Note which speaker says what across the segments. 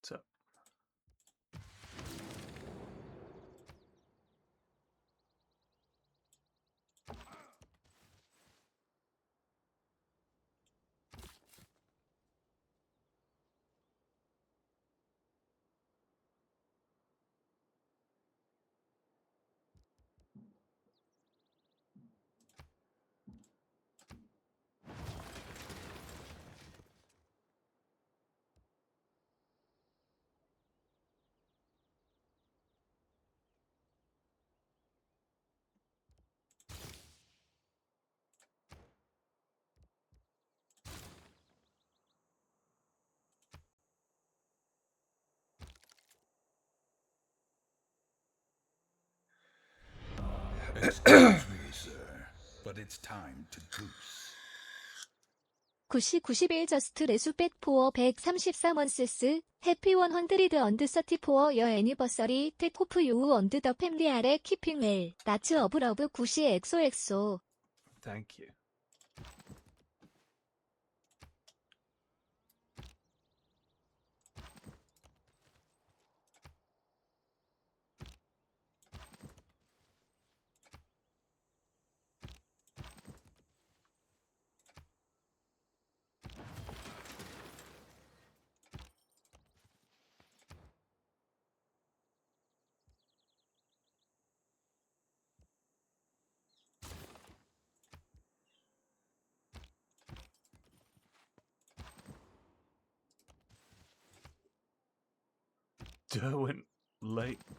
Speaker 1: So
Speaker 2: Excuse me, sir, but it's time to goose.
Speaker 3: 90, 91 저스트 레수백 포어 134먼스스 해피 100 언드 34 여 애니버서리 테코프 요우 언드 더 팸리 아래 키핑 웰 나츠 어브러브 90 엑소
Speaker 1: thank you.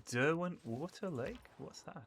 Speaker 1: Derwent Water Lake? What's that?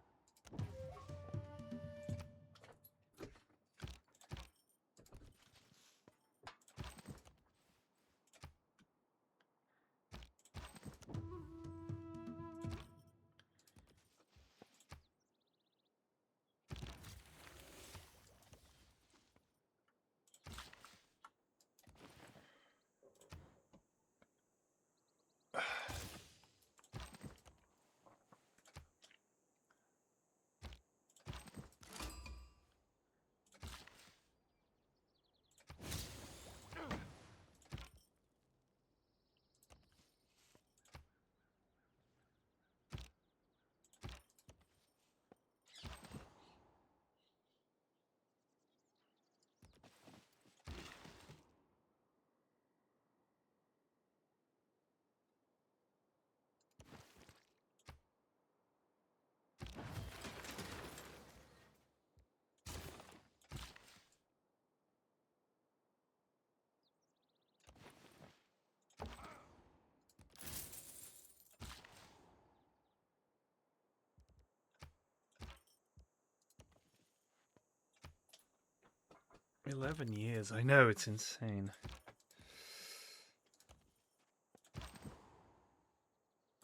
Speaker 1: $11 I know, it's insane.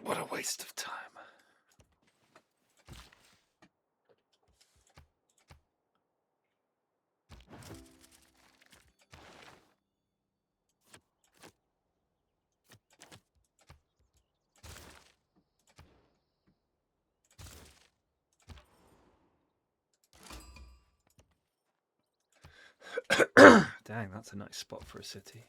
Speaker 1: What a waste of time. Dang, that's a nice spot for a city.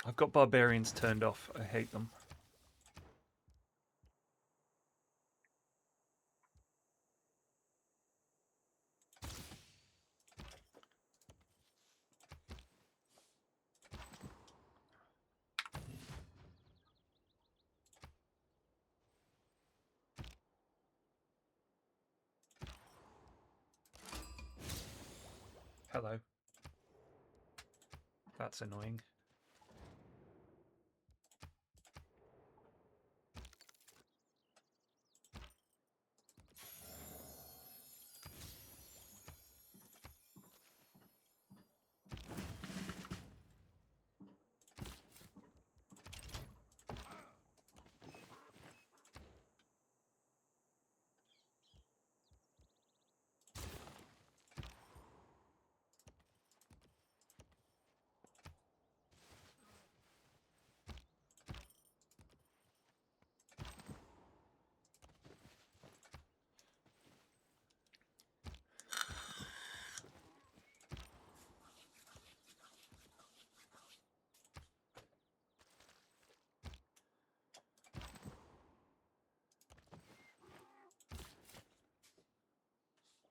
Speaker 1: I've got barbarians turned off. I hate them. Hello. That's annoying.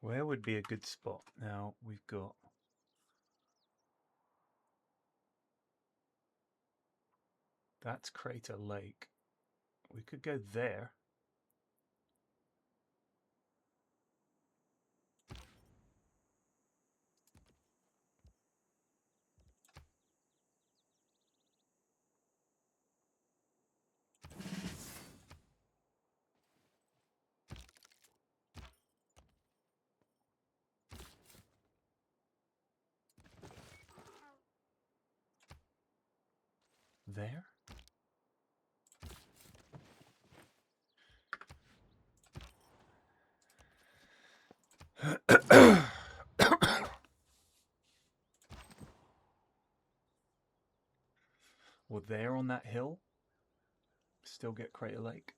Speaker 1: Where would be a good spot? Now we've got... That's Crater Lake. We could go there. There? Or there on that hill? Still get Crater Lake.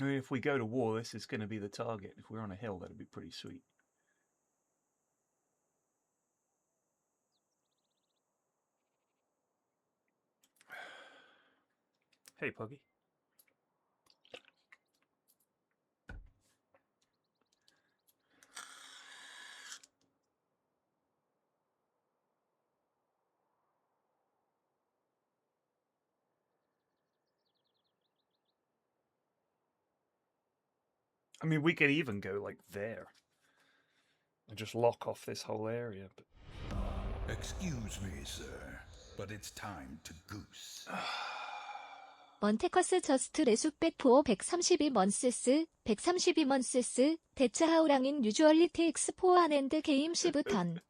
Speaker 1: I mean, if we go to war, this is going to be the target. If we're on a hill, that'd be pretty sweet. Hey, Puggy. I mean, we could even go like there and just lock off this whole area. But...
Speaker 2: Excuse me, sir, but it's time to goose.
Speaker 3: 먼테커스 저스트 레수백 포어 132먼스스 132먼스스 대체 하우랑인 유주얼리 테익스 포어 안앤드 게임 시브턴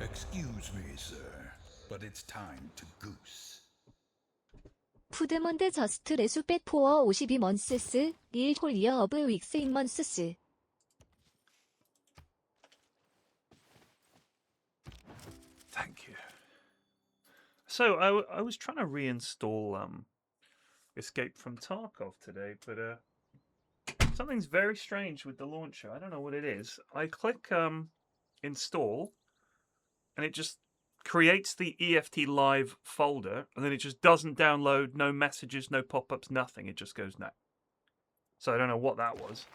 Speaker 2: Excuse me, sir, but it's time to goose.
Speaker 3: 푸드몬드 저스트 레수백 포어 52먼스스 1홀 이어 어브 윅스 인먼스스
Speaker 1: Thank you. So I was trying to reinstall Escape from Tarkov today, but something's very strange with the launcher. I don't know what it is. I click install, and it just creates the EFT Live folder, and then it just doesn't download, no messages, no pop-ups, nothing. It just goes no. So I don't know what that was.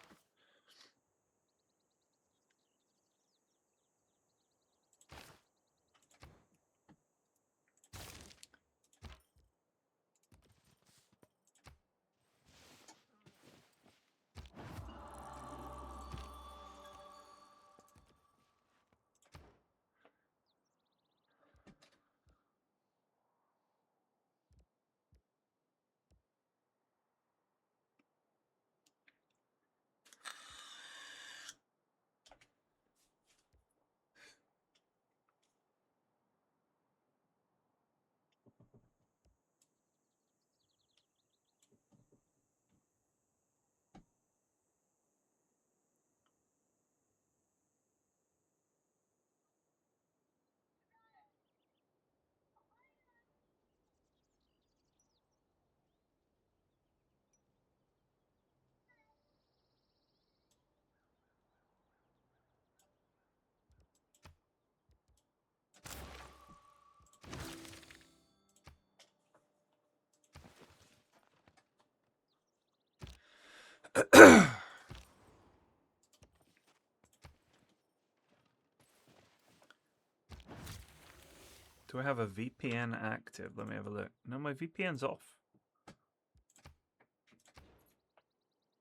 Speaker 1: Do I have a VPN active? Let me have a look. No, my VPN's off.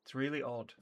Speaker 1: It's really odd.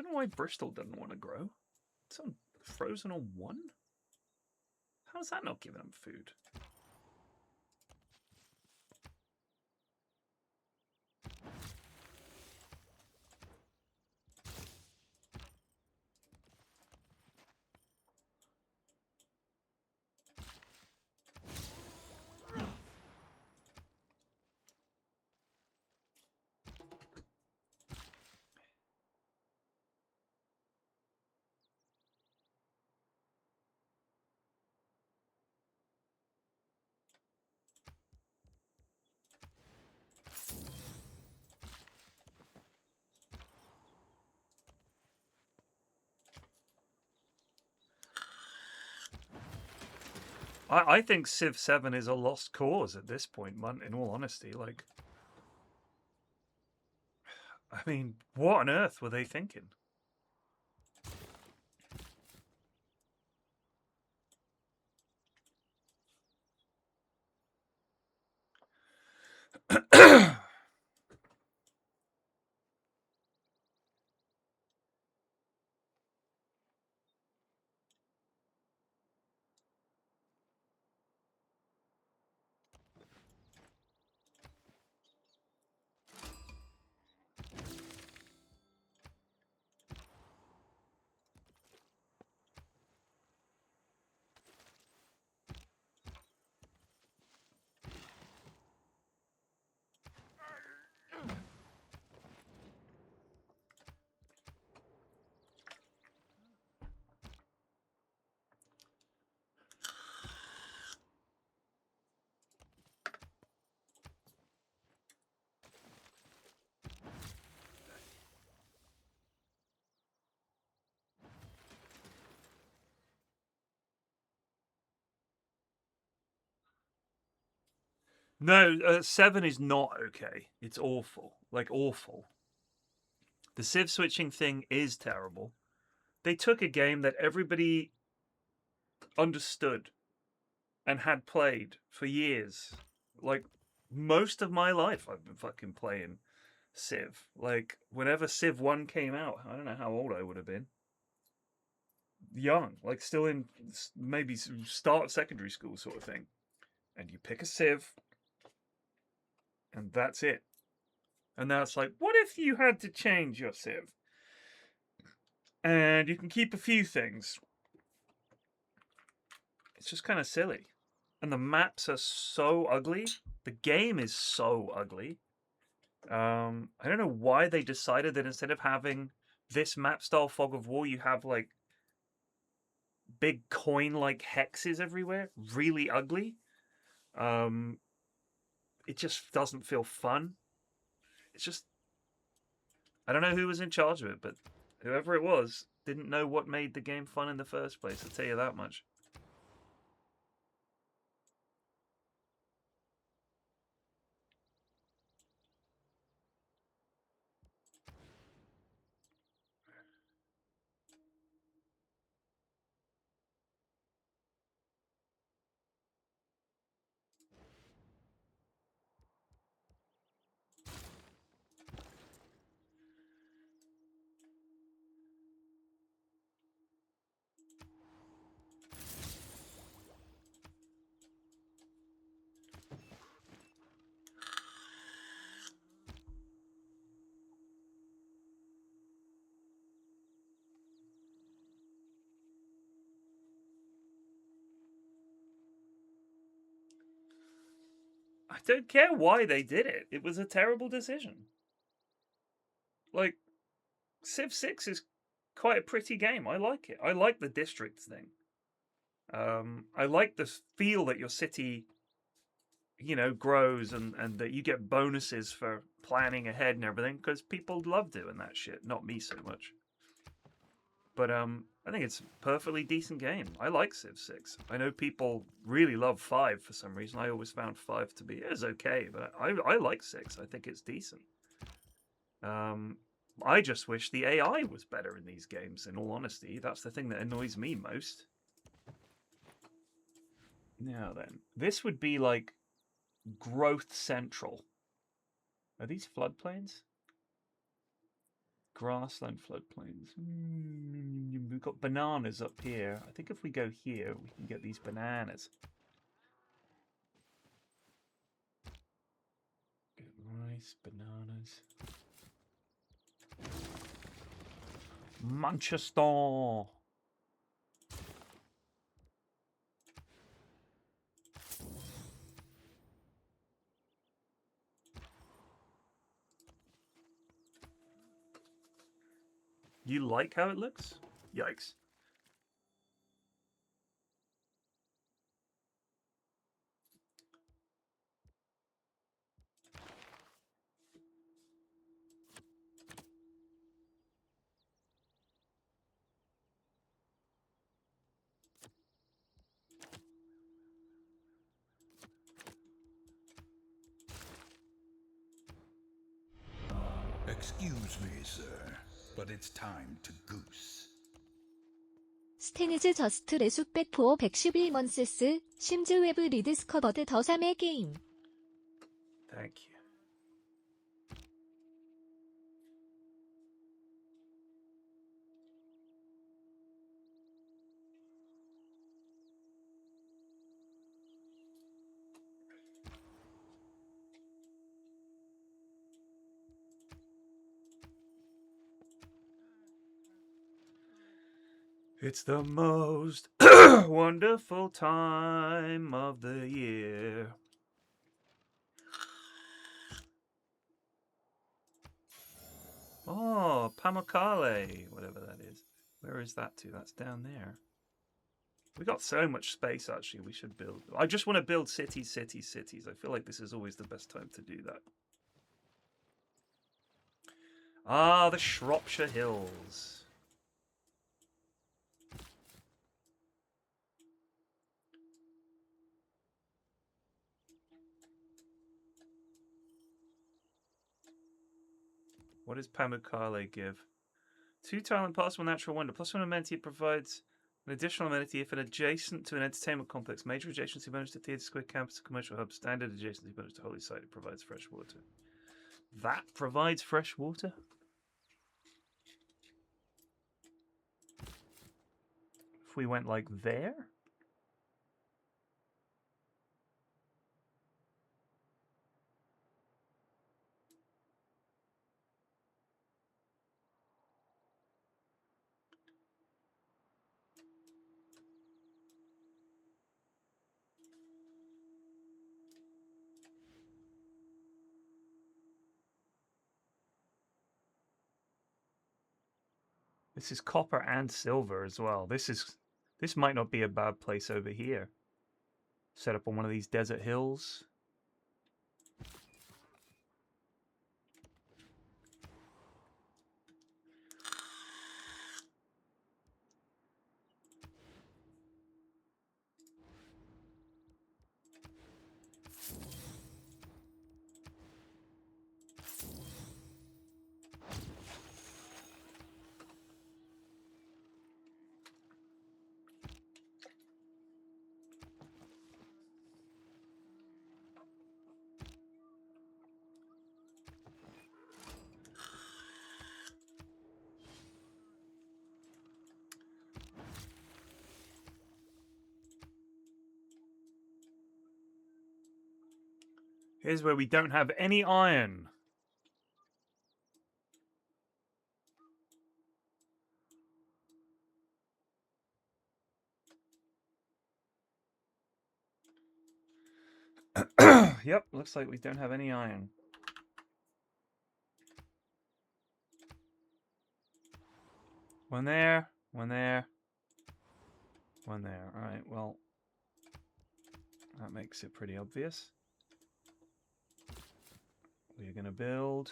Speaker 1: don't know why Bristol doesn't want to grow. It's on frozen on 1? How's that not giving them food? I think Civ 7 is a lost cause at this point, man, in all honesty. Like, I mean, what on earth were they thinking? No, 7 is not okay. It's awful. Like, awful. The Civ switching thing is terrible. They took a game that everybody understood and had played for years. Like, most of my life I've been fucking playing Civ. Like, whenever Civ 1 came out, I don't know how old I would have been. Young, like still in maybe start secondary school sort of thing. And you pick a Civ, and that's it. And now it's like, what if you had to change your Civ? And you can keep a few things. It's just kind of silly. And the maps are so ugly. The game is so ugly. I don't know why they decided that instead of having this map style Fog of War, you have like big coin-like hexes everywhere. Really ugly. It just doesn't feel fun. It's just, I don't know who was in charge of it, but whoever it was didn't know what made the game fun in the first place. I'll tell you that much. I don't care why they did it. It was a terrible decision. Like, Civ 6 is quite a pretty game. I like it. I like the district thing. I like the feel that your city, grows and that you get bonuses for planning ahead and everything because people love doing that shit. Not me so much. But I think it's a perfectly decent game. I like Civ 6. I know people really love 5 for some reason. I always found 5 to be okay, but I like 6. I think it's decent. I just wish the AI was better in these games, in all honesty. That's the thing that annoys me most. Now then, this would be like Growth Central. Are these floodplains? Grassland floodplains. We've got bananas up here. I think if we go here, we can get these bananas. Get rice, bananas. Manchester. You like how it looks? Yikes.
Speaker 2: Excuse me, sir, but it's time to goose.
Speaker 3: 스테니즈 저스트 레수백 포어 111먼스스 심즈 웨브 리드스커버드 더 3의 게임.
Speaker 1: Thank you. It's the most wonderful time of the year. Oh, Pamukkale, whatever that is. Where is that to? That's down there. We got so much space, actually. We should build. I just want to build cities, cities, cities. I feel like this is always the best time to do that. Ah, the Shropshire Hills. What does Pamukkale give? 2 tile and possible natural wonder. +1 amenity provides an additional amenity if an adjacent to an entertainment complex. Major adjacency bonus to theatre square campus commercial hub. Standard adjacency bonus to holy site. It provides fresh water. That provides fresh water? If we went like there? This is copper and silver as well. This might not be a bad place over here. Set up on one of these desert hills. Here's where we don't have any iron. Yep, looks like we don't have any iron. One there, one there, one there. All right, well, that makes it pretty obvious. We're going to build.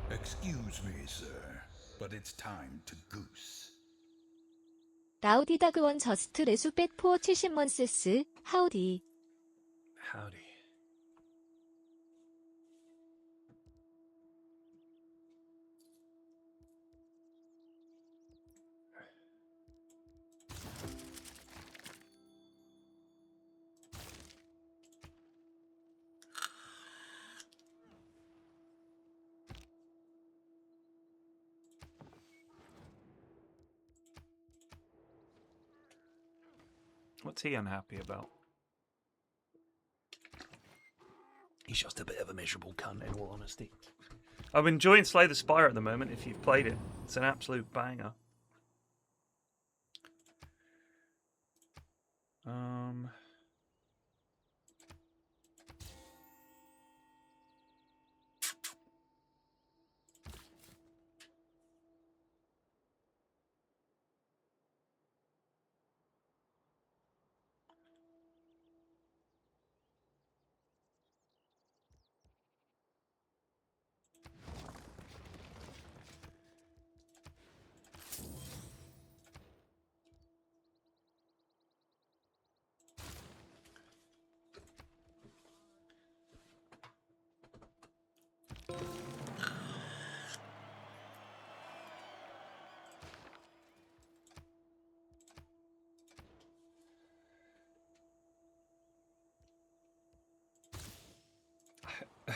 Speaker 2: Excuse me, sir, but it's time to goose.
Speaker 3: 라우디다그원 저스트 레수백 포어 70먼스스 하우디.
Speaker 1: Howdy. What's he unhappy about? He's just a bit of a miserable cunt, in all honesty. I'm enjoying Slay the Spire at the moment, if you've played it. It's an absolute banger.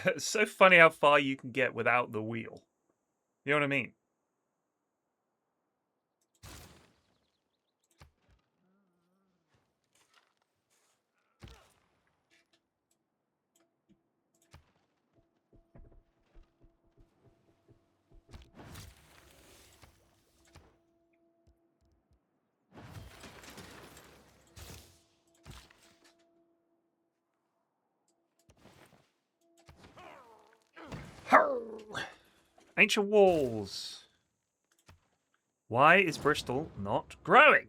Speaker 1: It's so funny how far you can get without the wheel. You know what I mean? Ancient walls. Why is Bristol not growing?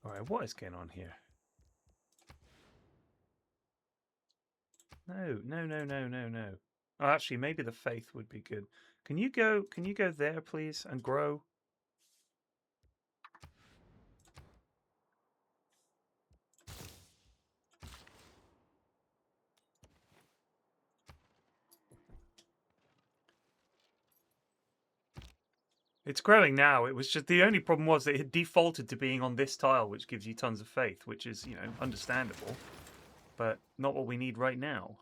Speaker 1: Alright, what is going on here? No. Oh, actually, maybe the faith would be good. Can you go there, please, and grow? It's growing now. It was just the only problem was that it had defaulted to being on this tile, which gives you tons of faith, which is, you know, understandable, but not what we need right now.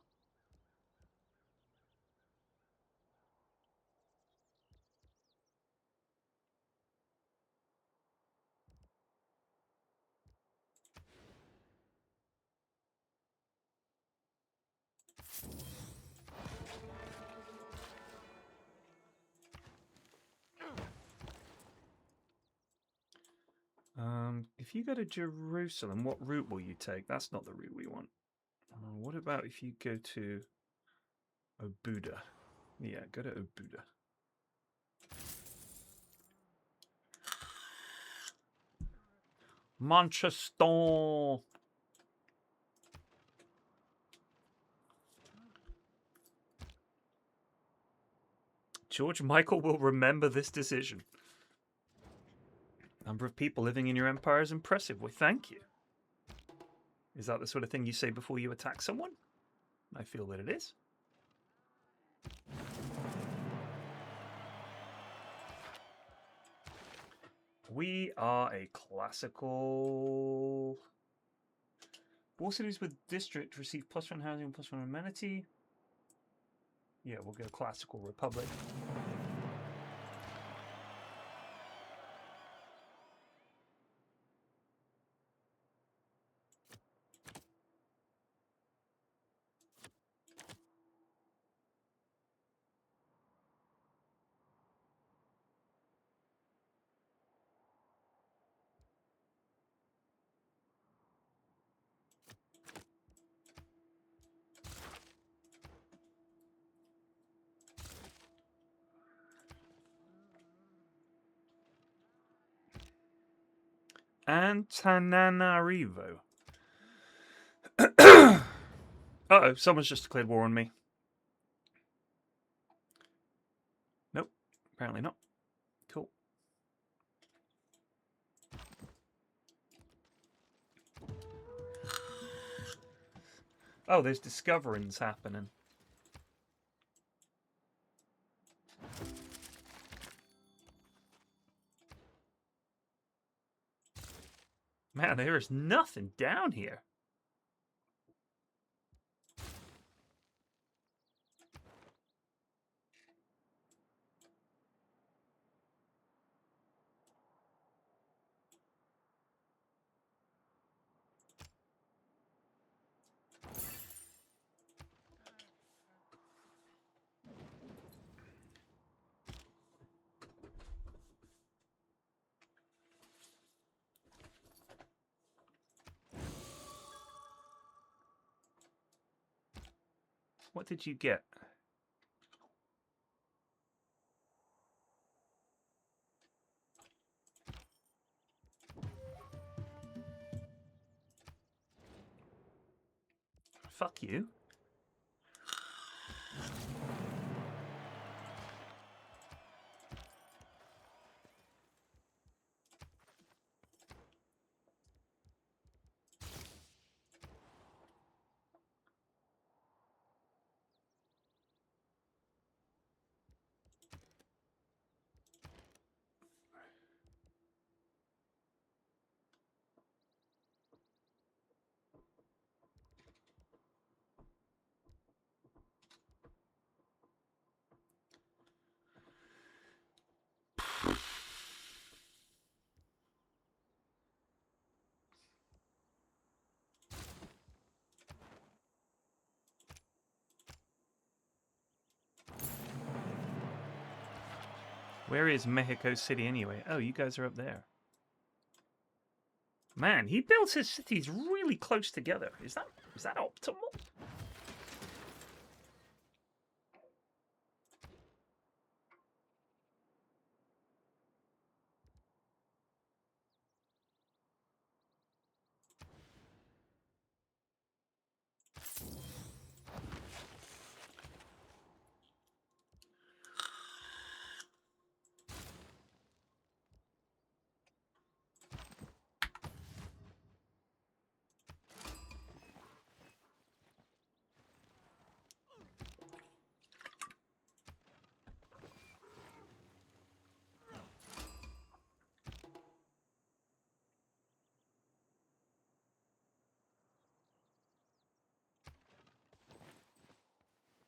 Speaker 1: If you go to Jerusalem, what route will you take? That's not the route we want. What about if you go to Obuda? Yeah, go to Obuda. Manchester. George Michael will remember this decision. Number of people living in your empire is impressive. Well, thank you. Is that the sort of thing you say before you attack someone? I feel that it is. We are a classical... All cities with district receive +1 housing and +1 amenity. Yeah, we'll go classical republic. Antananarivo. Uh-oh, someone's just declared war on me. Nope, apparently not. Cool. Oh, there's discoverings happening. Man, there is nothing down here. What did you get? Fuck you. Where is Mexico City anyway? Oh, you guys are up there. Man, he builds his cities really close together. Is that optimal?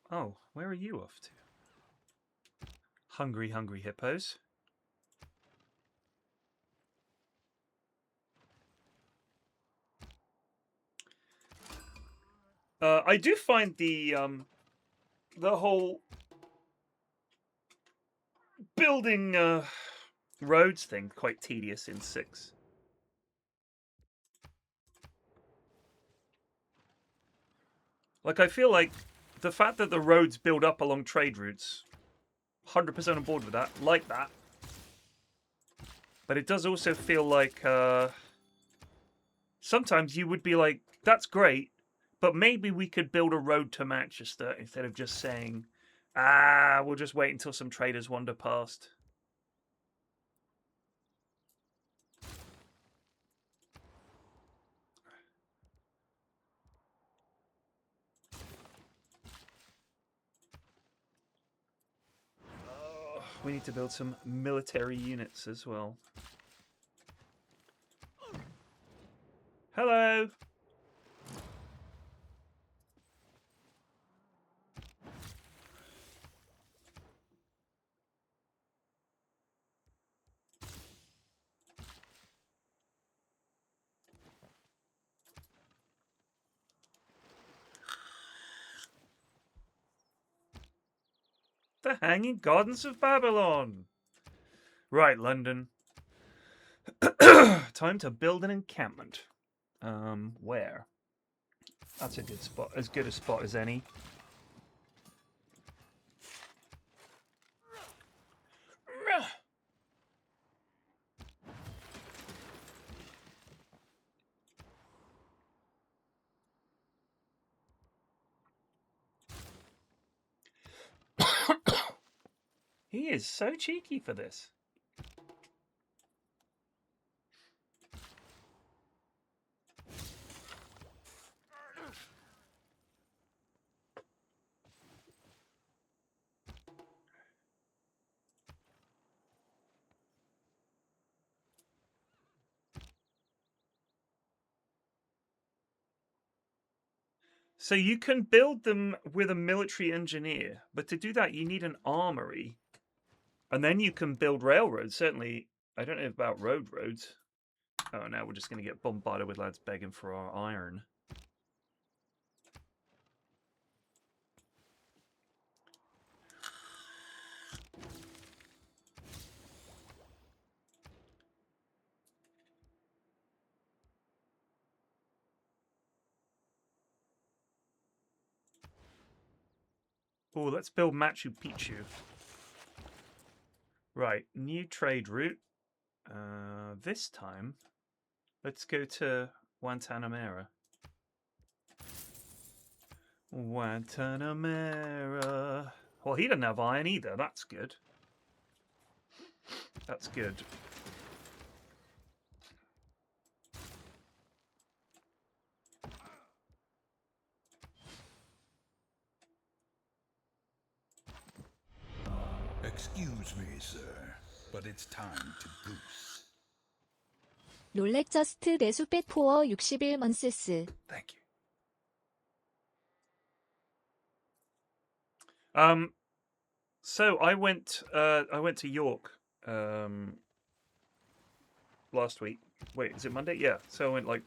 Speaker 1: Oh, where are you off to? Hungry, hungry hippos. I do find the whole building roads thing quite tedious in 6. Like, I feel like the fact that the roads build up along trade routes, 100% on board with that, like that. But it does also feel like sometimes you would be like, that's great, but maybe we could build a road to Manchester instead of just saying, we'll just wait until some traders wander past. We need to build some military units as well. Hello! The Hanging Gardens of Babylon! Right, London. Time to build an encampment. Where? That's a good spot. As good a spot as any. He is so cheeky for this. So you can build them with a military engineer, but to do that you need an armory. And then you can build railroads. Certainly, I don't know about roads. Oh, now we're just going to get bombarded with lads begging for our iron. Oh, let's build Machu Picchu. Right, new trade route. This time, let's go to Guantanamera. Guantanamera. Well, he doesn't have iron either. That's good. That's good.
Speaker 2: Excuse me, sir, but it's time to goose.
Speaker 3: 롤렉 저스트 레수펫 포어 61 먼스스.
Speaker 1: Thank you. So I went to York last week. Wait, is it Monday? Yeah. So I went like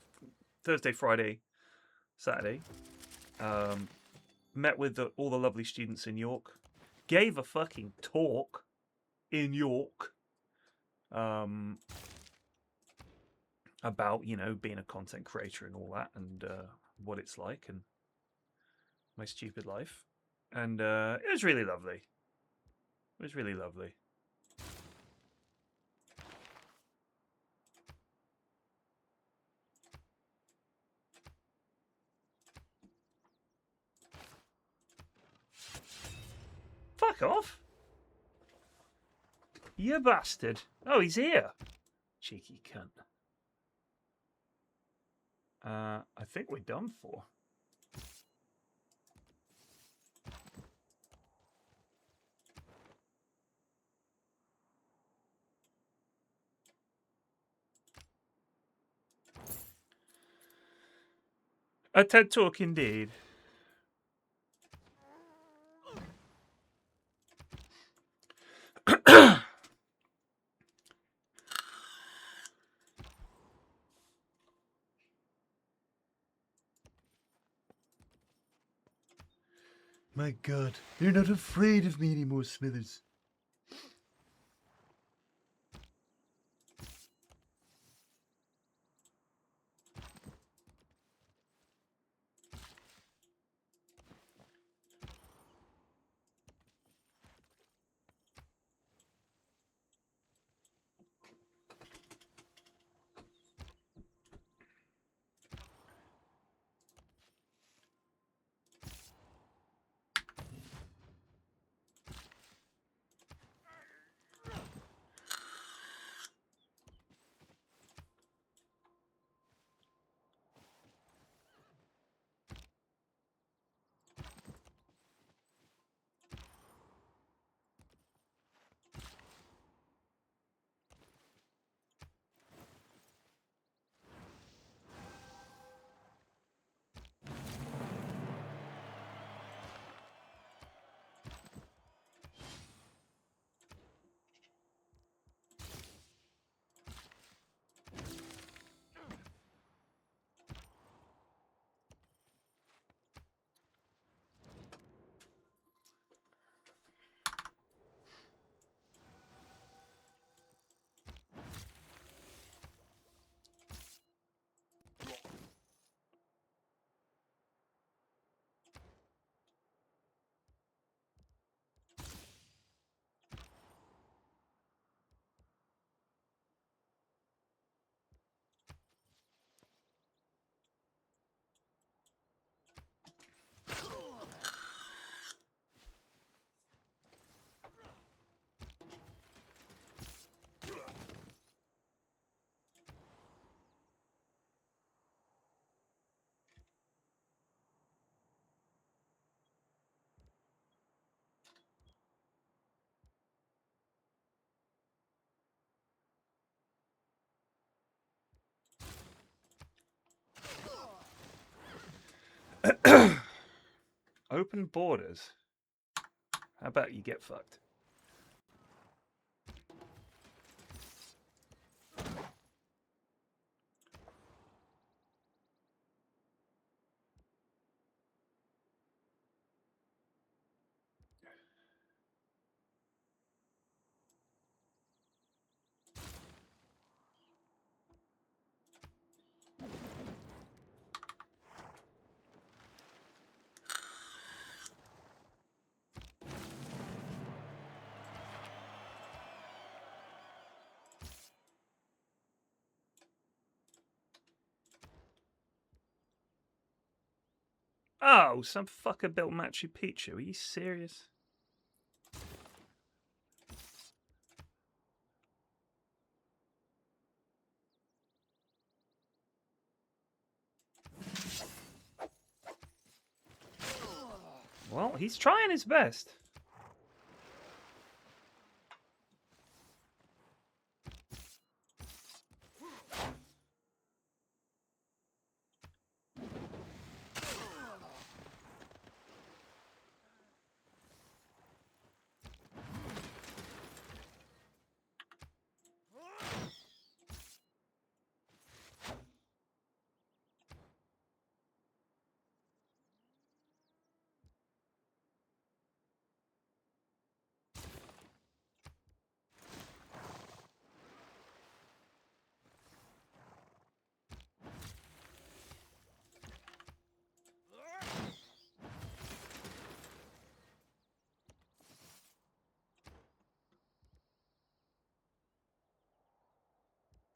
Speaker 1: Thursday, Friday, Saturday. Met with all the lovely students in York. Gave a fucking talk in York. About, you know, being a content creator and all that, and what it's like, and my stupid life. And it was really lovely. It was really lovely. Fuck off! You bastard. Oh, he's here. Cheeky cunt. I think we're done for. A TED Talk indeed. My God, they're not afraid of me anymore, Smithers. Open borders. How about you get fucked? Oh, some fucker built Machu Picchu. Are you serious? Well, he's trying his best.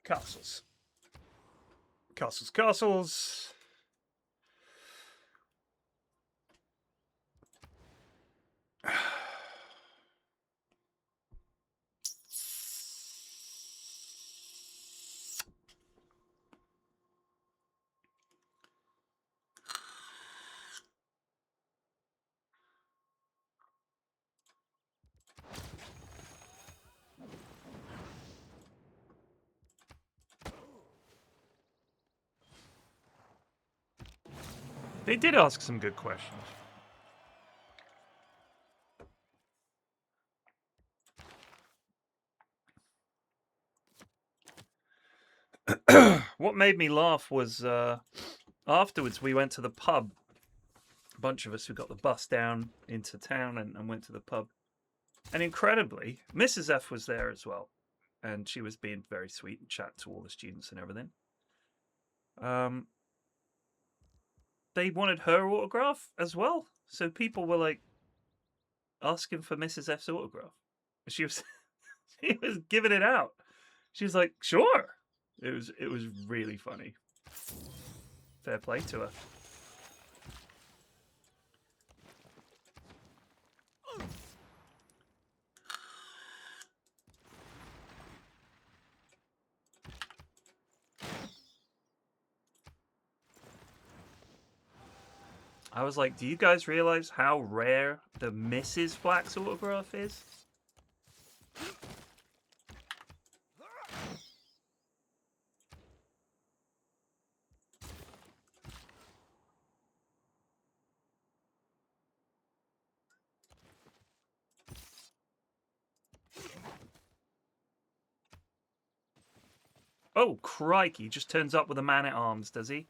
Speaker 1: Castles. Castles, castles. They did ask some good questions. What made me laugh was afterwards we went to the pub. A bunch of us who got the bus down into town and went to the pub. And incredibly, Mrs. F was there as well. And she was being very sweet and chat to all the students and everything. They wanted her autograph as well. So people were like asking for Mrs. F's autograph. She was she was giving it out. She was like, sure. It was really funny. Fair play to her. I was like, do you guys realize how rare the Mrs. Flax autograph is? Oh, crikey. He just turns up with a man-at-arms, does he?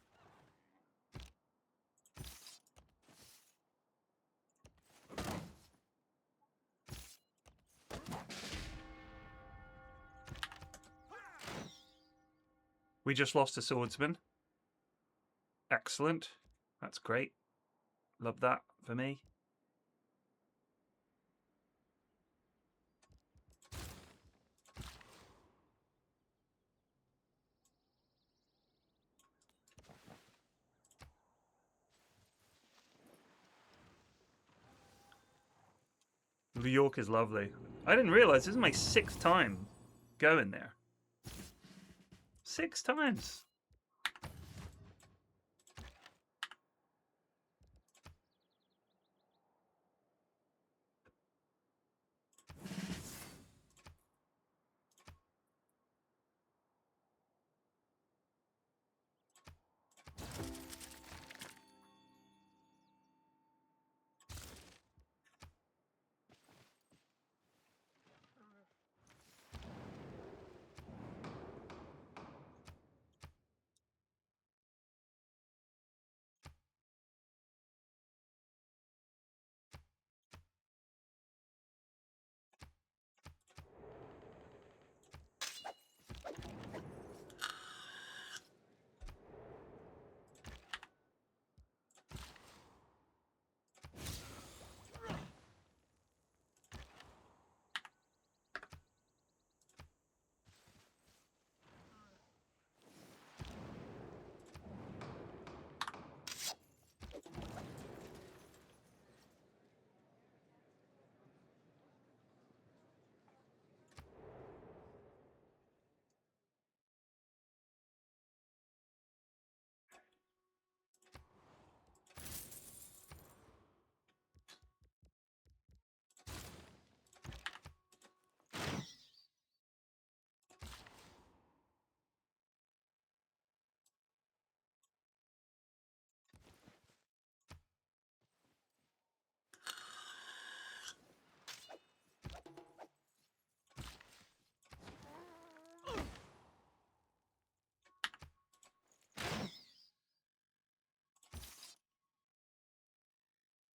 Speaker 1: We just lost a swordsman. Excellent. That's great. Love that for me. New York is lovely. I didn't realize this is my 6th time going there. 6 times.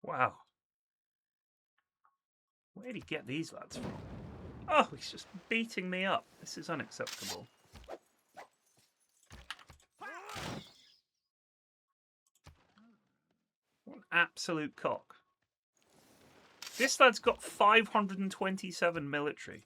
Speaker 1: Wow. Where did he get these lads from? Oh, he's just beating me up. This is unacceptable. What an absolute cock. This lad's got 527 military.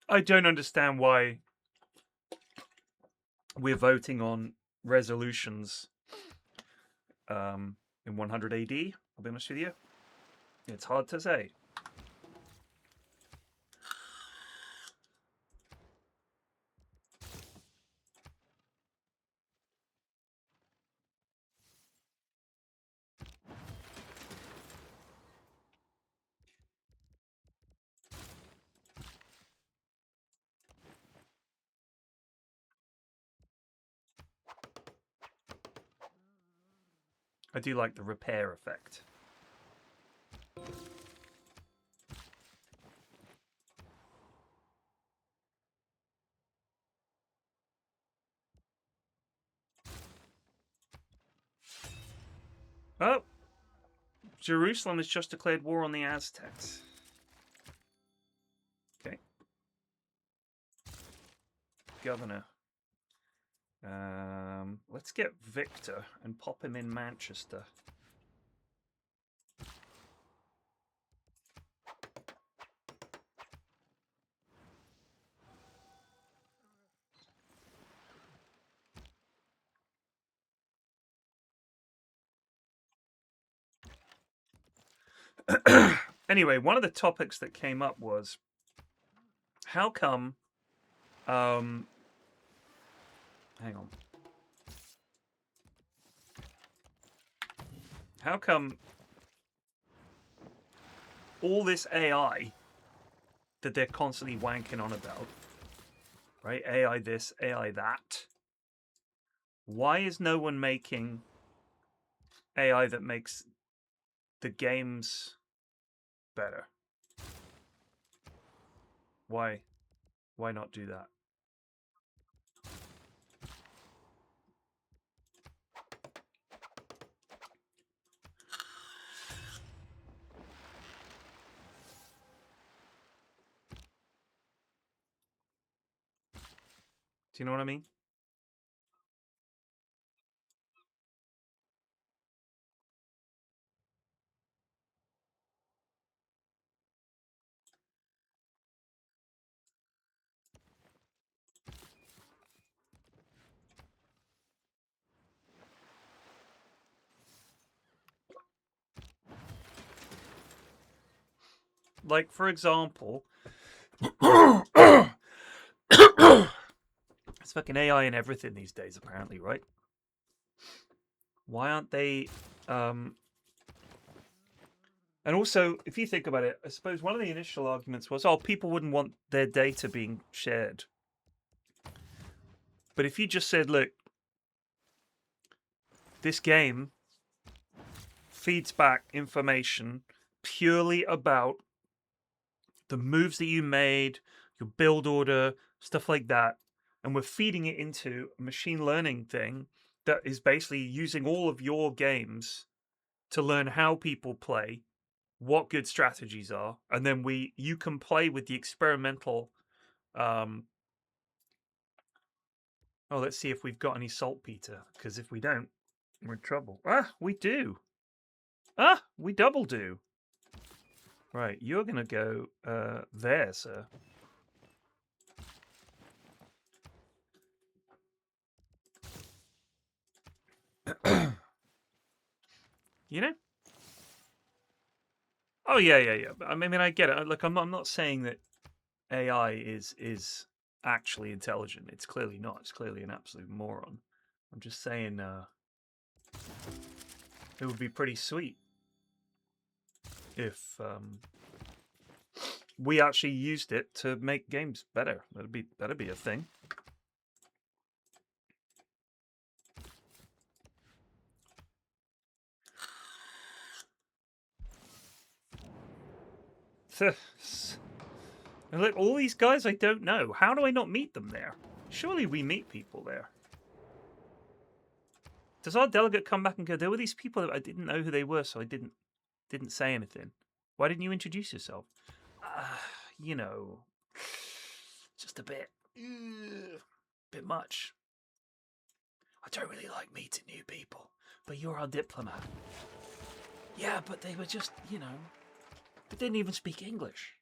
Speaker 1: I don't understand why we're voting on resolutions in 100 AD. I'll be honest with you. It's hard to say. I do like the repair effect. Oh, Jerusalem has just declared war on the Aztecs. Okay. Governor. Let's get Victor and pop him in Manchester. Anyway, one of the topics that came up was how come hang on. How come all this AI that they're constantly wanking on about, right? AI this, AI that. Why is no one making AI that makes the games better? Why not do that? Do you know what I mean? Like, for example, it's fucking AI and everything these days, apparently, right? Why aren't they... And also, if you think about it, I suppose one of the initial arguments was, oh, people wouldn't want their data being shared. But if you just said, look, this game feeds back information purely about the moves that you made, your build order, stuff like that, and we're feeding it into a machine learning thing that is basically using all of your games to learn how people play, what good strategies are, and then you can play with the experimental oh, let's see if we've got any saltpeter, because if we don't, we're in trouble. Ah, we do. Ah, we double do. Right, you're gonna go there, sir. You know? Oh yeah. But I mean, I get it. Like, I'm not saying that AI is actually intelligent. It's clearly not. It's clearly an absolute moron. I'm just saying, it would be pretty sweet if we actually used it to make games better. That'd be a thing. And look, all these guys I don't know. How do I not meet them there? Surely we meet people there. Does our delegate come back and go, there were these people that I didn't know who they were, so I didn't say anything. Why didn't you introduce yourself? You know, just a bit much. I don't really like meeting new people, but you're our diplomat. Yeah, but they were just, you know, they didn't even speak English.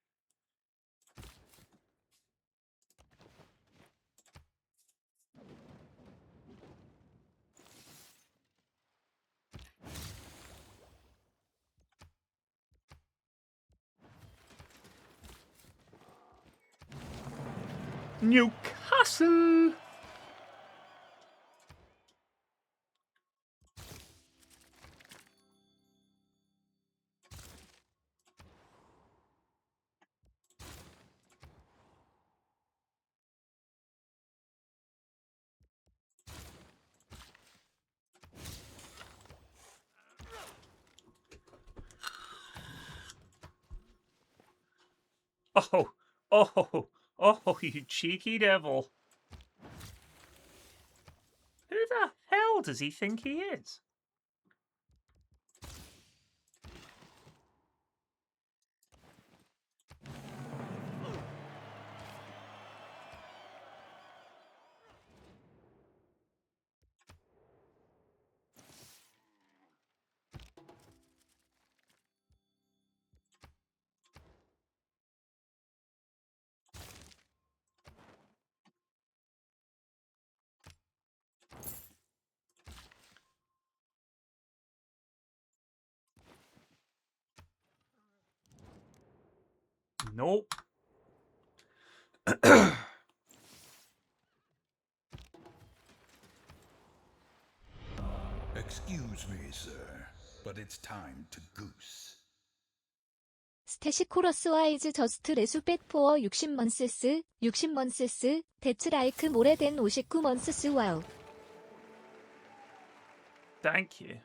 Speaker 1: Newcastle! Oh, you cheeky devil. Who the hell does he think he is? Nope.
Speaker 2: Excuse me, sir, but it's time to goose.
Speaker 3: 스탯이 코러스와이즈 저스트 레수펫 포어 60먼스스 60먼스스 대츠 라이크 모레된 59먼스스 와우.
Speaker 1: Thank you.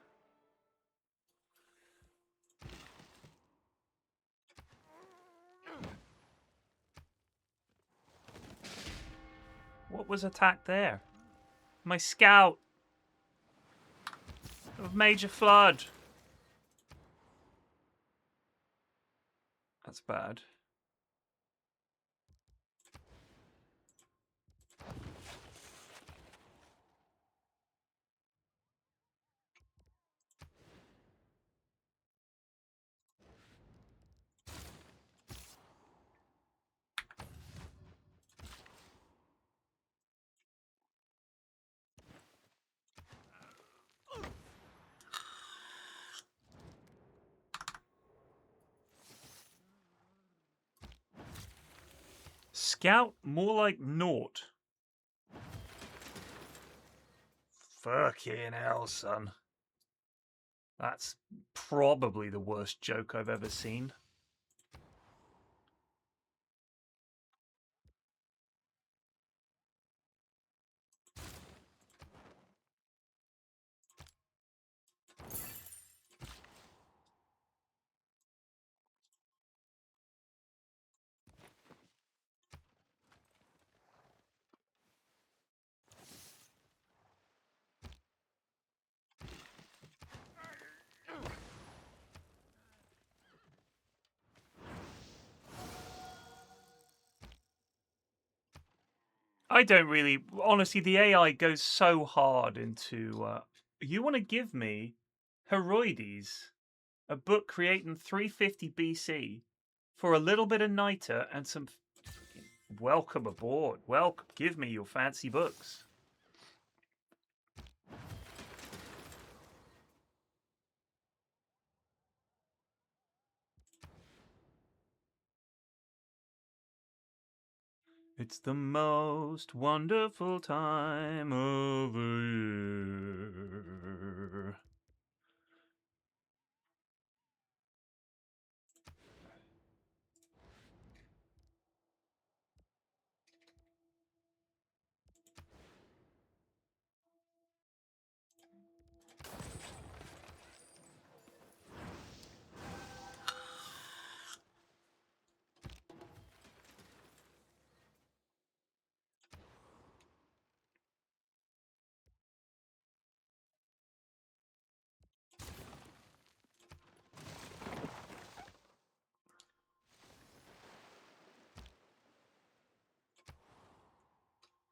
Speaker 1: What was attacked there? My scout of Major Flood. That's bad. Scout, more like naught. Fucking hell, son. That's probably the worst joke I've ever seen. I don't really... Honestly, the AI goes so hard into... you want to give me Heroides, a book creating 350 BC, for a little bit of niter and some... Welcome aboard. Welcome. Give me your fancy books. It's the most wonderful time of the year.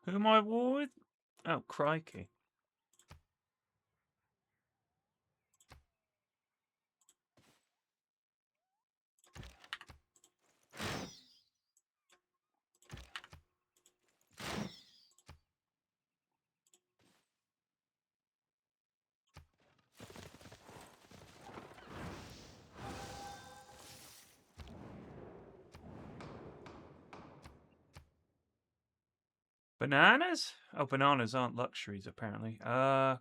Speaker 1: Who am I at war with? Oh, crikey. Bananas? Oh, bananas aren't luxuries, apparently.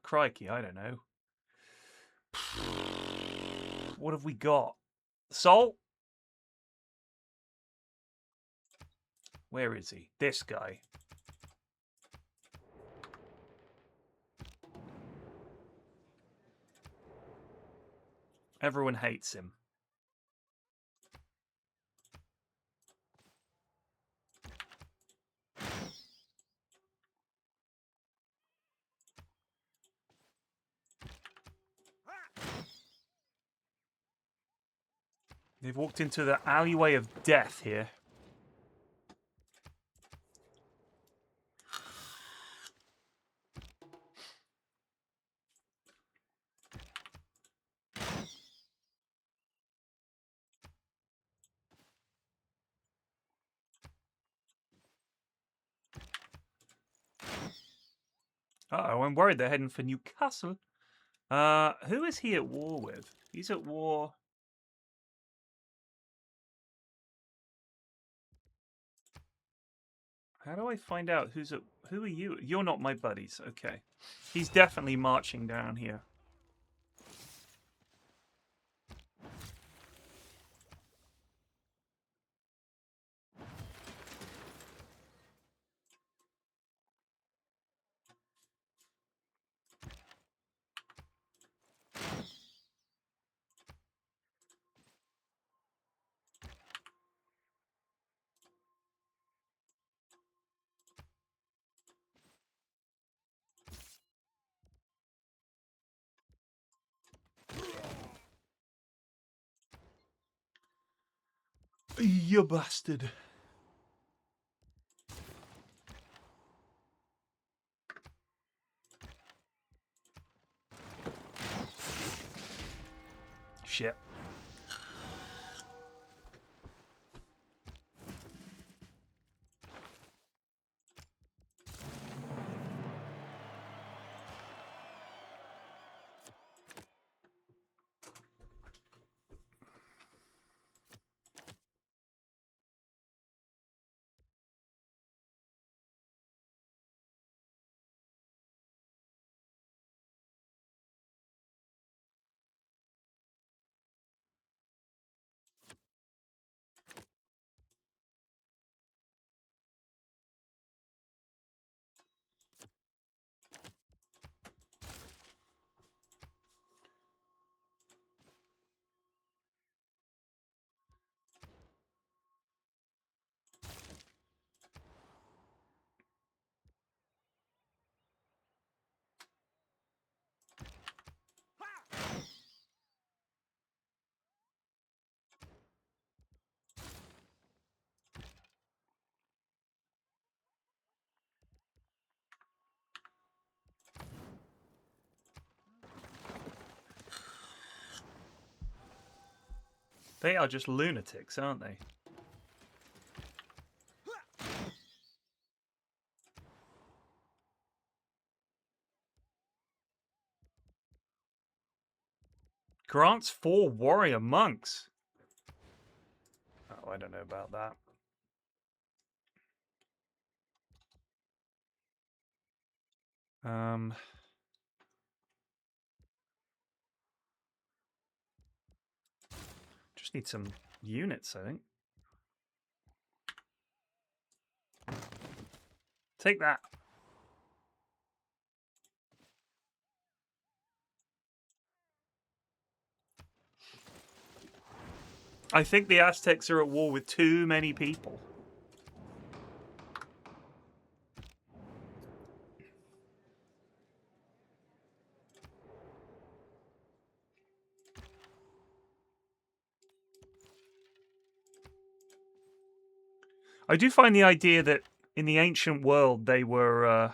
Speaker 1: Crikey, I don't know. What have we got? Salt? Where is he? This guy. Everyone hates him. They've walked into the alleyway of death here. Uh-oh, I'm worried they're heading for Newcastle. Who is he at war with? He's at war... How do I find out who's at... Who are you? You're not my buddies. Okay. He's definitely marching down here. You bastard. Shit. They are just lunatics, aren't they? Grants 4 warrior monks. Oh, I don't know about that. Just need some units, I think. Take that. I think the Aztecs are at war with too many people. I do find the idea that in the ancient world they were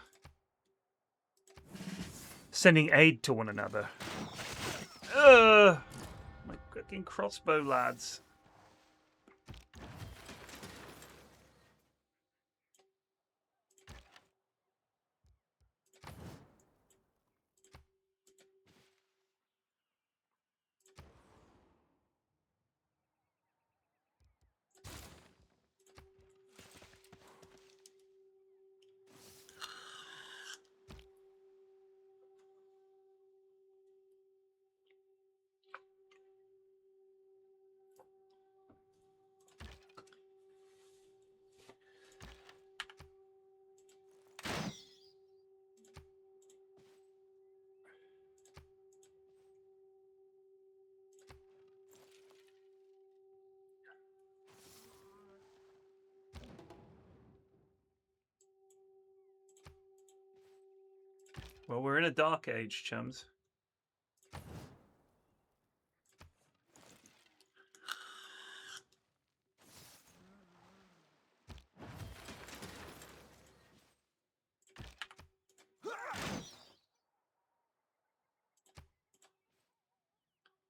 Speaker 1: sending aid to one another. My fucking crossbow lads. Well, we're in a dark age, chums.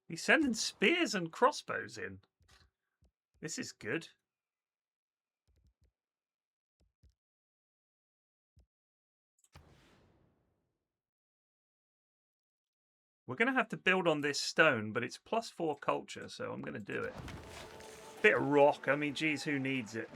Speaker 1: He's sending spears and crossbows in. This is good. We're going to have to build on this stone, but it's +4 culture, so I'm going to do it. Bit of rock. I mean, geez, who needs it?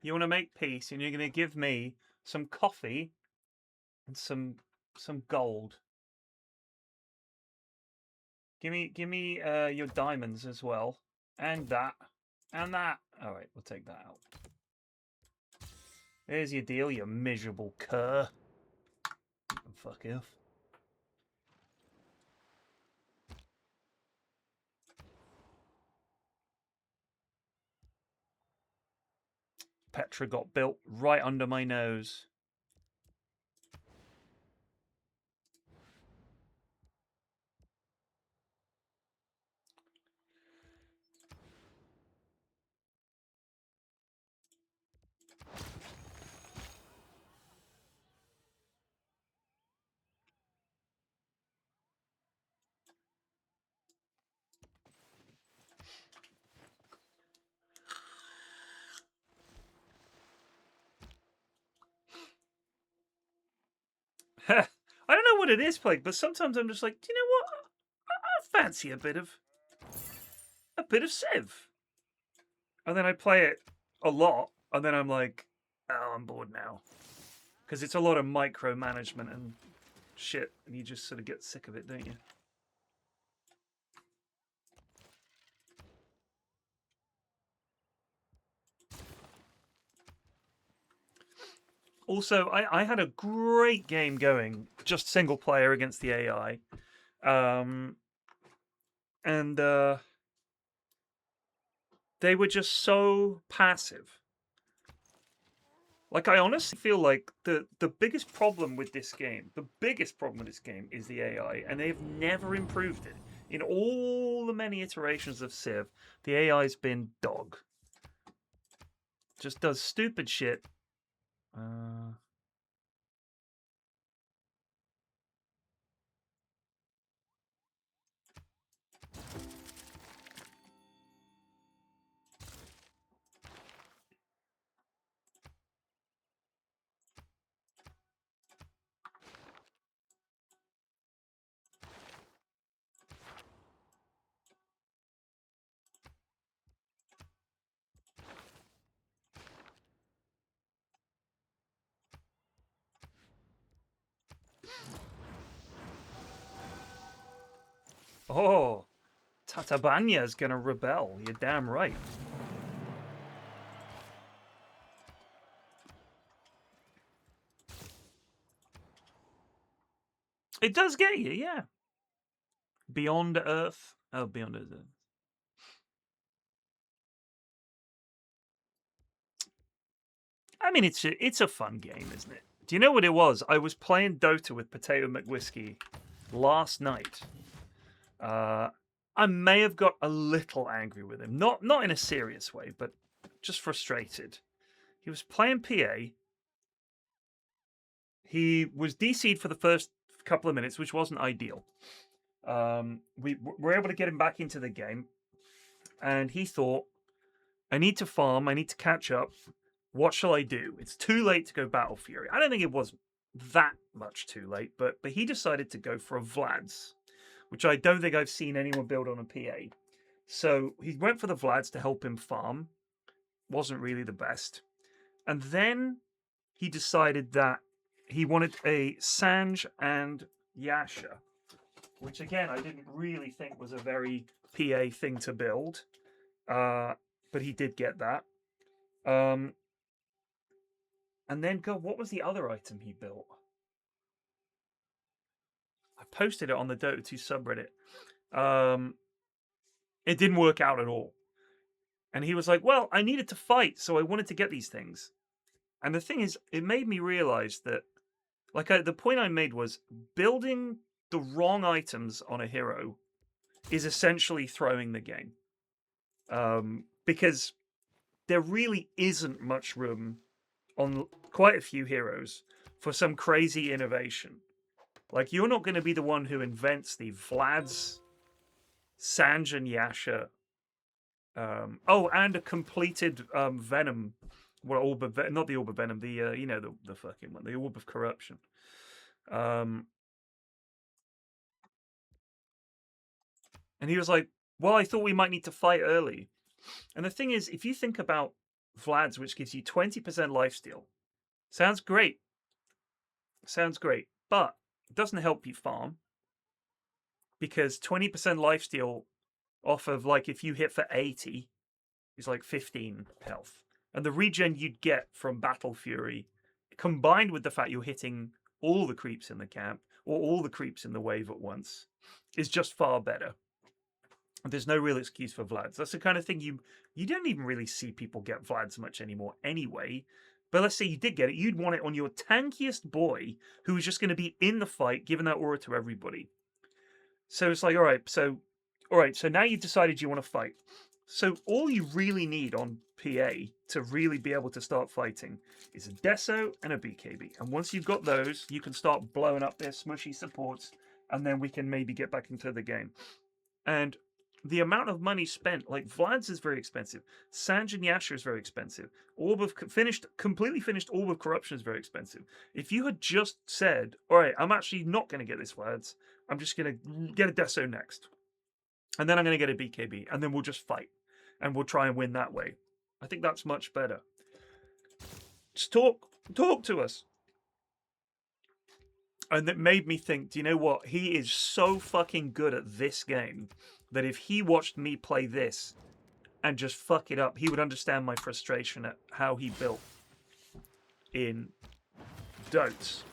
Speaker 1: You want to make peace, and you're going to give me some coffee and some gold. Give me your diamonds as well, and that, and that. All right, we'll take that out. There's your deal, you miserable cur. Fuck off. Petra got built right under my nose. I don't know what it is, Plague, but sometimes I'm just like, do you know what? I fancy a bit of Civ. And then I play it a lot, and then I'm like, oh, I'm bored now. Because it's a lot of micromanagement and shit, and you just sort of get sick of it, don't you? Also, I had a great game going, just single player against the AI. And they were just so passive. Like, I honestly feel like the biggest problem with this game, is the AI, and they've never improved it. In all the many iterations of Civ, the AI's been dog. Just does stupid shit. Oh, Tatabanya's gonna rebel. You're damn right. It does get you, yeah. Beyond Earth. Oh, Beyond Earth. I mean, it's a fun game, isn't it? Do you know what it was? I was playing Dota with Potato McWhiskey last night. I may have got a little angry with him, not in a serious way, but just frustrated. He was playing PA. He was DC'd for the first couple of minutes, which wasn't ideal. We were able to get him back into the game, and he thought, I need to farm, I need to catch up. What shall I do? It's too late to go Battle Fury. I don't think it was that much too late, but he decided to go for a Vlad's, which I don't think I've seen anyone build on a PA. So he went for the Vlad's to help him farm. Wasn't really the best. And then he decided that he wanted a Sanj and Yasha, which again I didn't really think was a very PA thing to build. But he did get that. And then, God, what was the other item he built? I posted it on the Dota 2 subreddit. It didn't work out at all. And he was like, well, I needed to fight, so I wanted to get these things. And the thing is, it made me realize that, the point I made was building the wrong items on a hero is essentially throwing the game. Because there really isn't much room on quite a few heroes for some crazy innovation. Like, you're not going to be the one who invents the Vlad's, Sanj and Yasha. And a completed Venom. Well, Orb of not the Orb of Venom, the the fucking one, the Orb of Corruption. And he was like, "Well, I thought we might need to fight early." And the thing is, if you think about Vlad's, which gives you 20% lifesteal, sounds great. But it doesn't help you farm because 20% lifesteal off of if you hit for 80 is 15 health. And the regen you'd get from Battle Fury, combined with the fact you're hitting all the creeps in the camp or all the creeps in the wave at once, is just far better. And there's no real excuse for Vlads. That's the kind of thing you don't even really see people get Vlads much anymore anyway. But let's say you did get it, you'd want it on your tankiest boy who is just going to be in the fight, giving that aura to everybody. So it's like, all right, so now you've decided you want to fight. So all you really need on PA to really be able to start fighting is a Deso and a BKB. And once you've got those, you can start blowing up their smushy supports, and then we can maybe get back into the game. And the amount of money spent, Vlad's is very expensive. Sanj and Yasha is very expensive. Completely finished Orb of Corruption is very expensive. If you had just said, all right, I'm actually not going to get this Vlad's, I'm just going to get a Deso next. And then I'm going to get a BKB, and then we'll just fight. And we'll try and win that way. I think that's much better. Just talk to us. And that made me think, do you know what? He is so fucking good at this game that if he watched me play this and just fuck it up, he would understand my frustration at how he built in Dotes.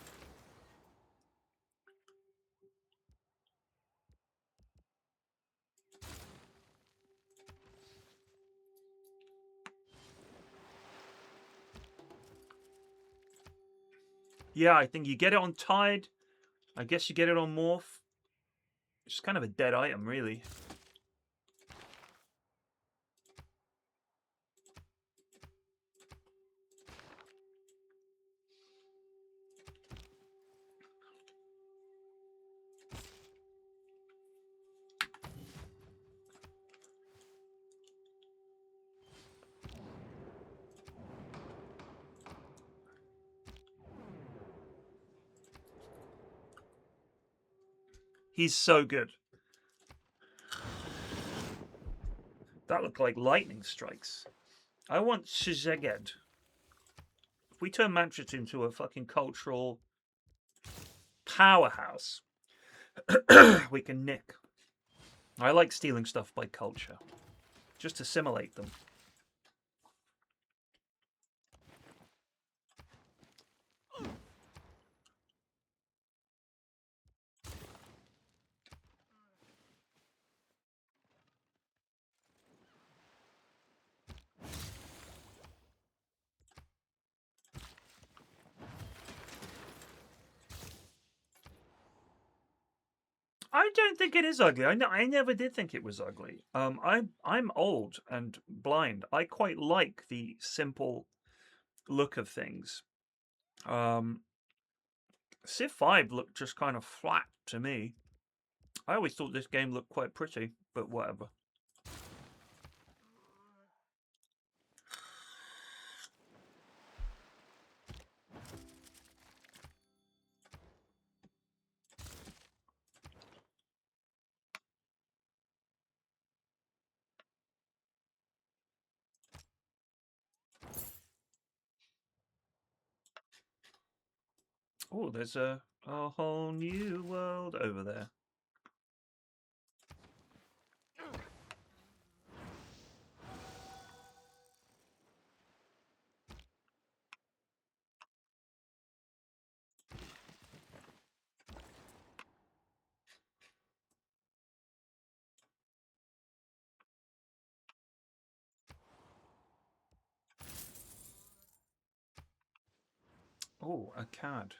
Speaker 1: Yeah, I think you get it on Tide. I guess you get it on Morph. It's kind of a dead item, really. He's so good. That looked like lightning strikes. I want Szeged. If we turn Manchester into a fucking cultural powerhouse, we can nick. I like stealing stuff by culture. Just assimilate them. I don't think it is ugly. I never did think it was ugly. I'm old and blind. I quite like the simple look of things. Civ 5 looked just kind of flat to me. I always thought this game looked quite pretty, but whatever. Oh, there's a whole new world over there. Oh, a cad.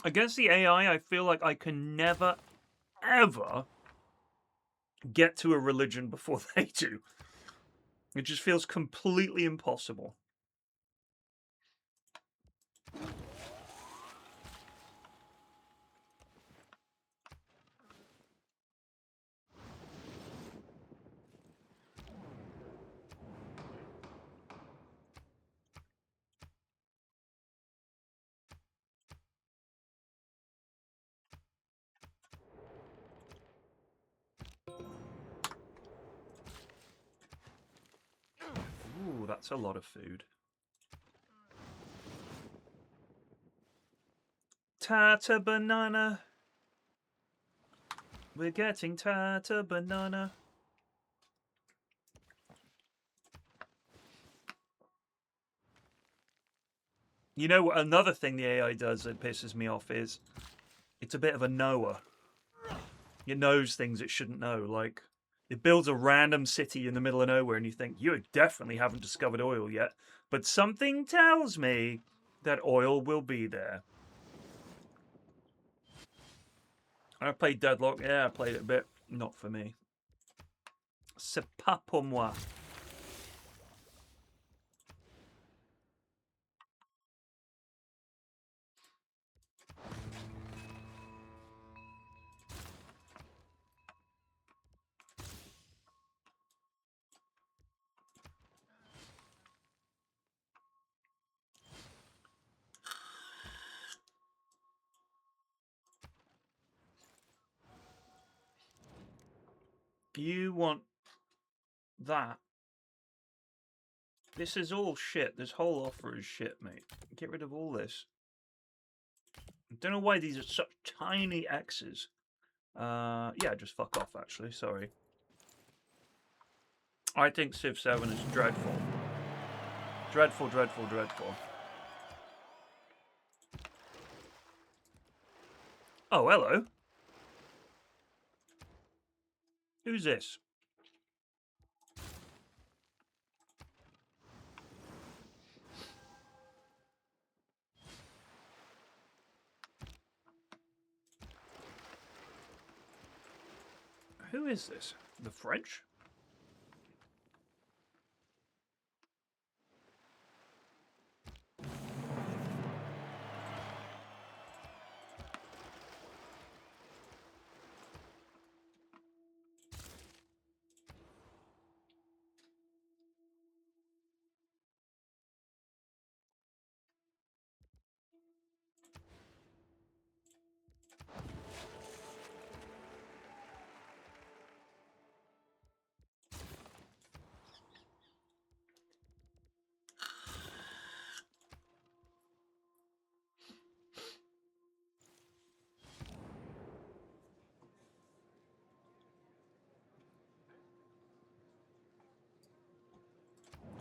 Speaker 1: Against the AI, I feel like I can never, ever get to a religion before they do. It just feels completely impossible. Ooh, that's a lot of food. Tata banana. We're getting tata banana. You know, another thing the AI does that pisses me off is it's a bit of a knower. It knows things it shouldn't know. Like, it builds a random city in the middle of nowhere, and you think, you definitely haven't discovered oil yet. But something tells me that oil will be there. I played Deadlock. Yeah, I played it a bit. Not for me. C'est pas pour moi. You want that? This is all shit. This whole offer is shit, mate. Get rid of all this. I don't know why these are such tiny X's. Yeah, just fuck off, actually. Sorry. I think Civ 7 is dreadful. Dreadful, dreadful, dreadful. Oh, hello. Who's this? Who is this? The French?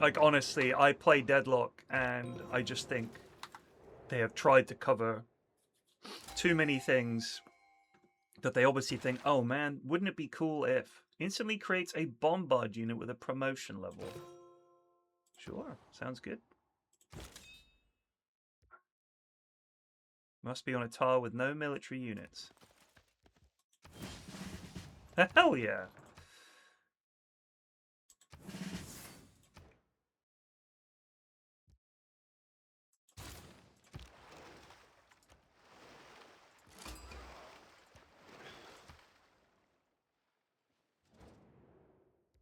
Speaker 1: Like, honestly, I play Deadlock, and I just think they have tried to cover too many things that they obviously think, oh man, wouldn't it be cool if... Instantly creates a bombard unit with a promotion level. Sure, sounds good. Must be on a tile with no military units. Hell yeah!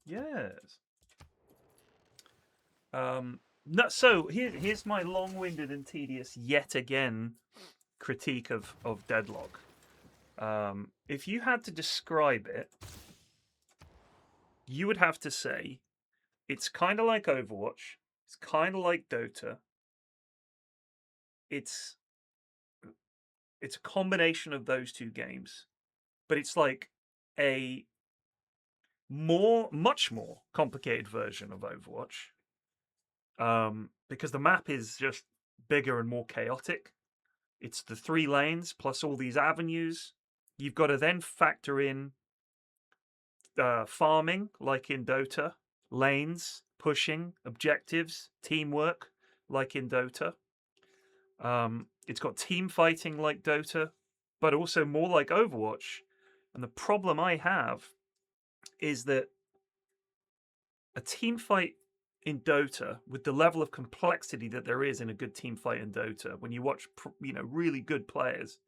Speaker 1: Yes. No, so here's my long-winded and tedious yet again critique of Deadlock. If you had to describe it, you would have to say it's kind of like Overwatch. It's kind of like Dota. It's a combination of those two games, but it's like a much more complicated version of Overwatch. Because the map is just bigger and more chaotic. It's the 3 lanes plus all these avenues. You've got to then factor in farming, like in Dota, lanes, pushing, objectives, teamwork, like in Dota. It's got team fighting like Dota, but also more like Overwatch. And the problem I have is that a team fight in Dota, with the level of complexity that there is in a good team fight in Dota, when you watch, really good players,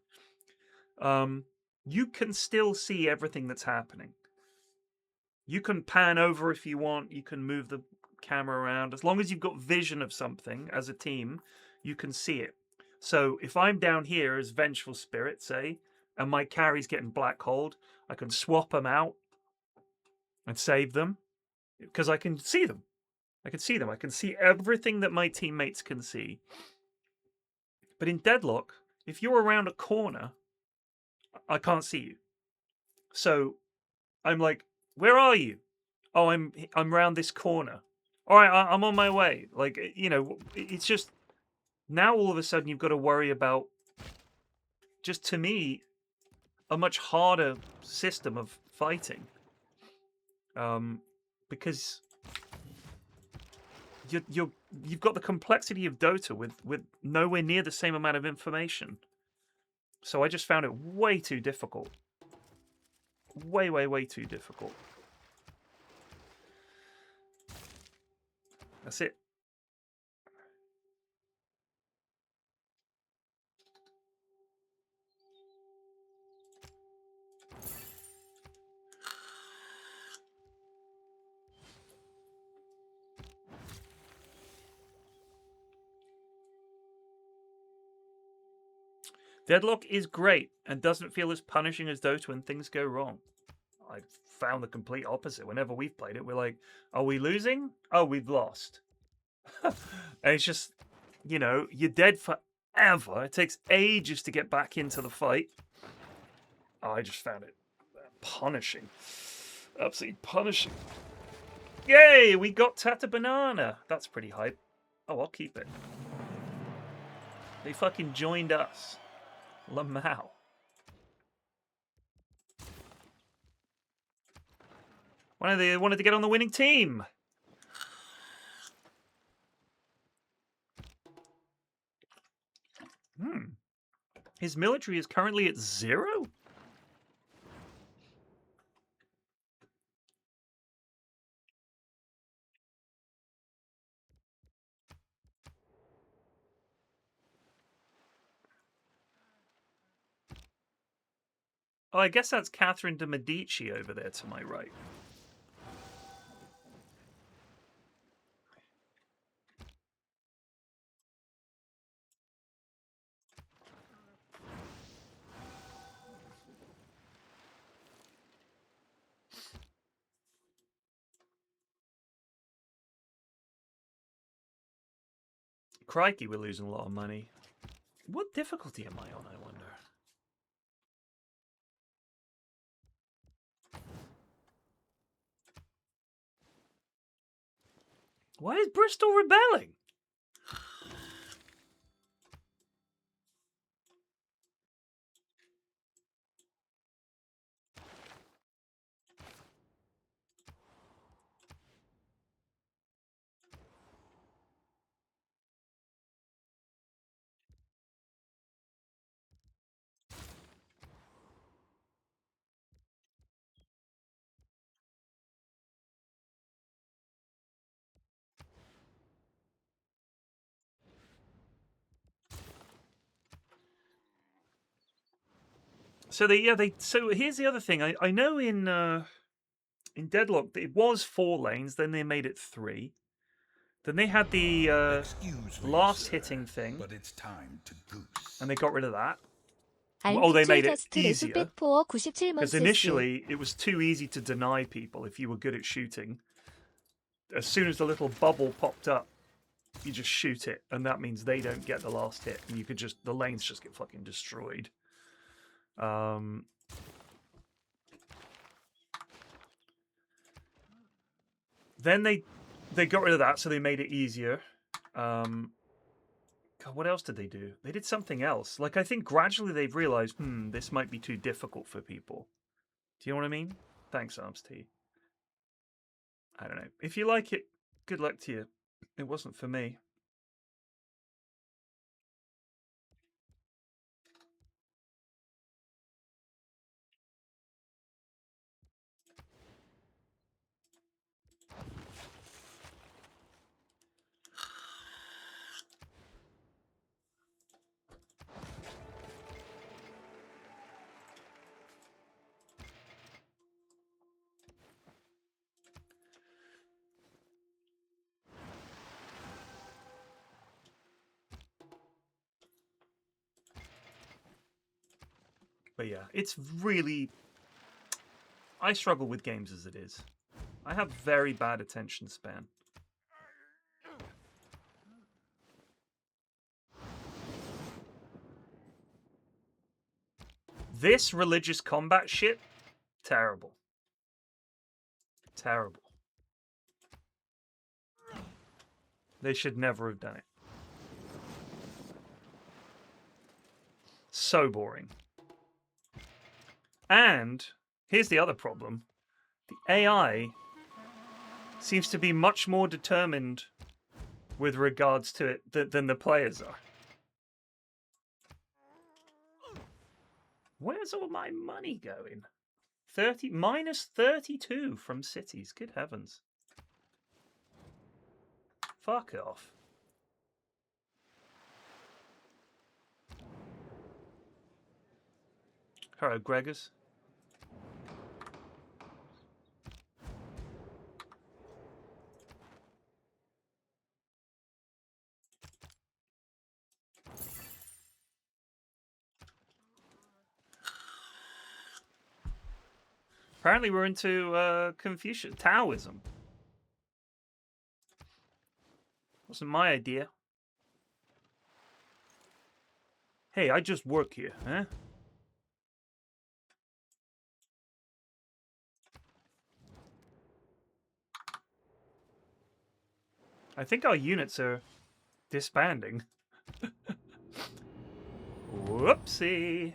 Speaker 1: you can still see everything that's happening. You can pan over if you want. You can move the camera around. As long as you've got vision of something as a team, you can see it. So if I'm down here as Vengeful Spirit, say, and my carry's getting black holed, I can swap them out and save them because I can see them. I can see them. I can see everything that my teammates can see. But in Deadlock, if you're around a corner, I can't see you. So I'm like, where are you? Oh, I'm around this corner. All right, I'm on my way. Like, it's just now all of a sudden you've got to worry about, just to me, a much harder system of fighting. Because you've got the complexity of Dota with nowhere near the same amount of information. So I just found it way too difficult. Way, way, way too difficult. That's it. Deadlock is great and doesn't feel as punishing as Dota when things go wrong. I found the complete opposite. Whenever we've played it, we're like, are we losing? Oh, we've lost. And it's just, you're dead forever. It takes ages to get back into the fight. Oh, I just found it punishing. Absolutely punishing. Yay, we got Tata Banana. That's pretty hype. Oh, I'll keep it. They fucking joined us. Lamau. They wanted to get on the winning team. His military is currently at 0? Oh, I guess that's Catherine de' Medici over there to my right. Crikey, we're losing a lot of money. What difficulty am I on, I wonder? Why is Bristol rebelling? So so here's the other thing. I know in Deadlock it was 4 lanes, then they made it 3. Then they had the
Speaker 2: Excuse me,
Speaker 1: last
Speaker 2: sir,
Speaker 1: hitting thing,
Speaker 2: but it's time to goose.
Speaker 1: and they got rid of that.
Speaker 3: Oh,
Speaker 1: they made it
Speaker 3: 레수
Speaker 1: easier.
Speaker 3: 포어 97만
Speaker 1: Because
Speaker 3: 세스.
Speaker 1: initially it was too easy to deny people if you were good at shooting. As soon as the little bubble popped up, you just shoot it, and that means they don't get the last hit, and the lanes just get fucking destroyed. Then they got rid of that, so they made it easier. God, what else did they do? They did something else. Like, I think gradually they've realized, this might be too difficult for people. Do you know what I mean? Thanks, Arms T. I don't know. If you like it, good luck to you. It wasn't for me. But yeah, it's really... I struggle with games as it is. I have very bad attention span. This religious combat shit, terrible. Terrible. They should never have done it. So boring. And here's the other problem. The AI seems to be much more determined with regards to it than the players are. Where's all my money going? Minus 32 from cities. Good heavens. Fuck off. Hello, Gregors. Apparently we're into Confucian Taoism. Wasn't my idea. Hey, I just work here, huh? I think our units are disbanding. Whoopsie.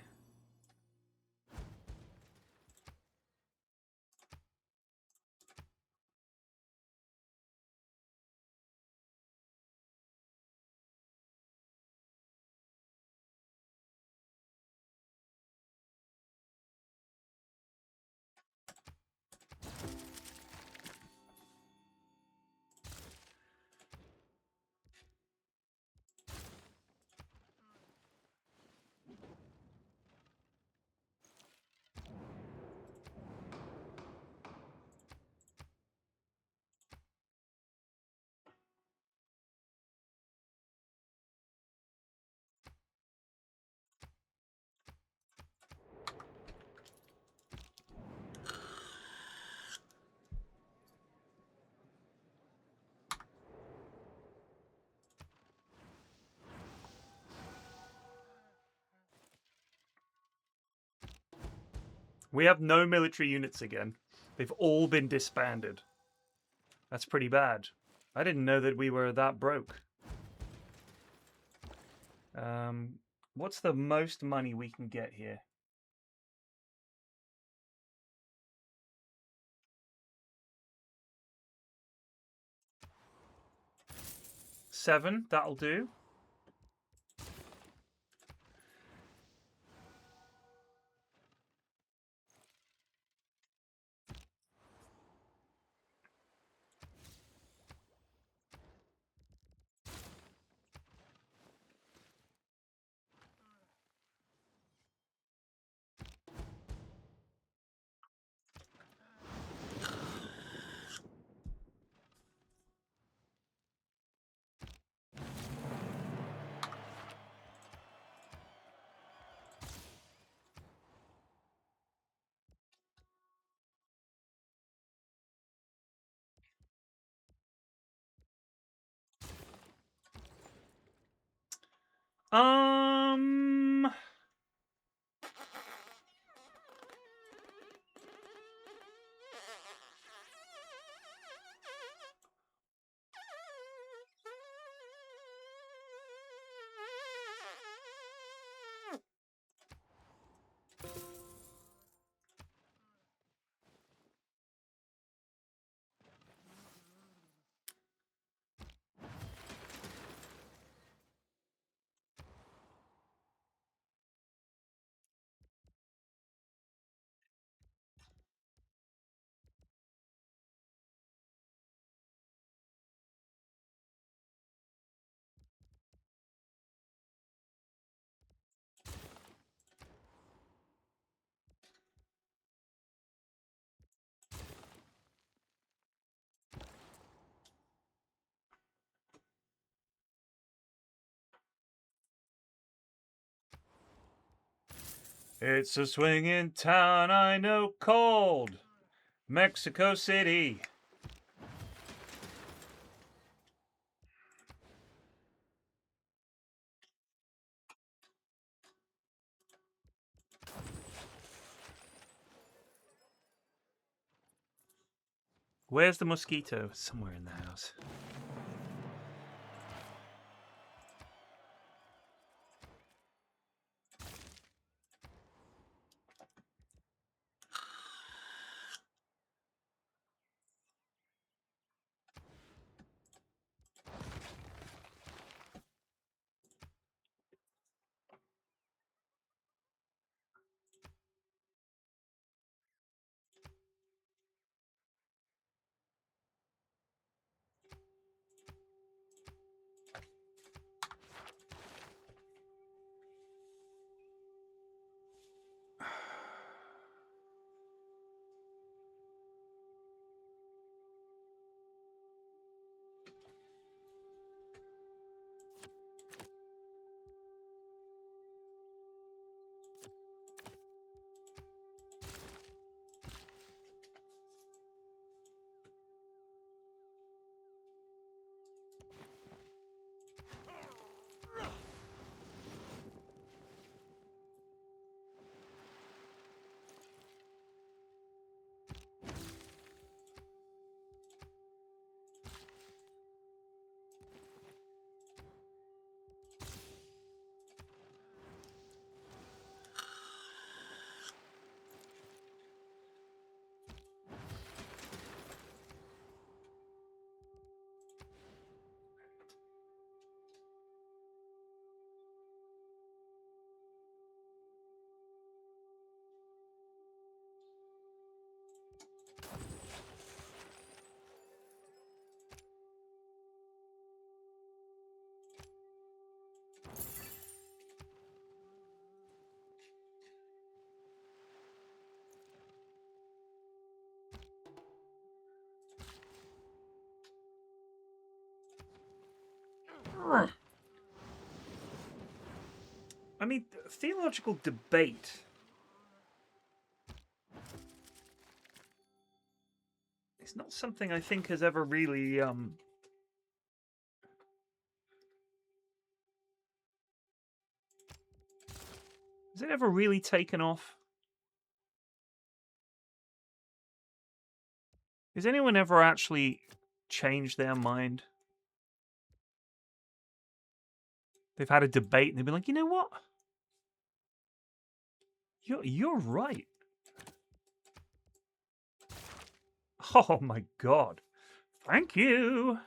Speaker 1: We have no military units again. They've all been disbanded. That's pretty bad. I didn't know that we were that broke. What's the most money we can get here? 7, that'll do. Um, it's a swinging town I know called Mexico City. Where's the mosquito? Somewhere in the house. I mean, theological debate. It's not something I think has ever really has it ever really taken off? Has anyone ever actually changed their mind? They've had a debate and they've been like, you know what? You're right. Oh my god. Thank you.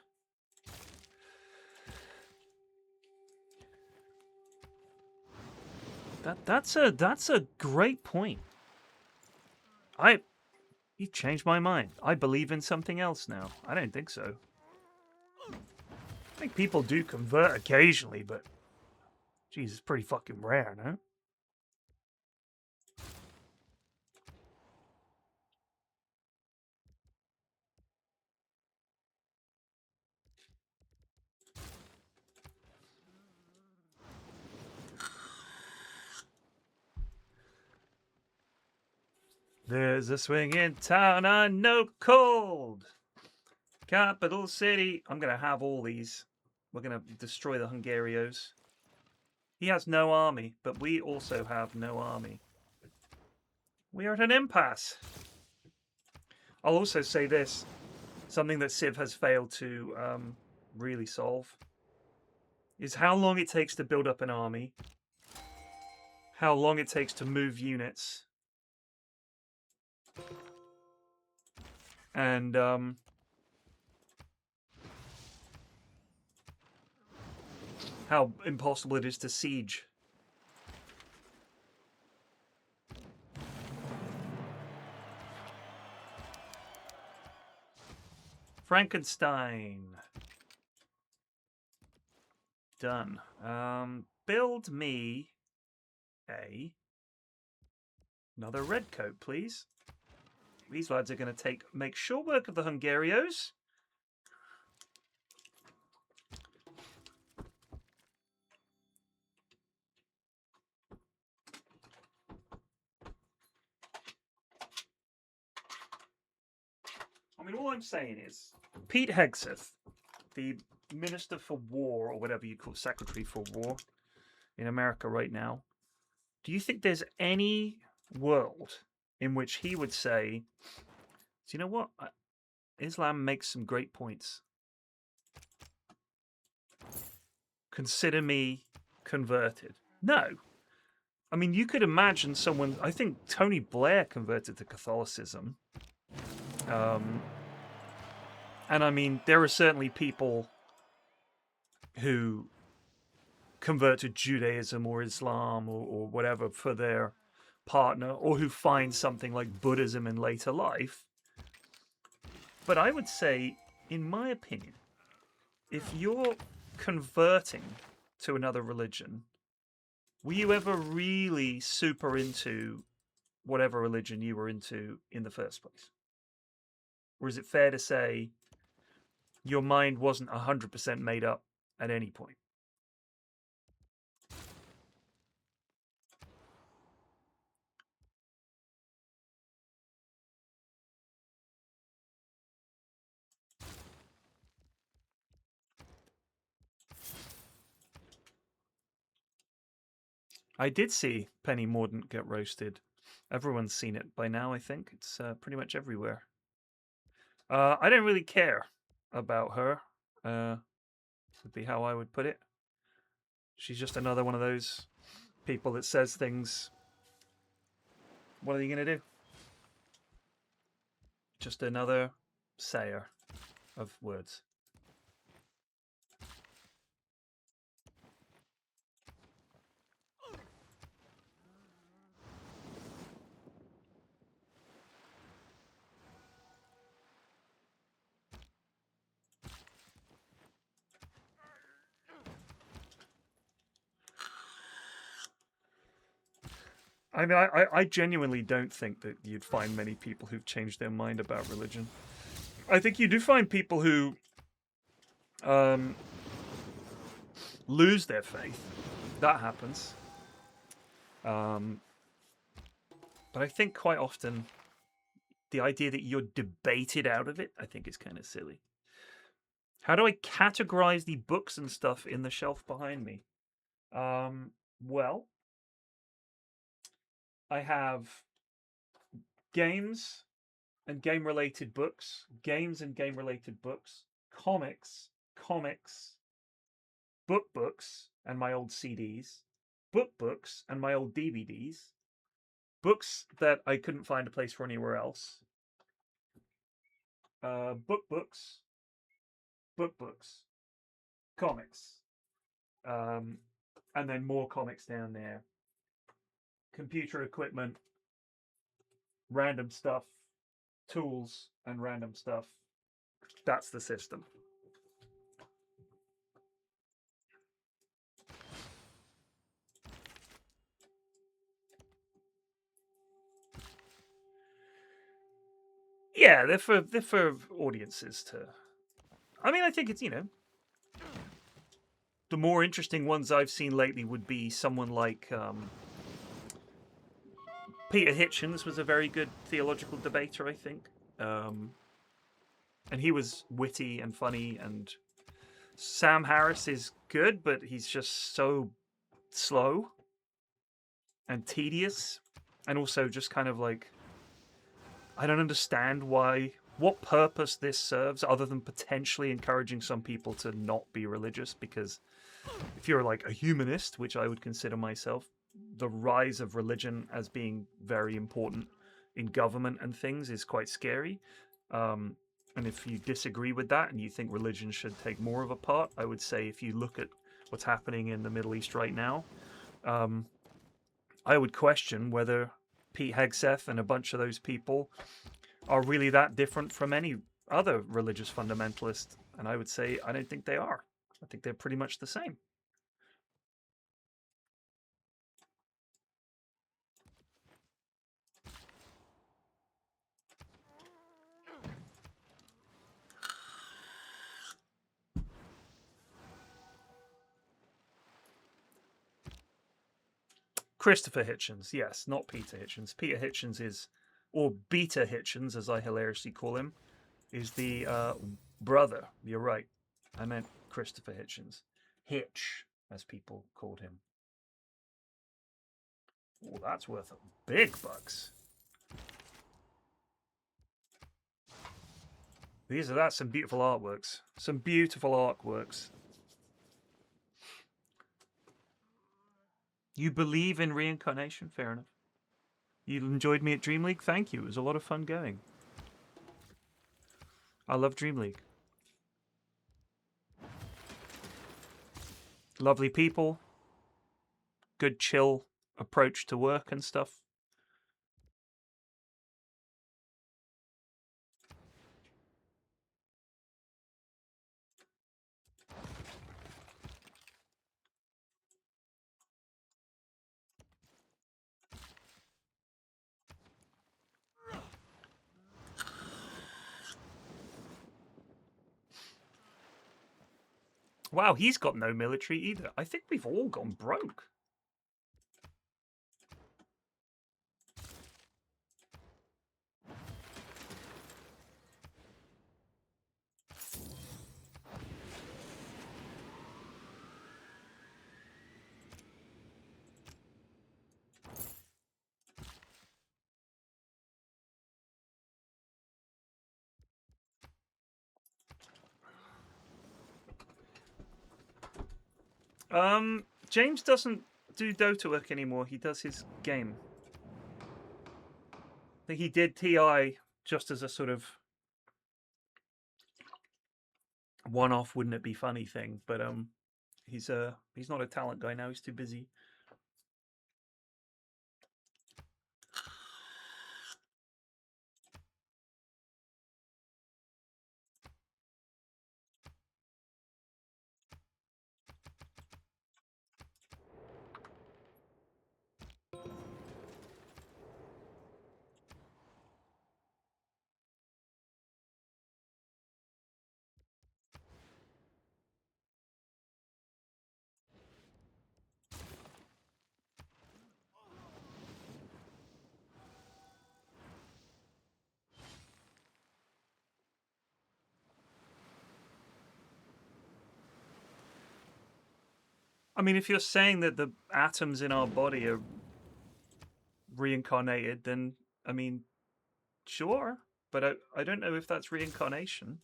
Speaker 1: That's a great point. You've changed my mind. I believe in something else now. I don't think so. I think people do convert occasionally, but geez, it's pretty fucking rare, no? There's a swinging town I know cold. Capital city. I'm going to have all these. We're going to destroy the Hungarios. He has no army, but we also have no army. We are at an impasse. I'll also say this. Something that Civ has failed to really solve is how long it takes to build up an army, how long it takes to move units, and how impossible it is to siege. Frankenstein. Done. Build me another red coat, please. These lads are going to make short work of the Hungarios. I mean, all I'm saying is, Pete Hegseth, the Minister for War, or whatever you call it, Secretary for War in America right now, do you think there's any world in which he would say, do you know what? Islam makes some great points. Consider me converted. No. I mean, you could imagine someone, I think Tony Blair converted to Catholicism. And I mean, there are certainly people who convert to Judaism or Islam or whatever for their partner, or who find something like Buddhism in later life. But I would say, in my opinion, if you're converting to another religion, were you ever really super into whatever religion you were into in the first place? Or is it fair to say your mind wasn't 100% made up at any point? I did see Penny Mordaunt get roasted. Everyone's seen it by now, I think. It's pretty much everywhere. I don't really care about her, would be how I would put it. She's just another one of those people that says things. What are you going to do? Just another sayer of words. I mean, I genuinely don't think that you'd find many people who've changed their mind about religion. I think you do find people who lose their faith. That happens. But I think quite often the idea that you're debated out of it, I think is kind of silly. How do I categorize the books and stuff in the shelf behind me? Well, I have games and game-related books, games and game-related books, comics, books, and my old CDs, books, and my old DVDs, books that I couldn't find a place for anywhere else, books, comics, and then more comics down there, computer equipment, random stuff, tools, and random stuff. That's the system. Yeah, they're for audiences to. I mean, I think it's, the more interesting ones I've seen lately would be someone like Peter Hitchens was a very good theological debater, I think, and he was witty and funny. And Sam Harris is good, but he's just so slow and tedious, and also just kind of like, I don't understand what purpose this serves other than potentially encouraging some people to not be religious. Because if you're like a humanist, which I would consider myself, the rise of religion as being very important in government and things is quite scary. And if you disagree with that and you think religion should take more of a part, I would say if you look at what's happening in the Middle East right now, I would question whether Pete Hegseth and a bunch of those people are really that different from any other religious fundamentalist. And I would say I don't think they are. I think they're pretty much the same. Christopher Hitchens, yes, not Peter Hitchens. Peter Hitchens is, or Beta Hitchens, as I hilariously call him, is the brother. You're right. I meant Christopher Hitchens. Hitch, as people called him. Oh, that's worth big bucks. That's some beautiful artworks. Some beautiful artworks. You believe in reincarnation? Fair enough. You enjoyed me at Dream League? Thank you. It was a lot of fun going. I love Dream League. Lovely people. Good chill approach to work and stuff. Wow, he's got no military either. I think we've all gone broke. James doesn't do Dota work anymore. He does his game. I think he did TI just as a sort of one-off, wouldn't it be funny thing. But he's not a talent guy now. He's too busy. I mean, if you're saying that the atoms in our body are reincarnated, then, I mean, sure. But I don't know if that's reincarnation.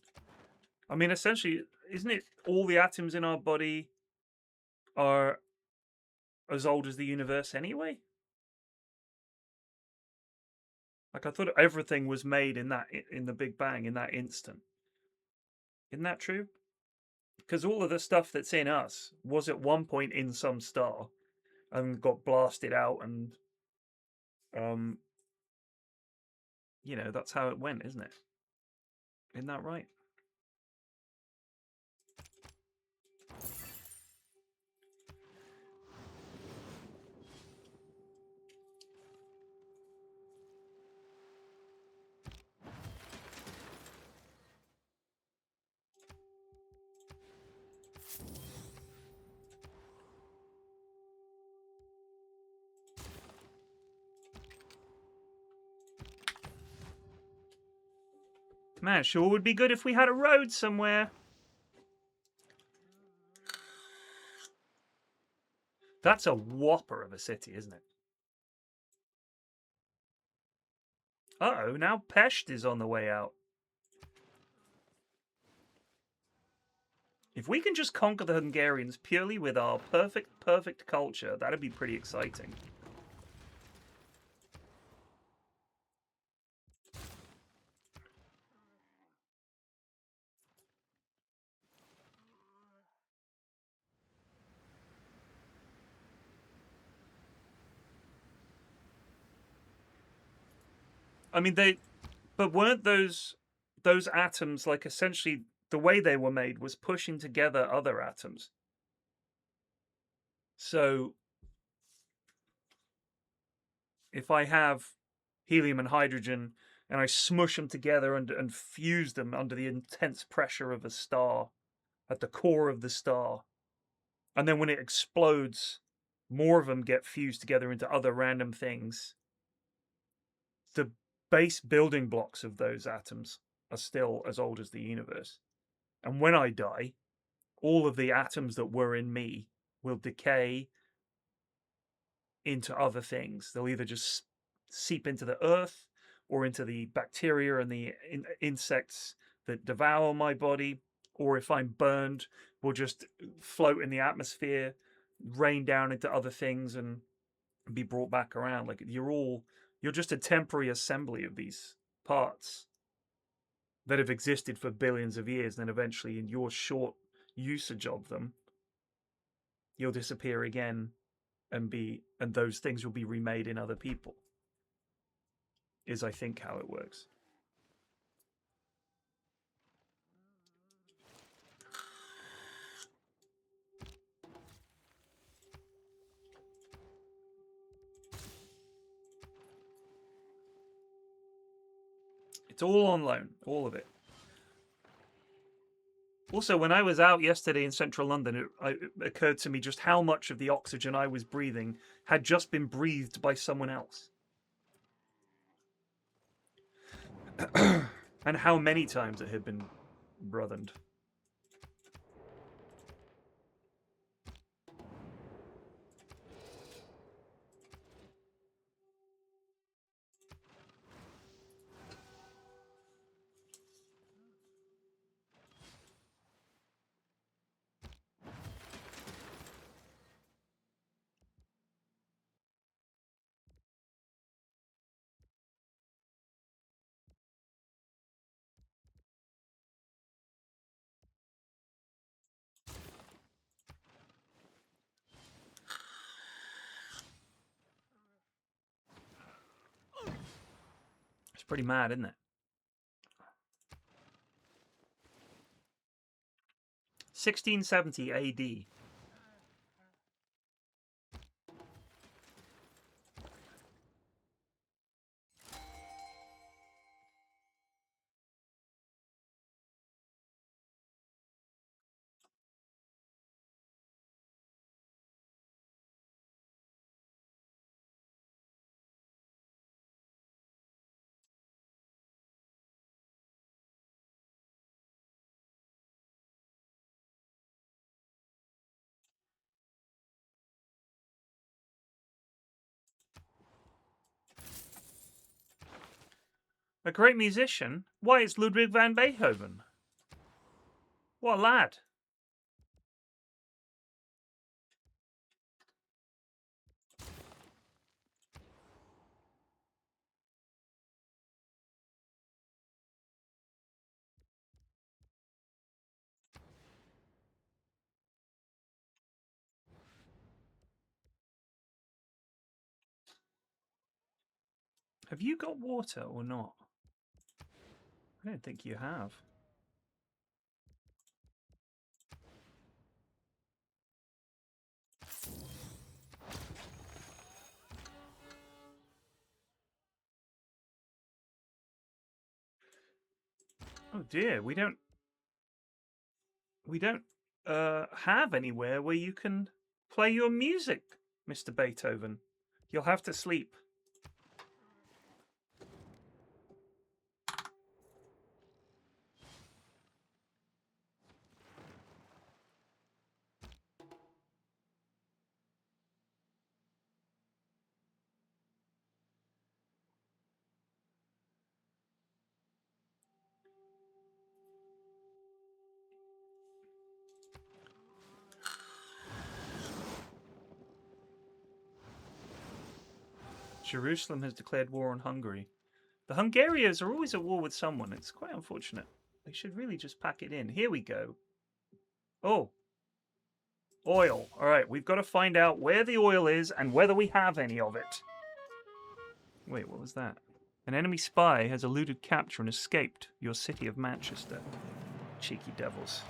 Speaker 1: I mean, essentially, isn't it all the atoms in our body are as old as the universe anyway? Like, I thought everything was made in the Big Bang, in that instant. Isn't that true? Because all of the stuff that's in us was at one point in some star and got blasted out, and um, that's how it went, isn't it? Isn't that right? Man, sure would be good if we had a road somewhere. That's a whopper of a city, isn't it? Uh-oh, now Pest is on the way out. If we can just conquer the Hungarians purely with our perfect culture, that'd be pretty exciting. I mean, but weren't those atoms, like, essentially the way they were made was pushing together other atoms? So if I have helium and hydrogen and I smush them together and fuse them under the intense pressure of a star at the core of the star, and then when it explodes, more of them get fused together into other random things. The base building blocks of those atoms are still as old as the universe. And when I die, all of the atoms that were in me will decay into other things. They'll either just seep into the earth or into the bacteria and the insects that devour my body, or if I'm burned, will just float in the atmosphere, rain down into other things, and be brought back around. Like, you're just a temporary assembly of these parts that have existed for billions of years, and then eventually, in your short usage of them, you'll disappear again, and those things will be remade in other people. Is, I think, how it works. It's all on loan, all of it. Also, when I was out yesterday in central London, it occurred to me just how much of the oxygen I was breathing had just been breathed by someone else. And how many times it had been brothened. It's pretty mad, isn't it? 1670 AD. A great musician? Why, it's Ludwig van Beethoven. What a lad. Have you got water or not? I don't think you have. Oh dear, we don't have anywhere where you can play your music, Mr. Beethoven. You'll have to sleep. Jerusalem has declared war on Hungary. The Hungarians are always at war with someone. It's quite unfortunate. They should really just pack it in. Here we go. Oh. Oil. All right, we've got to find out where the oil is and whether we have any of it. Wait, what was that? An enemy spy has eluded capture and escaped your city of Manchester. Cheeky devils.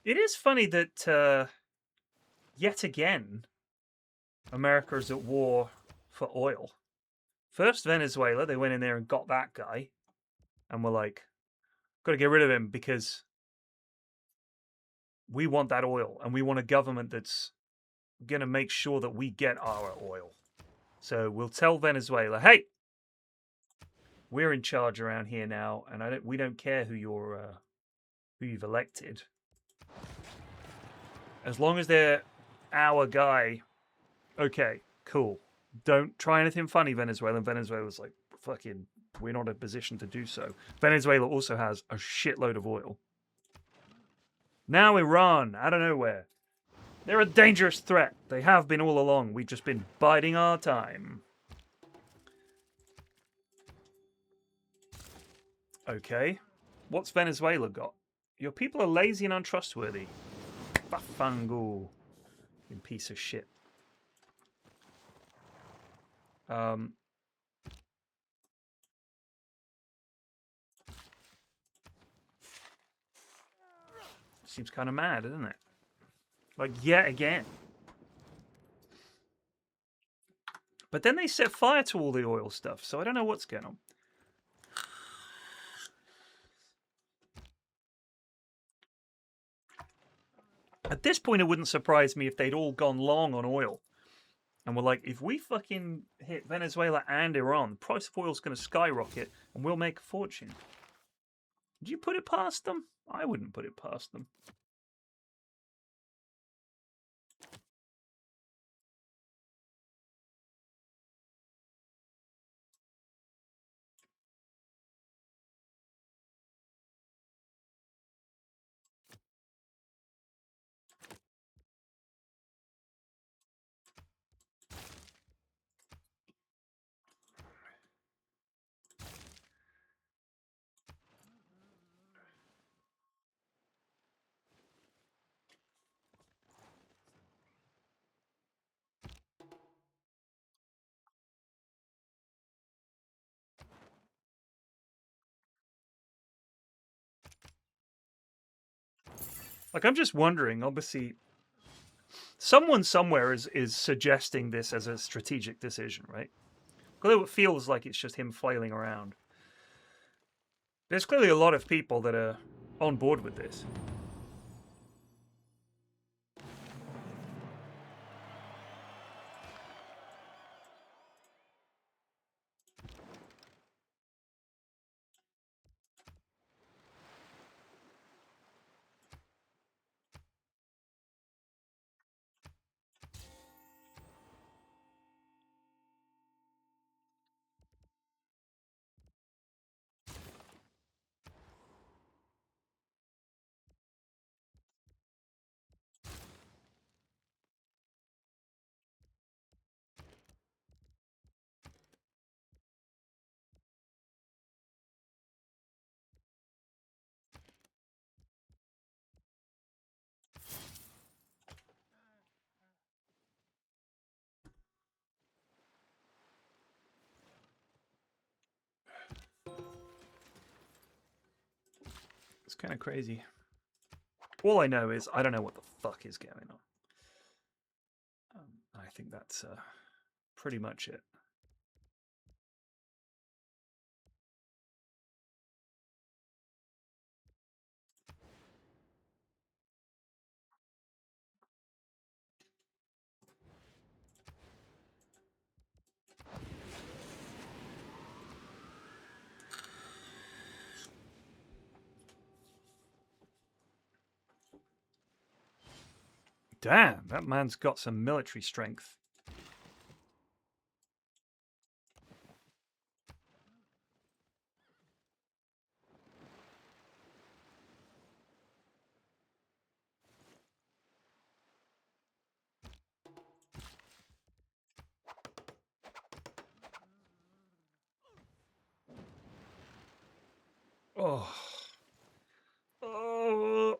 Speaker 1: It is funny that, yet again, America is at war for oil. First, Venezuela, they went in there and got that guy. And were like, got to get rid of him because we want that oil. And we want a government that's going to make sure that we get our oil. So we'll tell Venezuela, hey, we're in charge around here now. And we don't care who you've elected. As long as they're our guy, okay, cool. Don't try anything funny, Venezuela. And Venezuela's like, fucking, we're not in a position to do so. Venezuela also has a shitload of oil. Now Iran, out of nowhere. They're a dangerous threat. They have been all along. We've just been biding our time. Okay. What's Venezuela got? Your people are lazy and untrustworthy. Bafango. You piece of shit. Seems kind of mad, doesn't it? Like, yet again. But then they set fire to all the oil stuff, so I don't know what's going on. At this point, it wouldn't surprise me if they'd all gone long on oil. And we're like, if we fucking hit Venezuela and Iran, the price of oil's going to skyrocket and we'll make a fortune. Did you put it past them? I wouldn't put it past them. Like, I'm just wondering, obviously, someone somewhere is suggesting this as a strategic decision, right? Although it feels like it's just him flailing around. There's clearly a lot of people that are on board with this. It's kind of crazy. All I know is I don't know what the fuck is going on. I think that's pretty much it. Damn, that man's got some military strength. Oh. Oh.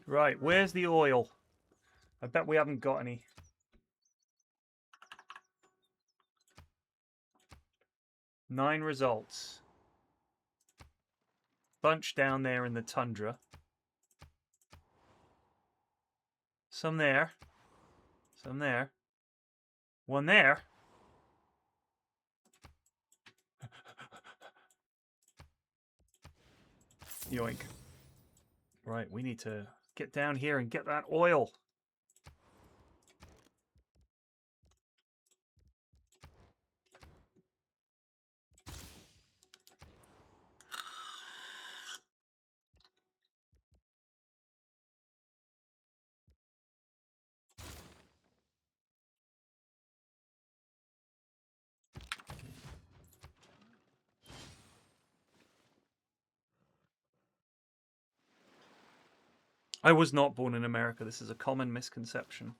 Speaker 1: Right, where's the oil? I bet we haven't got any. Nine results. Bunch down there in the tundra. Some there. Some there. One there. Yoink. Right, we need to get down here and get that oil. I was not born in America. This is a common misconception.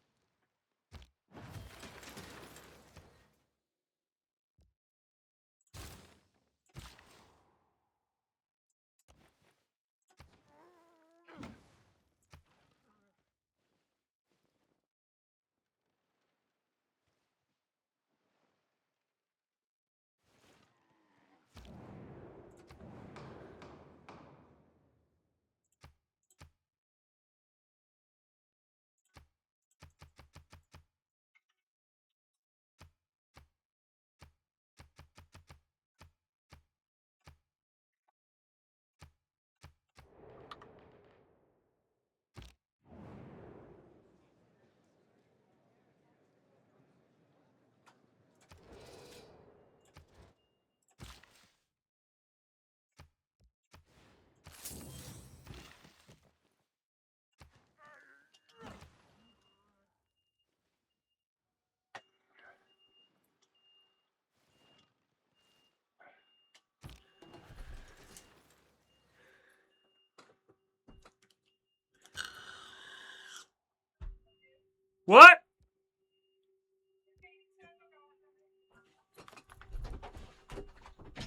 Speaker 1: What?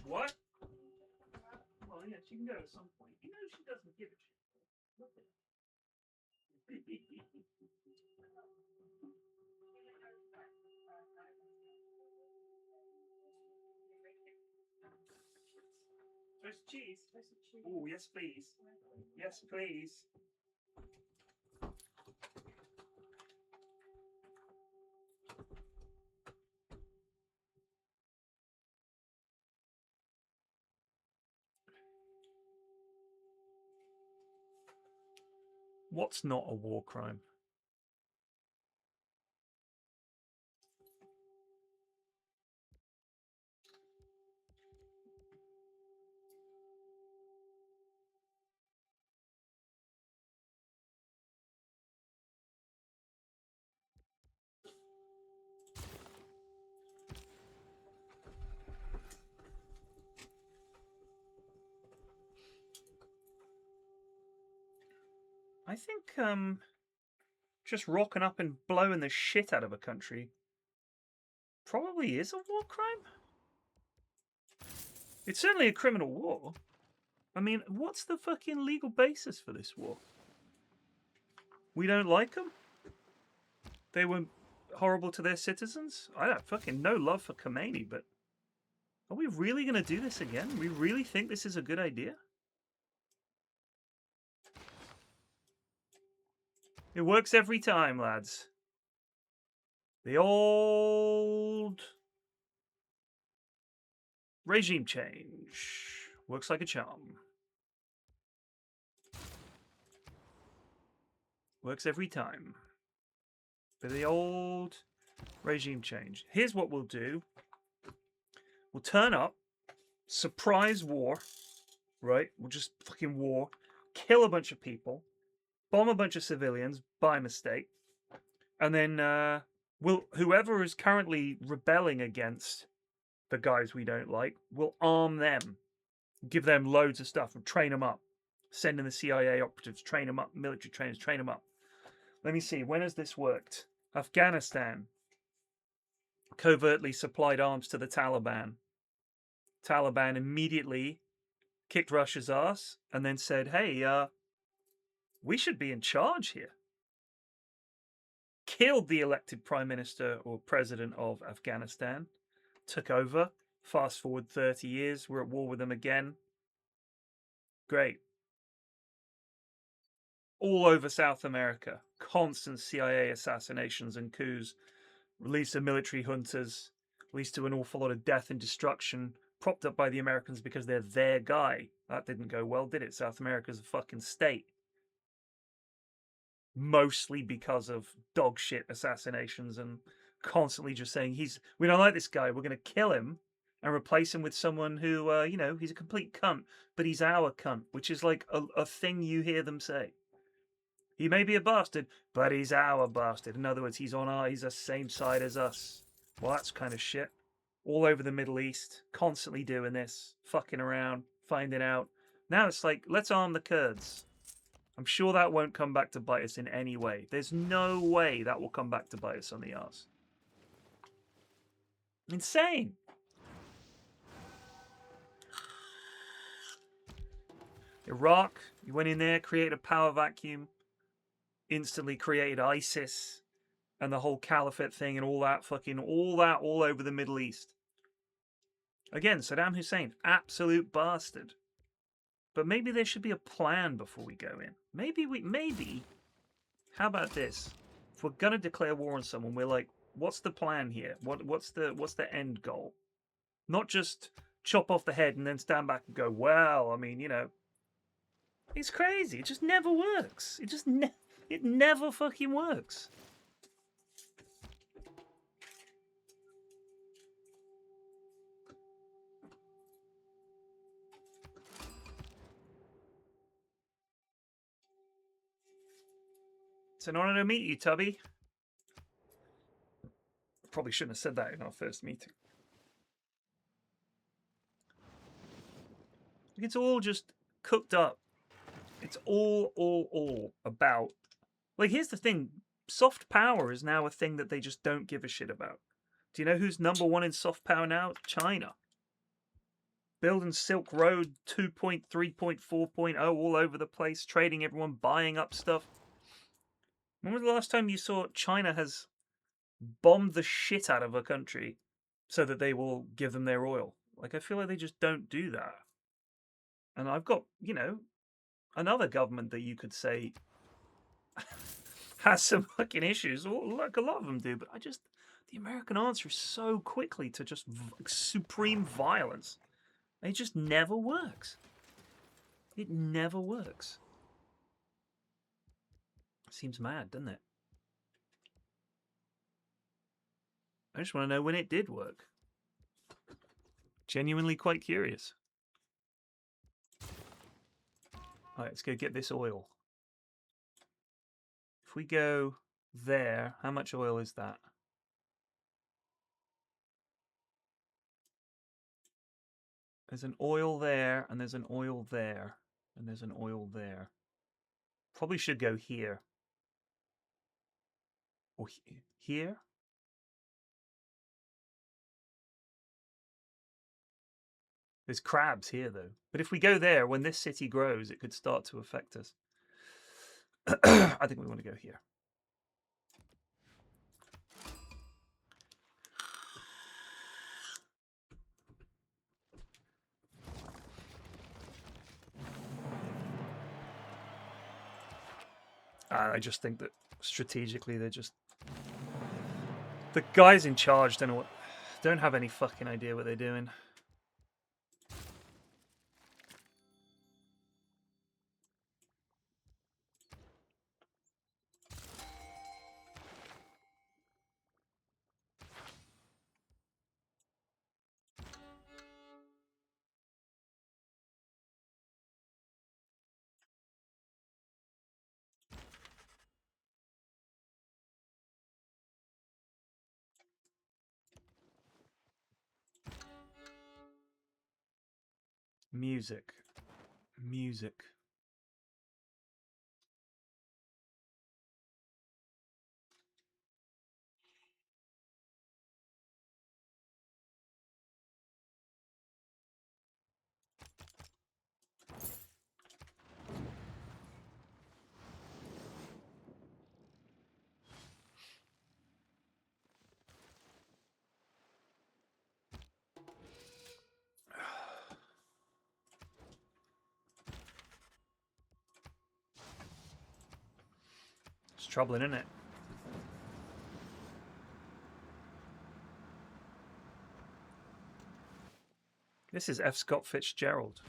Speaker 1: What? Well, yeah, she can go at some point. You know she doesn't give a shit. Look at her. There's cheese. Oh, yes, please. Yes, please. What's not a war crime? I think just rocking up and blowing the shit out of a country probably is a war crime. It's certainly a criminal war. I mean, what's the fucking legal basis for this war? We don't like them? They were horrible to their citizens? I have fucking no love for Khomeini, but are we really going to do this again? We really think this is a good idea? It works every time, lads. The old regime change works like a charm. Works every time. But the old regime change. Here's what we'll do. We'll turn up, surprise war, right? We'll just fucking war, kill a bunch of people, bomb a bunch of civilians by mistake, and then whoever is currently rebelling against the guys we don't like, we'll arm them, give them loads of stuff, and train them up. Send in the CIA operatives, train them up, military trainers, train them up. Let me see, when has this worked? Afghanistan covertly supplied arms to the Taliban. Taliban immediately kicked Russia's ass and then said, hey, we should be in charge here. Killed the elected prime minister or president of Afghanistan, took over. Fast forward 30 years, we're at war with them again. Great. All over South America, constant CIA assassinations and coups, release of military juntas, leads to an awful lot of death and destruction, propped up by the Americans because they're their guy. That didn't go well, did it? South America's a fucking state. Mostly because of dog shit assassinations and constantly just saying, we don't like this guy, we're going to kill him and replace him with someone who, he's a complete cunt, but he's our cunt, which is like a thing you hear them say. He may be a bastard, but he's our bastard. In other words, he's the same side as us. Well, that's kind of shit. All over the Middle East, constantly doing this, fucking around, finding out. Now it's like, let's arm the Kurds. I'm sure that won't come back to bite us in any way. There's no way that will come back to bite us on the arse. Insane. Iraq, you went in there, created a power vacuum, instantly created ISIS and the whole caliphate thing and all that all over the Middle East. Again, Saddam Hussein, absolute bastard. But maybe there should be a plan before we go in. Maybe, how about this? If we're going to declare war on someone, we're like, what's the plan here? What's the end goal? Not just chop off the head and then stand back and go, well, I mean, it's crazy. It just never works. It never fucking works. It's an honor to meet you, Tubby. Probably shouldn't have said that in our first meeting. It's all just cooked up. It's all about... Like, here's the thing. soft power is now a thing that they just don't give a shit about. Do you know who's number one in soft power now? China. Building Silk Road 2.3.4.0 all over the place, trading everyone, buying up stuff. When was the last time you saw China has bombed the shit out of a country so that they will give them their oil? Like, I feel like they just don't do that. And I've got, you know, another government that you could say has some fucking issues. Well, like a lot of them do, but the American answer is so quickly to just supreme violence. It just never works. It never works. Seems mad, doesn't it? I just want to know when it did work. Genuinely quite curious. Alright, let's go get this oil. If we go there, how much oil is that? There's an oil there, and there's an oil there, and there's an oil there. Probably should go here. Or here? There's crabs here, though. But if we go there, when this city grows, it could start to affect us. I think we want to go here. I just think that strategically they're just... The guys in charge don't have any fucking idea what they're doing. Music. Music. It's troubling, isn't it? This is F. Scott Fitzgerald.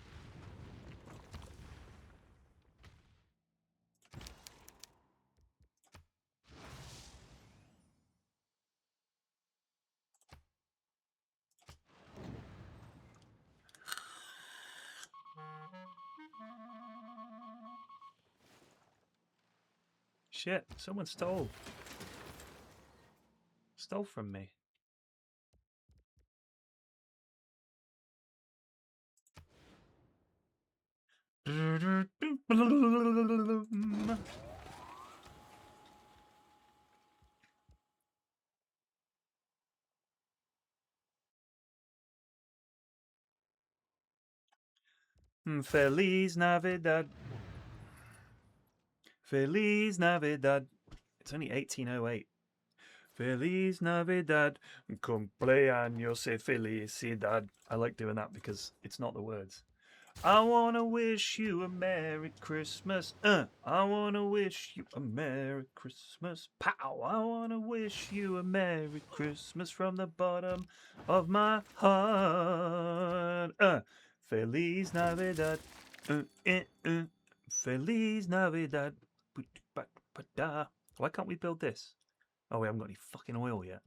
Speaker 1: Shit, someone stole from me. Feliz Navidad. Feliz Navidad. It's only 1808. Feliz Navidad. Cumpleaños y felicidad. I like doing that because it's not the words. I want to wish you a Merry Christmas. I want to wish you a Merry Christmas. Pow! I want to wish you a Merry Christmas from the bottom of my heart. Feliz Navidad. Feliz Navidad. Why can't we build this? Oh, we haven't got any fucking oil yet.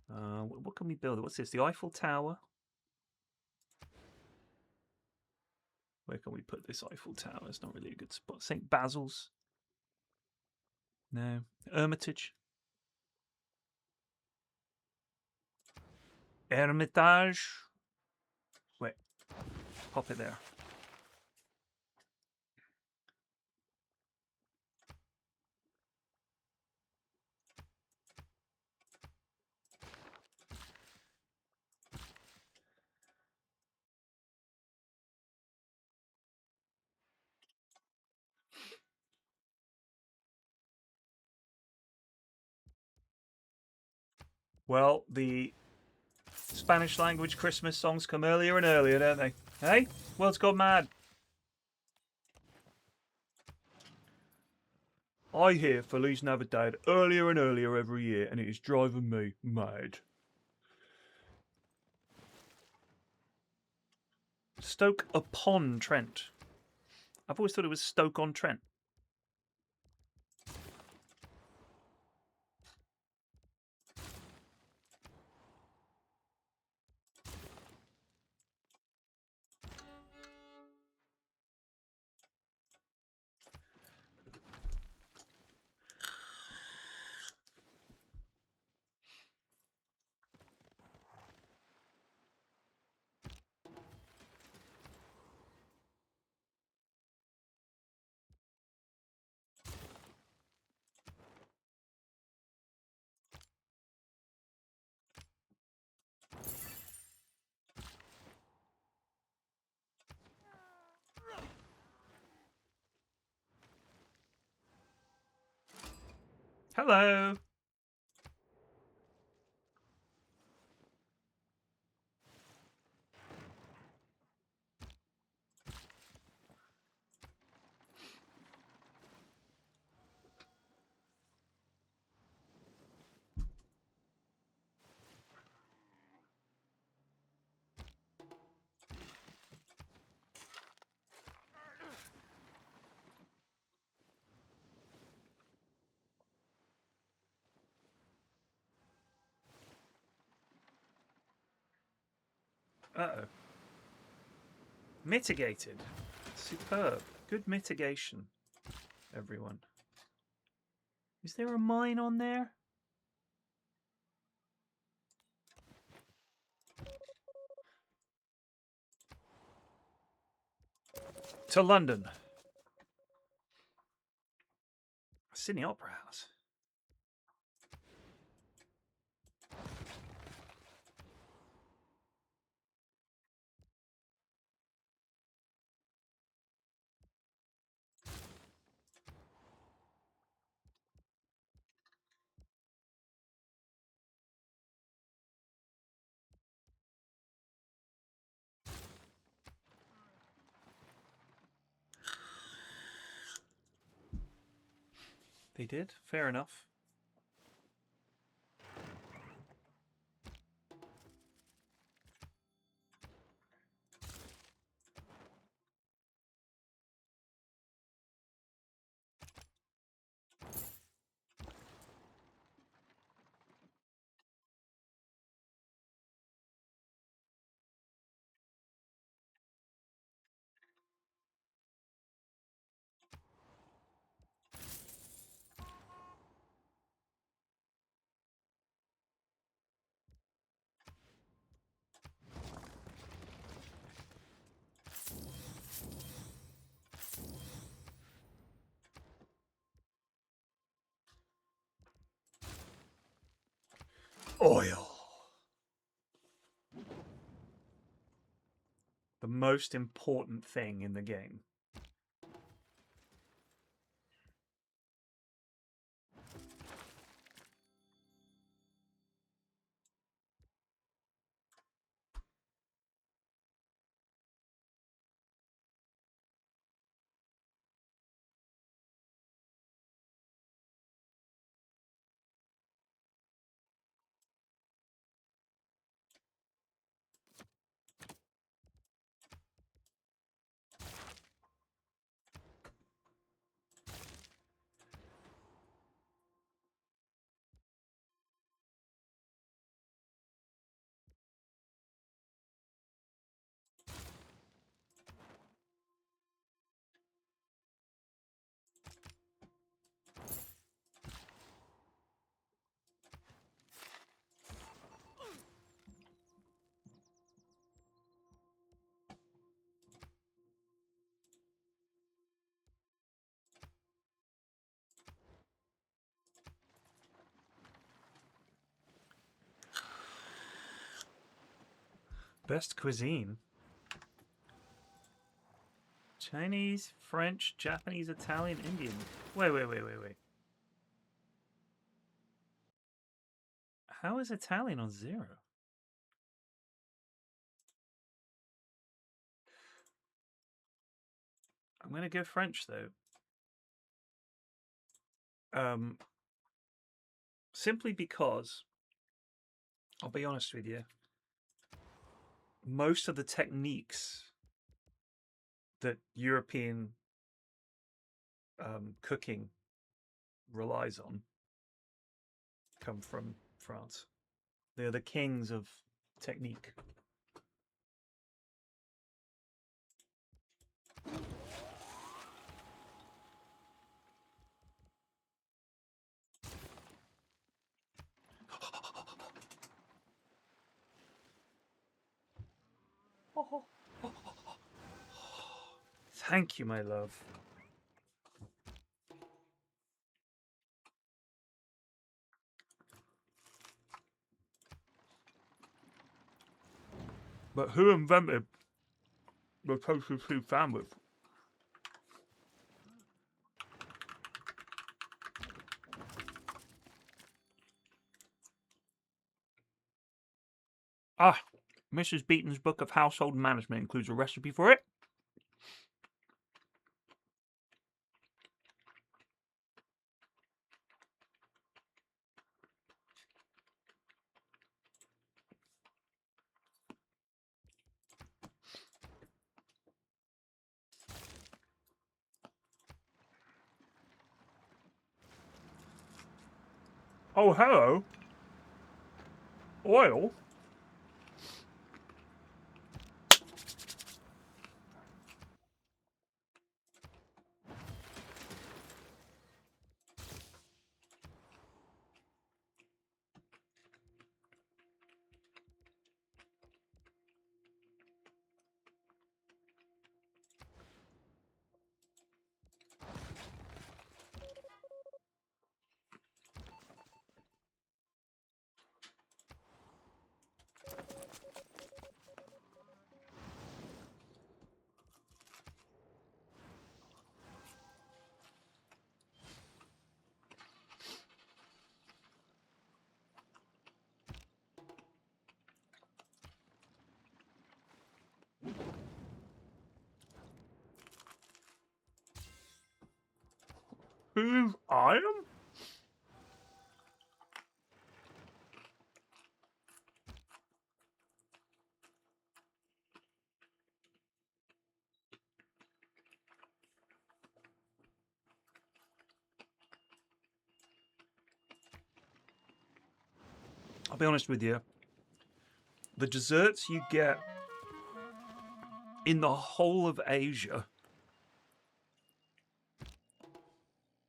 Speaker 1: What can we build? What's this? The Eiffel Tower. Where can we put this Eiffel Tower? It's not really a good spot. St. Basil's. No. Hermitage. Hermitage. Wait. Pop it there. Well, the Spanish language Christmas songs come earlier and earlier, don't they? Hey? World's gone mad. I hear Feliz Navidad earlier and earlier every year, and it is driving me mad. Stoke-upon-Trent. I've always thought it was Stoke-on-Trent. Hello. Uh-oh. Mitigated. Superb. Good mitigation, everyone. Is there a mine on there? To London. Sydney Opera House. They did? Fair enough. Oil. The most important thing in the game. Best cuisine. Chinese, French, Japanese, Italian, Indian. Wait. How is Italian on 0? I'm going to go French, though. Simply because, I'll be honest with you, most of the techniques that European cooking relies on come from France. They're the kings of technique. Thank you, my love. But who invented the toasted food sandwich? Ah, Mrs. Beaton's book of household management includes a recipe for it. Oh, hello. Oil? Who's I am? I'll be honest with you. The desserts you get in the whole of Asia,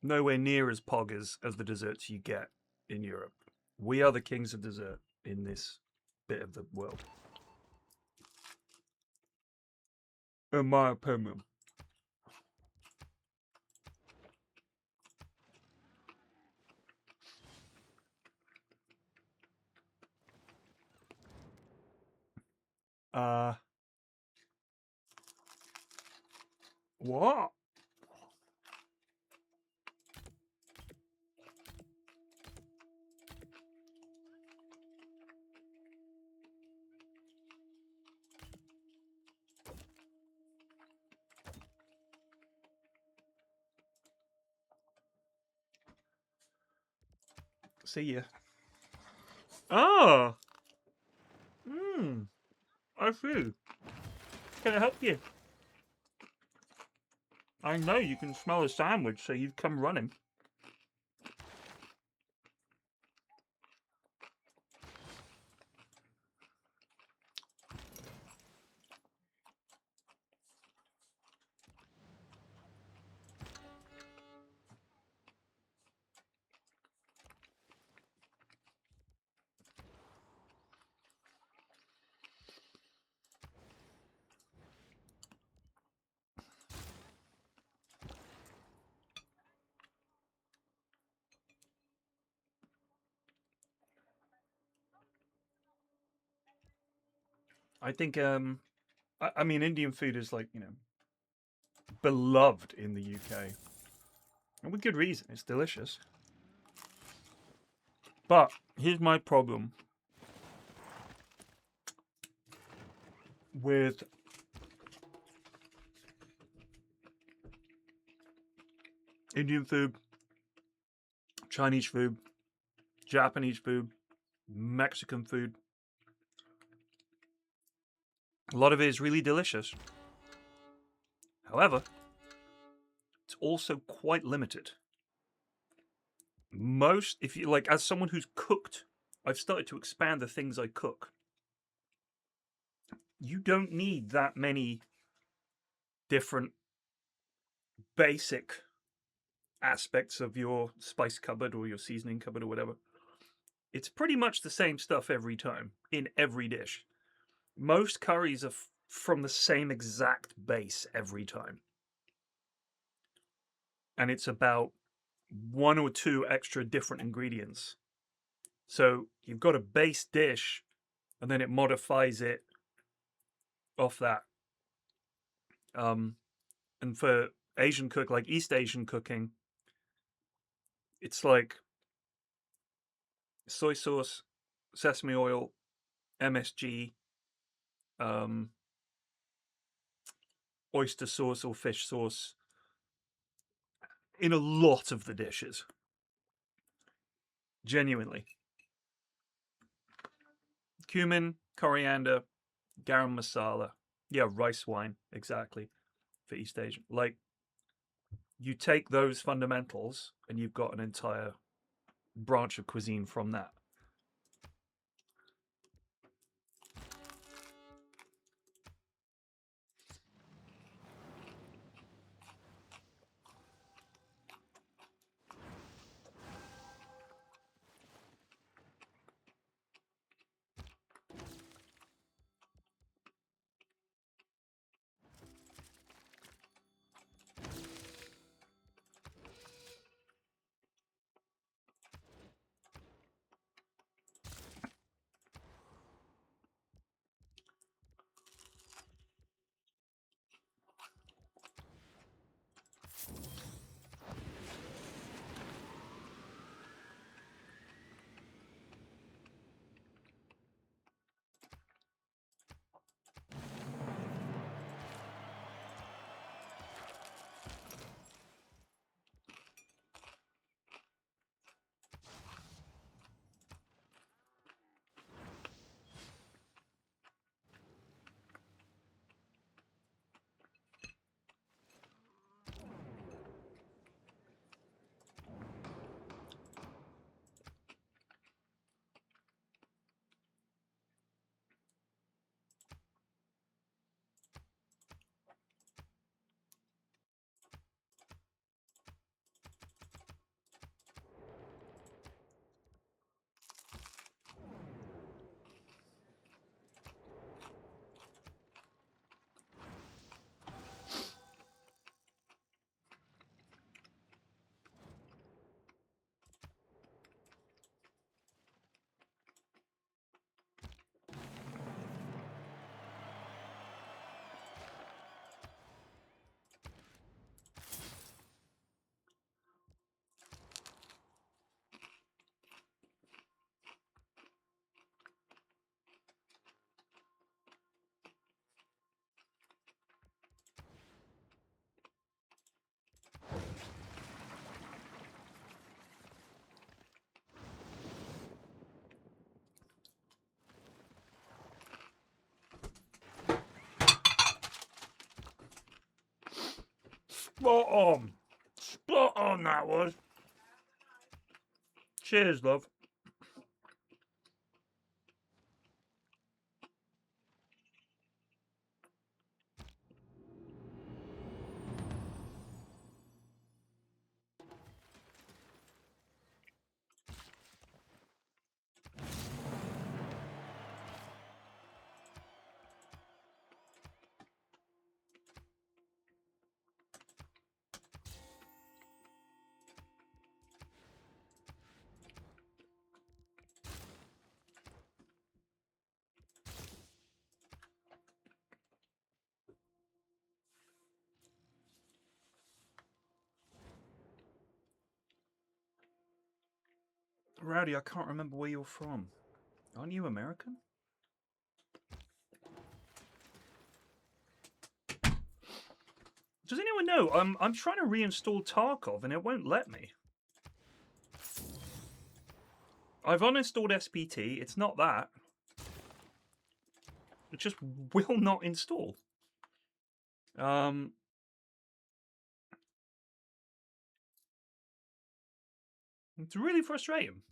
Speaker 1: nowhere near as poggers as the desserts you get in Europe. We are the kings of dessert in this bit of the world. In my opinion. What? See ya. Oh. I see. Can I help you? I know you can smell a sandwich, so you've come running. I think, I mean, Indian food is like, beloved in the UK. And with good reason, it's delicious. But here's my problem with Indian food, Chinese food, Japanese food, Mexican food. A lot of it is really delicious. However, it's also quite limited. If you like, as someone who's cooked, I've started to expand the things I cook. You don't need that many different basic aspects of your spice cupboard or your seasoning cupboard or whatever. It's pretty much the same stuff every time in every dish. Most curries are from the same exact base every time. And it's about one or two extra different ingredients. So you've got a base dish and then it modifies it off that. And for Asian like East Asian cooking, it's like soy sauce, sesame oil, MSG, oyster sauce or fish sauce in a lot of the dishes. Genuinely. Cumin, coriander, garam masala. Yeah, rice wine, exactly, for East Asian. Like, you take those fundamentals and you've got an entire branch of cuisine from that. Spot on. Spot on, that was. Cheers, love. Rowdy, I can't remember where you're from. Aren't you American? Does anyone know? I'm trying to reinstall Tarkov and it won't let me. I've uninstalled SPT. It's not that. It just will not install. It's really frustrating.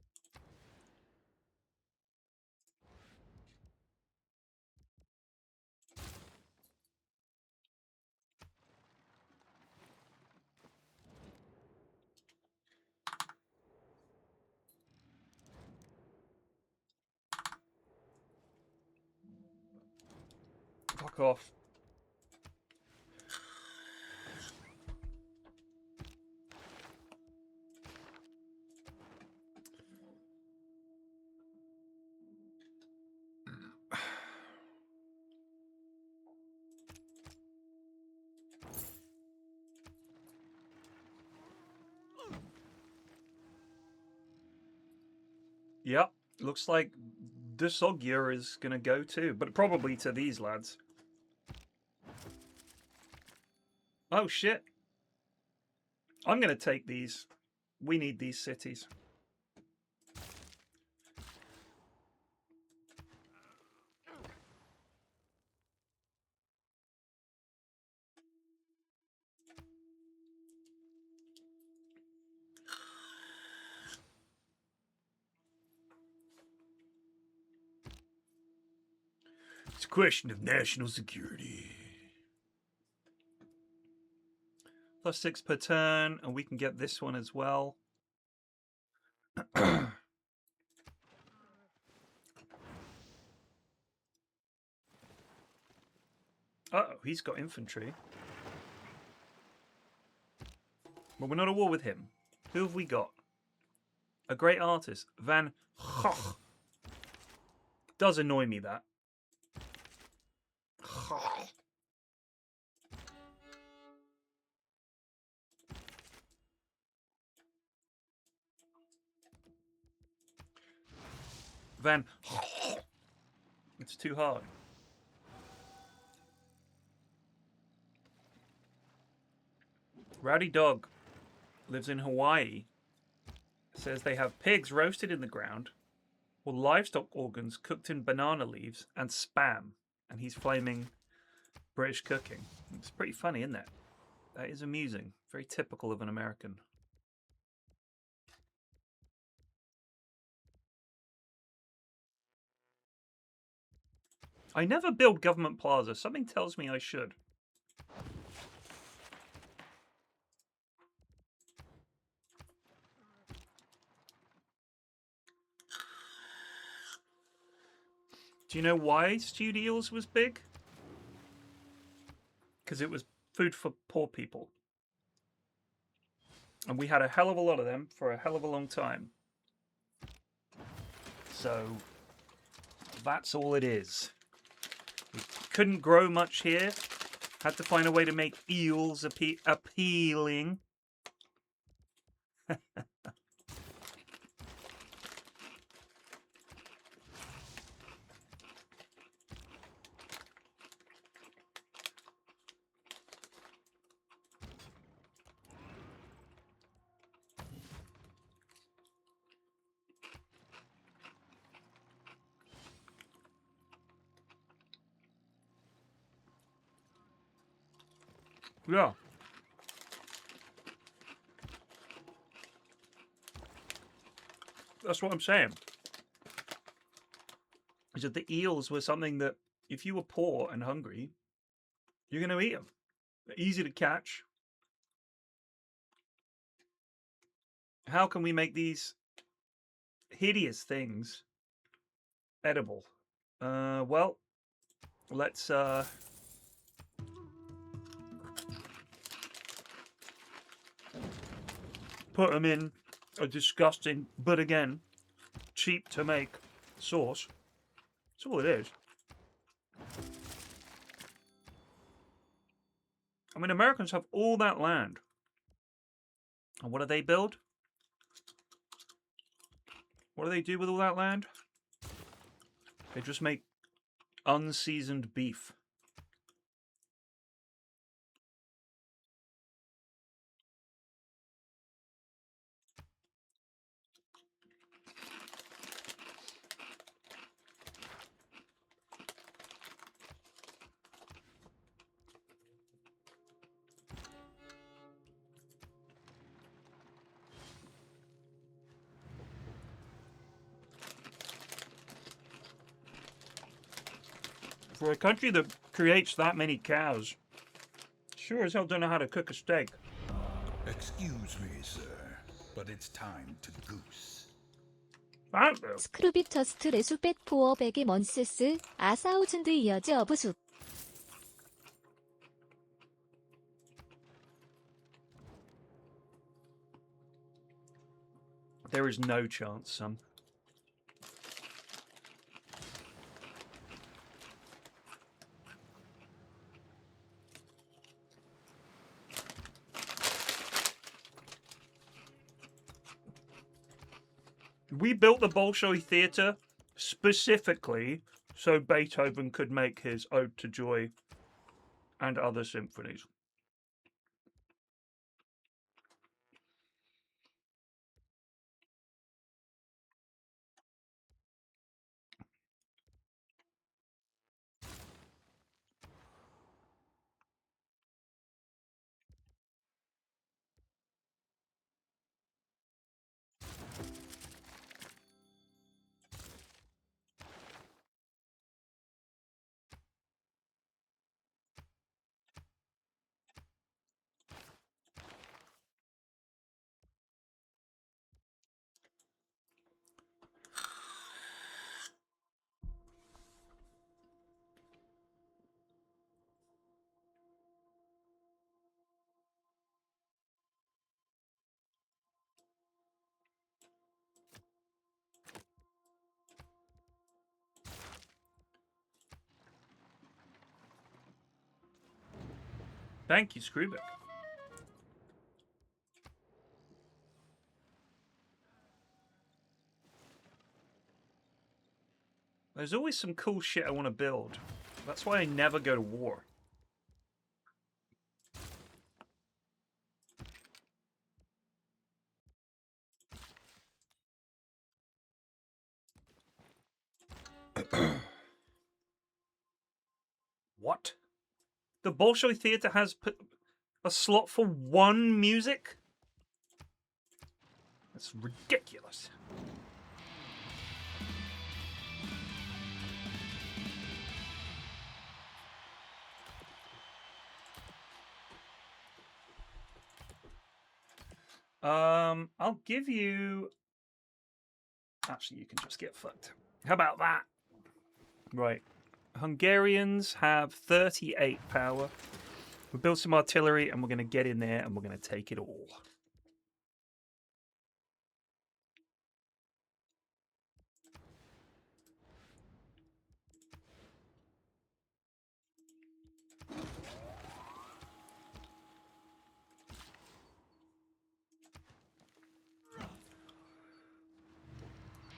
Speaker 1: Fuck off. Yep, looks like this Ogure is going to go too, but probably to these lads. Oh shit. I'm going to take these. We need these cities. It's a question of national security. +6 per turn, and we can get this one as well. Uh-oh, he's got infantry. But we're not at war with him. Who have we got? A great artist, Van Gogh. Does annoy me, that. Van. It's too hard. Rowdy Dog lives in Hawaii. Says they have pigs roasted in the ground, or livestock organs cooked in banana leaves, and spam. And he's flaming British cooking. It's pretty funny, isn't it? That is amusing. Very typical of an American. I never build government plaza. Something tells me I should. Do you know why stewed eels was big? Because it was food for poor people. And we had a hell of a lot of them for a hell of a long time. So that's all it is. We couldn't grow much here. Had to find a way to make eels appealing. Yeah. That's what I'm saying. Is that the eels were something that if you were poor and hungry, you're going to eat them. They're easy to catch. How can we make these hideous things edible? Well, let's put them in a disgusting, but again, cheap to make sauce. That's all it is. I mean, Americans have all that land. And what do they build? What do they do with all that land? They just make unseasoned beef. For a country that creates that many cows, sure as hell don't know how to cook a steak.
Speaker 2: Excuse me, sir, but it's time to goose.
Speaker 3: 스크루비터스트 레수펫 포어 백의 먼스스 아사우즌드 이어즈 어브숲.
Speaker 1: There is no chance, son. We built the Bolshoi Theatre specifically so Beethoven could make his Ode to Joy and other symphonies. Thank you, Screwback. There's always some cool shit I want to build. That's why I never go to war. What? The Bolshoi Theatre has a slot for one music? That's ridiculous. I'll give you... Actually, you can just get fucked. How about that? Right. Hungarians have 38 power. We built some artillery and we're going to get in there and we're going to take it all.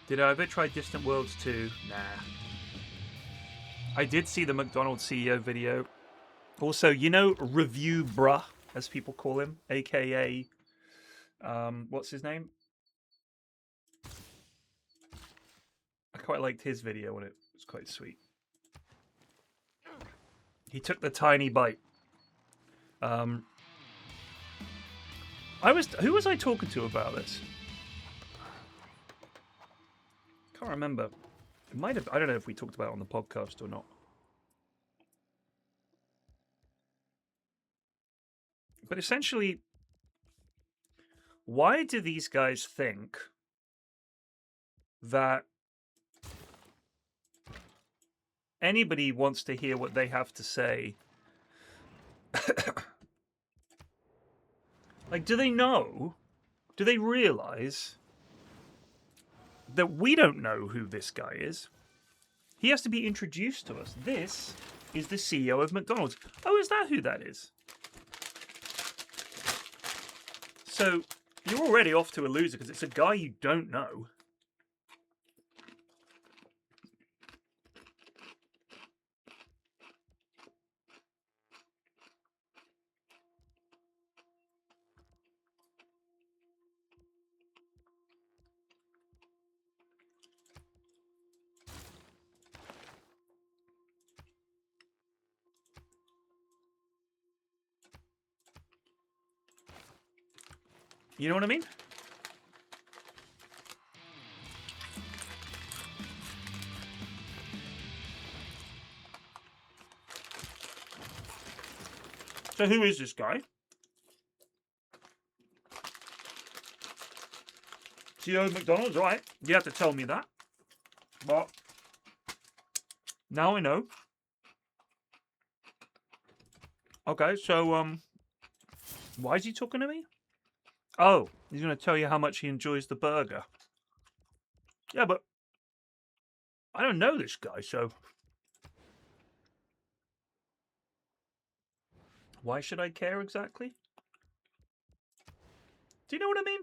Speaker 1: Did I ever try Distant Worlds 2? Nah. I did see the McDonald's CEO video. Also, you know, Review Bruh, as people call him, aka, what's his name? I quite liked his video on it. It was quite sweet. He took the tiny bite. Who was I talking to about this? Can't remember. It might have. I don't know if we talked about it on the podcast or not. But essentially, why do these guys think that anybody wants to hear what they have to say? Like, do they know? Do they realize that we don't know who this guy is? He has to be introduced to us. This is the CEO of McDonald's. Oh, is that who that is? So you're already off to a loser because it's a guy you don't know. You know what I mean? So who is this guy? CEO of McDonald's, right? You have to tell me that. But now I know. Okay, so why is he talking to me? Oh, he's going to tell you how much he enjoys the burger. Yeah, but I don't know this guy, so why should I care exactly? Do you know what I mean?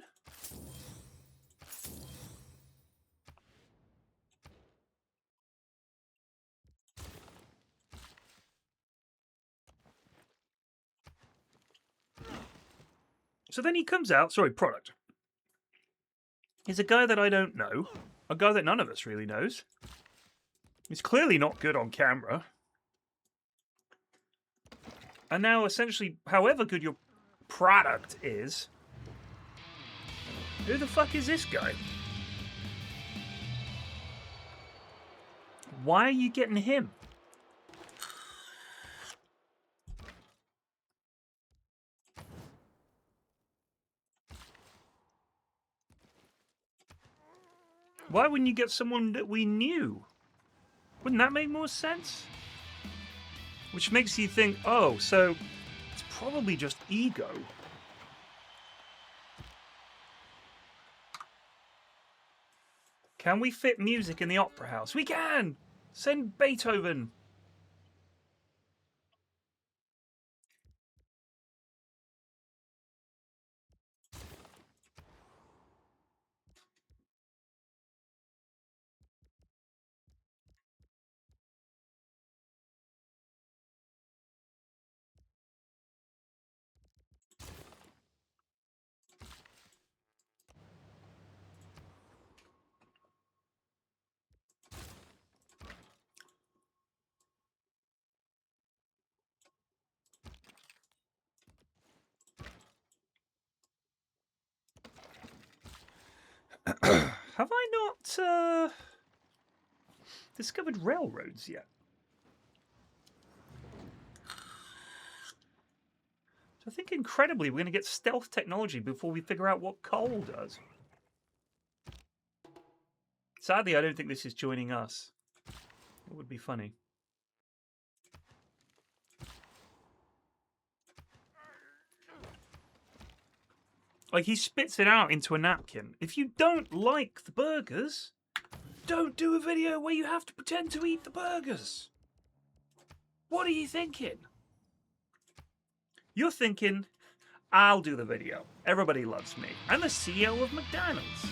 Speaker 1: So then he comes out, sorry, product. He's a guy that I don't know, a guy that none of us really knows. He's clearly not good on camera. And now, essentially, however good your product is, who the fuck is this guy? Why are you getting him? Why wouldn't you get someone that we knew? Wouldn't that make more sense? Which makes you think, oh, so it's probably just ego. Can we fit music in the opera house? We can! Send Beethoven. Have I not discovered railroads yet? So I think incredibly we're going to get stealth technology before we figure out what coal does. Sadly, I don't think this is joining us. It would be funny. Like, he spits it out into a napkin. If you don't like the burgers, don't do a video where you have to pretend to eat the burgers. What are you thinking? You're thinking, I'll do the video. Everybody loves me. I'm the CEO of McDonald's.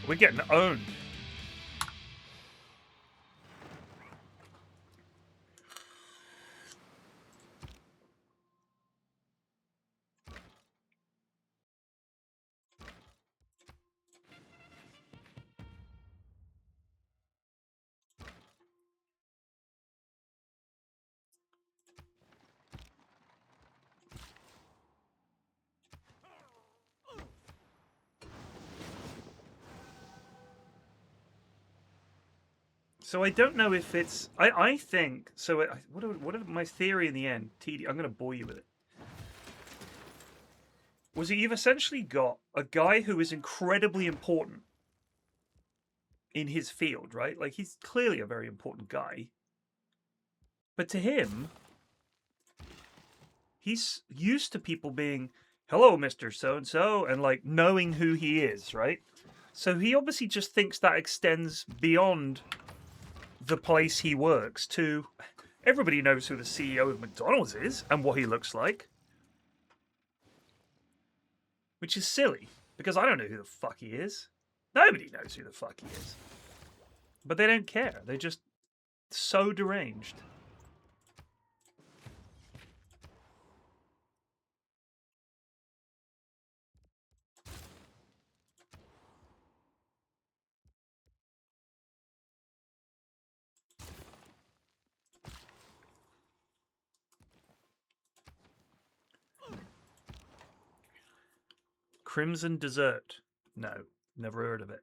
Speaker 1: We're getting owned. So I don't know if it's... I think... So what my theory in the end? TD, I'm going to bore you with it. Was that you've essentially got a guy who is incredibly important in his field, right? Like, he's clearly a very important guy. But to him, he's used to people being, hello, Mr. So-and-so, and like knowing who he is, right? So he obviously just thinks that extends beyond the place he works to everybody knows who the CEO of McDonald's is and what he looks like. Which is silly, because I don't know who the fuck he is. Nobody knows who the fuck he is. But they don't care. They're just so deranged. Crimson Dessert. No, never heard of it.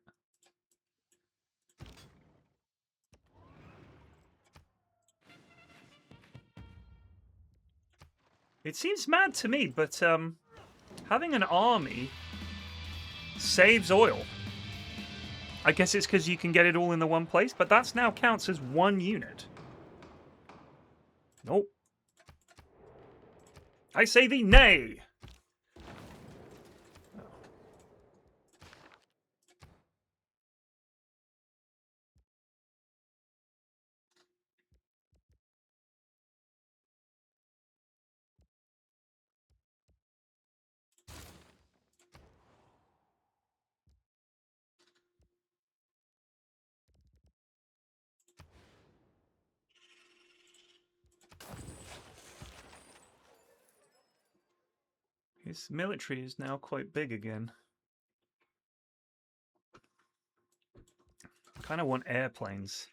Speaker 1: It seems mad to me, but having an army saves oil. I guess it's because you can get it all in the one place, but that's now counts as one unit. Nope. I say thee nay. His military is now quite big again. I kind of want airplanes.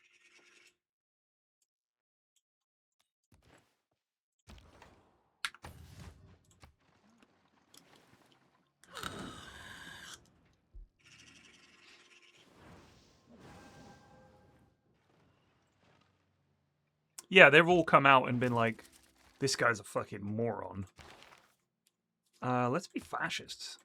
Speaker 1: Yeah, they've all come out and been like, this guy's a fucking moron. Let's be fascists.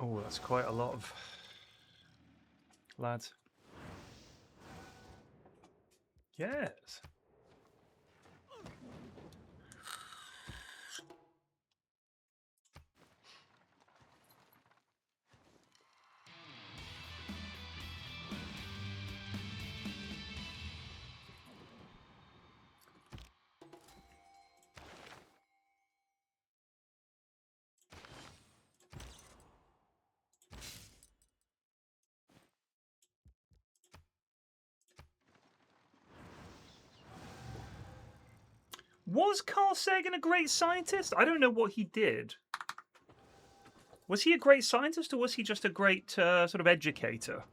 Speaker 1: Oh, that's quite a lot of lads. Yes. Was Carl Sagan a great scientist? I don't know what he did. Was he a great scientist, or was he just a great sort of educator?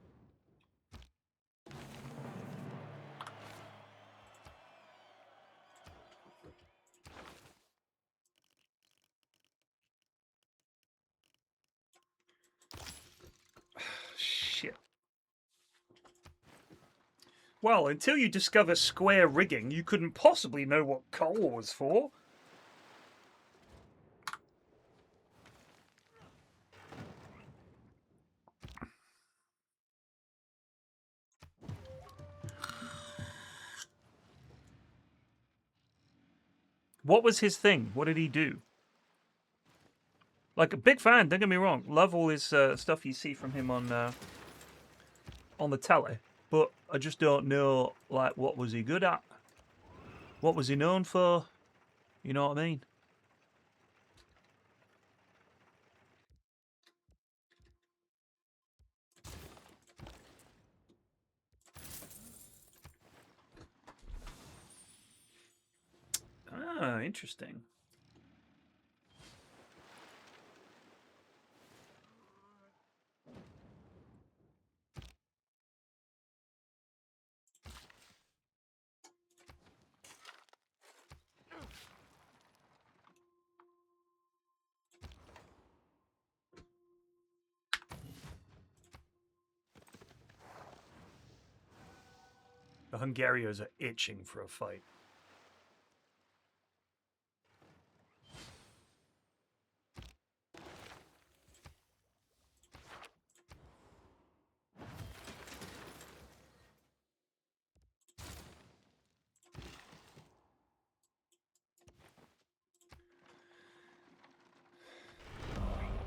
Speaker 1: Shit. Well, until you discover square rigging, you couldn't possibly know what coal was for. What was his thing? What did he do? Like, a big fan, don't get me wrong. Love all his stuff you see from him on the telly. But I just don't know, like, what was he good at? What was he known for? You know what I mean? Ah, interesting. The Hungarians are itching for a fight.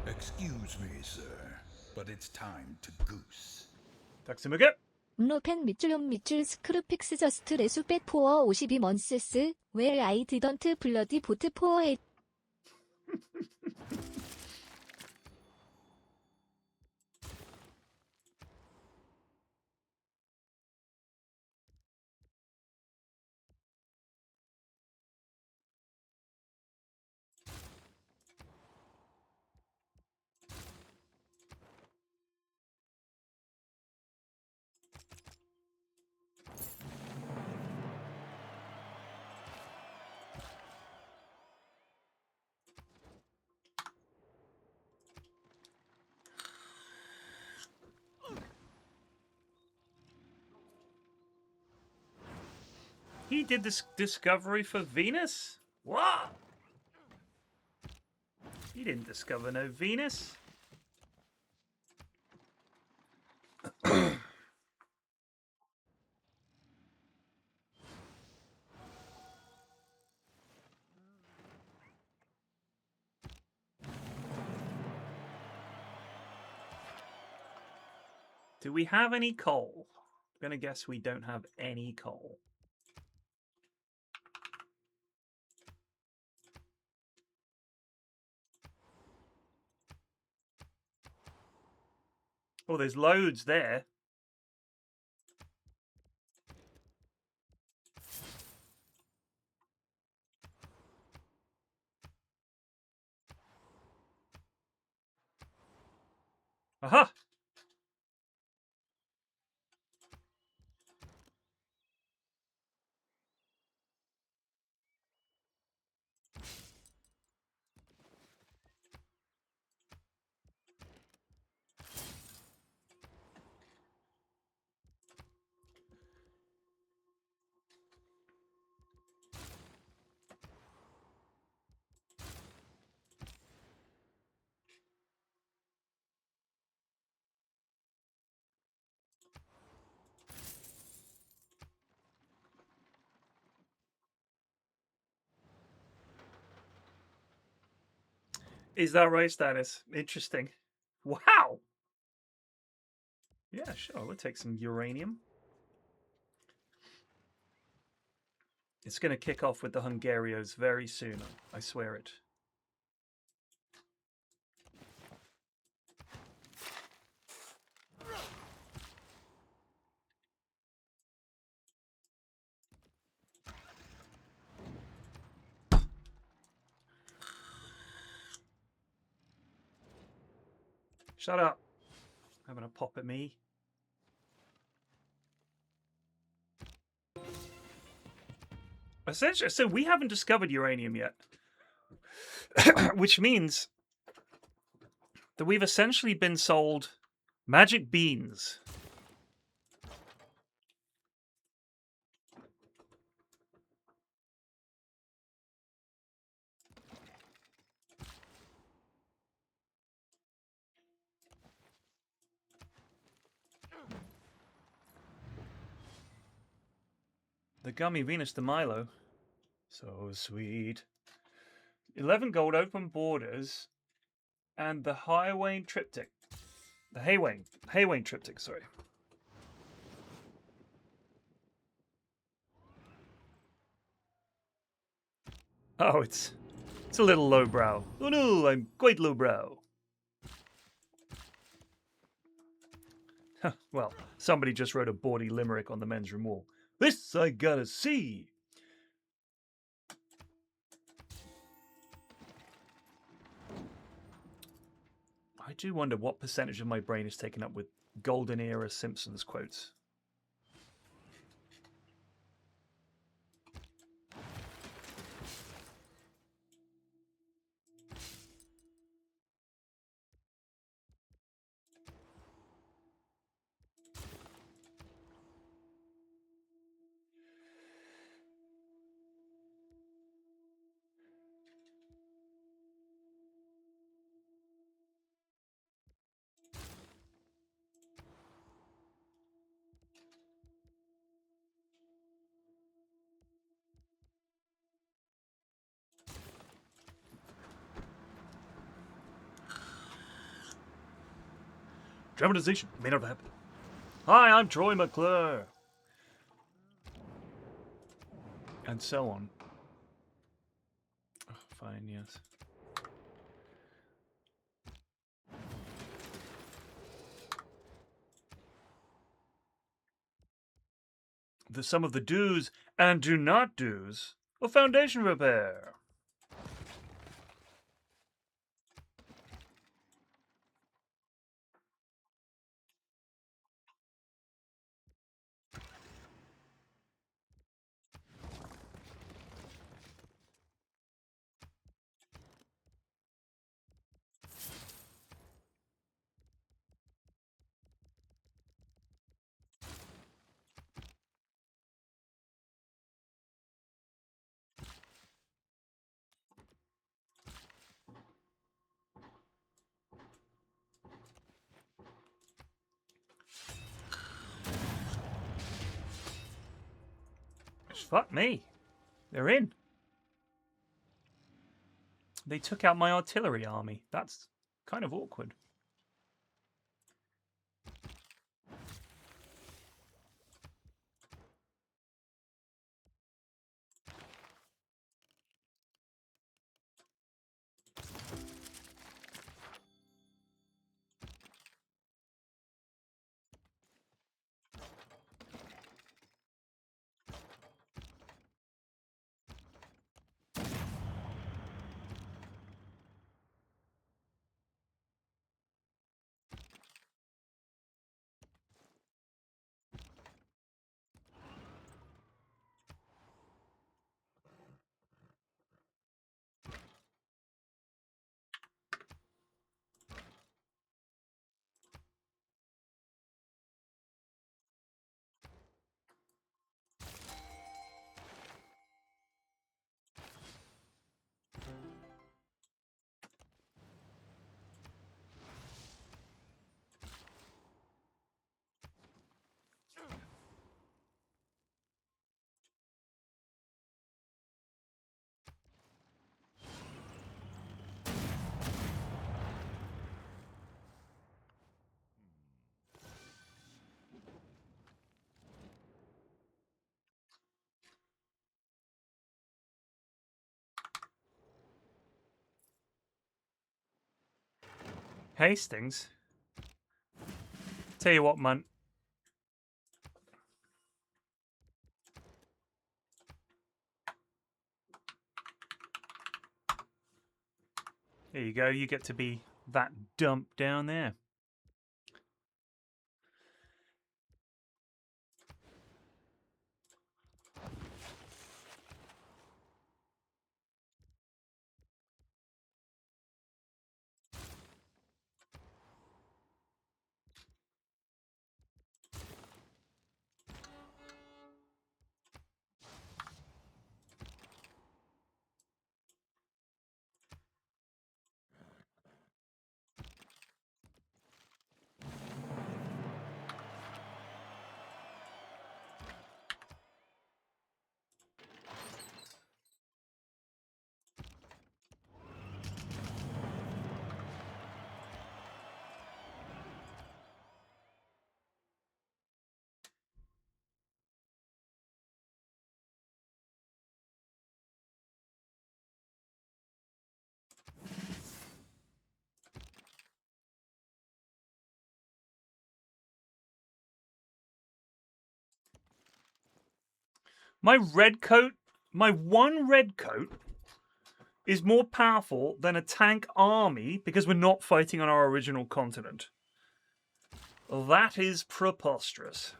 Speaker 2: Excuse me, sir, but it's time to goose.
Speaker 1: Tack så mycket.
Speaker 3: 음노펜 밑줄 스크루픽스 저스트 레수펫 포어 52 먼스스 웰 아이 디던트 블러디 보트 포어 해
Speaker 1: He did this discovery for Venus? What? He didn't discover no Venus. Do we have any coal? I'm gonna guess we don't have any coal. Oh, there's loads there. Aha! Is that right, Status? Interesting. Wow! Yeah, sure. We'll take some uranium. It's going to kick off with the Hungarians very soon. I swear it. Shut up. Having a pop at me. Essentially, so we haven't discovered uranium yet. Which means that we've essentially been sold magic beans. The gummy Venus de Milo. So sweet. 11 gold, open borders, and the Highway triptych. The Haywayne triptych, sorry. Oh, it's a little lowbrow. Oh no, I'm quite lowbrow. Well, somebody just wrote a bawdy limerick on the men's room wall. This I gotta see. I do wonder what percentage of my brain is taken up with golden era Simpsons quotes. Dramatization may never happen. Hi, I'm Troy McClure. And so on. Oh, fine, yes. Some of the do's and do not do's of foundation repair. Fuck me. They're in. They took out my artillery army. That's kind of awkward. Hastings? Tell you what, man. There you go. You get to be that dump down there. My red coat, my one red coat, is more powerful than a tank army because we're not fighting on our original continent. That is preposterous.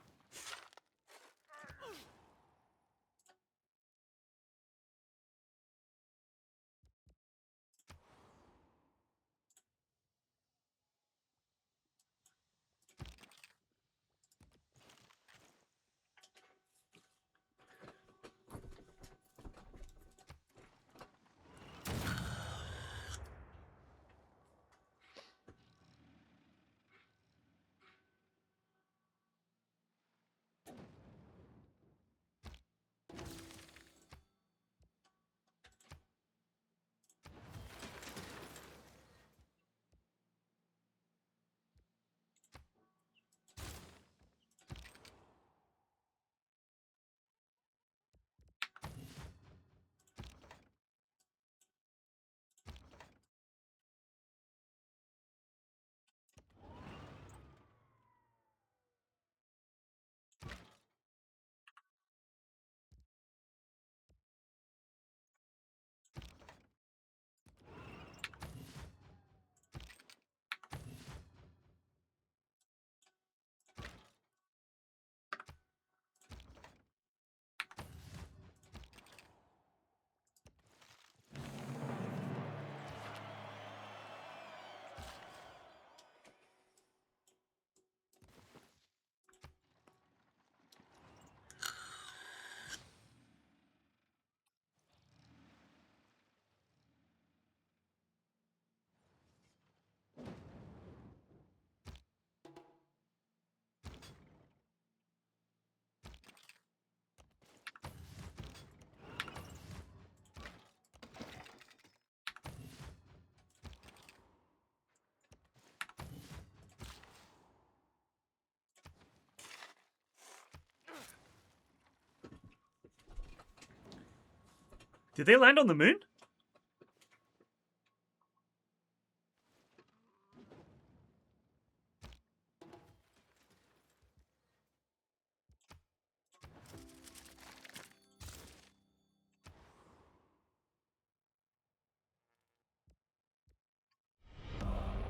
Speaker 1: Did they land on the moon?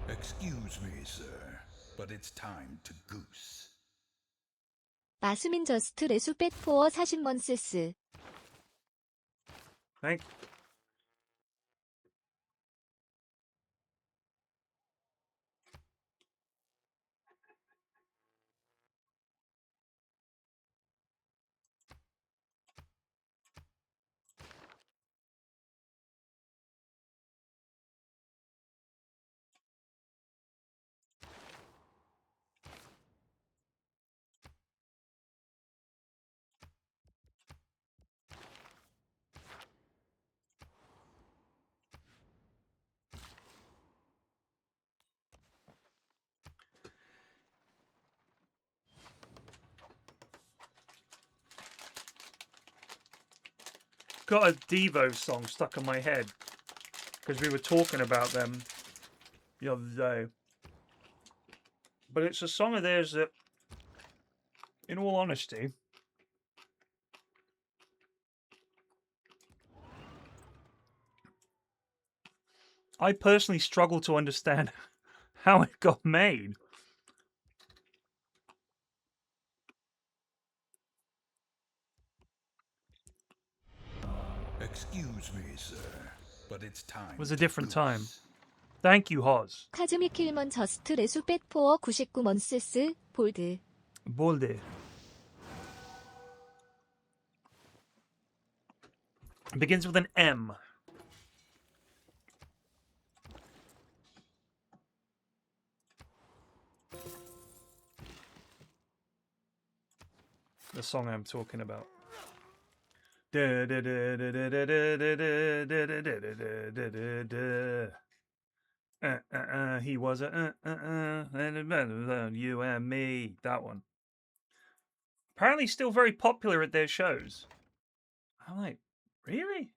Speaker 2: Excuse me, sir, but it's time to goose.
Speaker 3: 마스민 저스트 레수 백포어 40먼스스.
Speaker 1: Thank you. Got a Devo song stuck in my head because we were talking about them the other day. But it's a song of theirs that, in all honesty, I personally struggle to understand how it got made.
Speaker 2: Excuse me, sir, but it's time.
Speaker 1: It was a
Speaker 2: to
Speaker 1: different
Speaker 2: goose.
Speaker 1: time. Thank you, Hoz.
Speaker 3: 카즈미 킬먼 저스트 레수 백포어 99먼스스. 볼드.
Speaker 1: Bolde. It begins with an M. The song I'm talking about. He was a you and me. That one. Apparently still very popular at their shows. I'm like, really?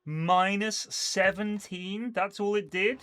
Speaker 1: Minus 17? That's all it did?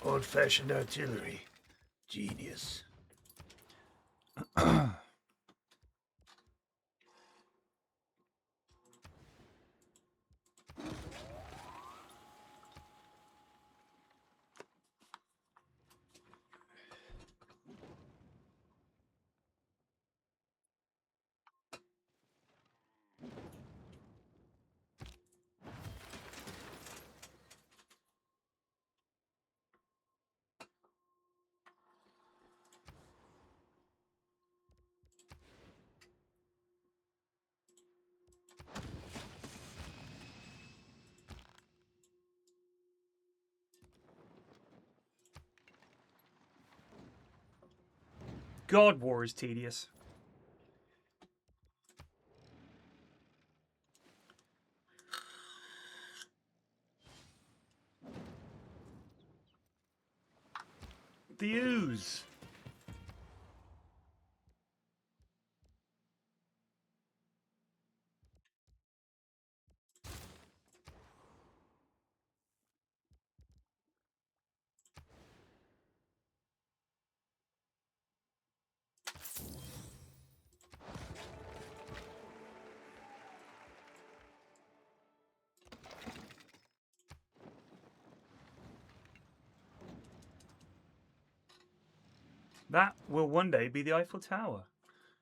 Speaker 4: Old-fashioned artillery. Genius.
Speaker 1: God, war is tedious. The ooze. That will one day be the Eiffel Tower.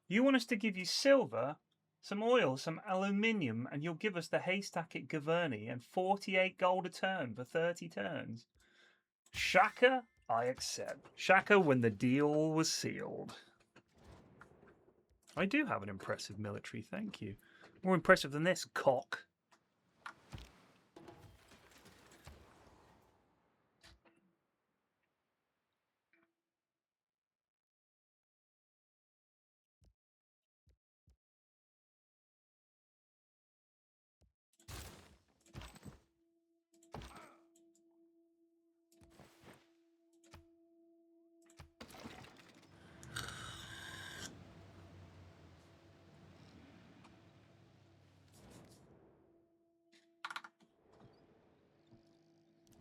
Speaker 1: You want us to give you silver, some oil, some aluminium, and you'll give us the haystack at Gaverny and 48 gold a turn for 30 turns. Shaka, I accept. Shaka when the deal was sealed. I do have an impressive military, thank you. More impressive than this, cock.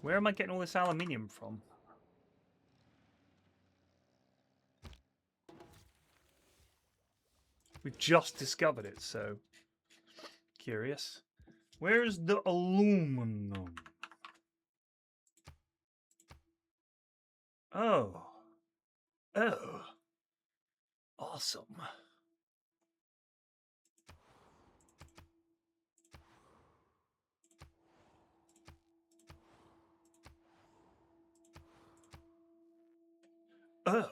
Speaker 1: Where am I getting all this aluminium from? We've just discovered it, so curious. Where's the aluminum? Oh. Oh. Awesome. Oh.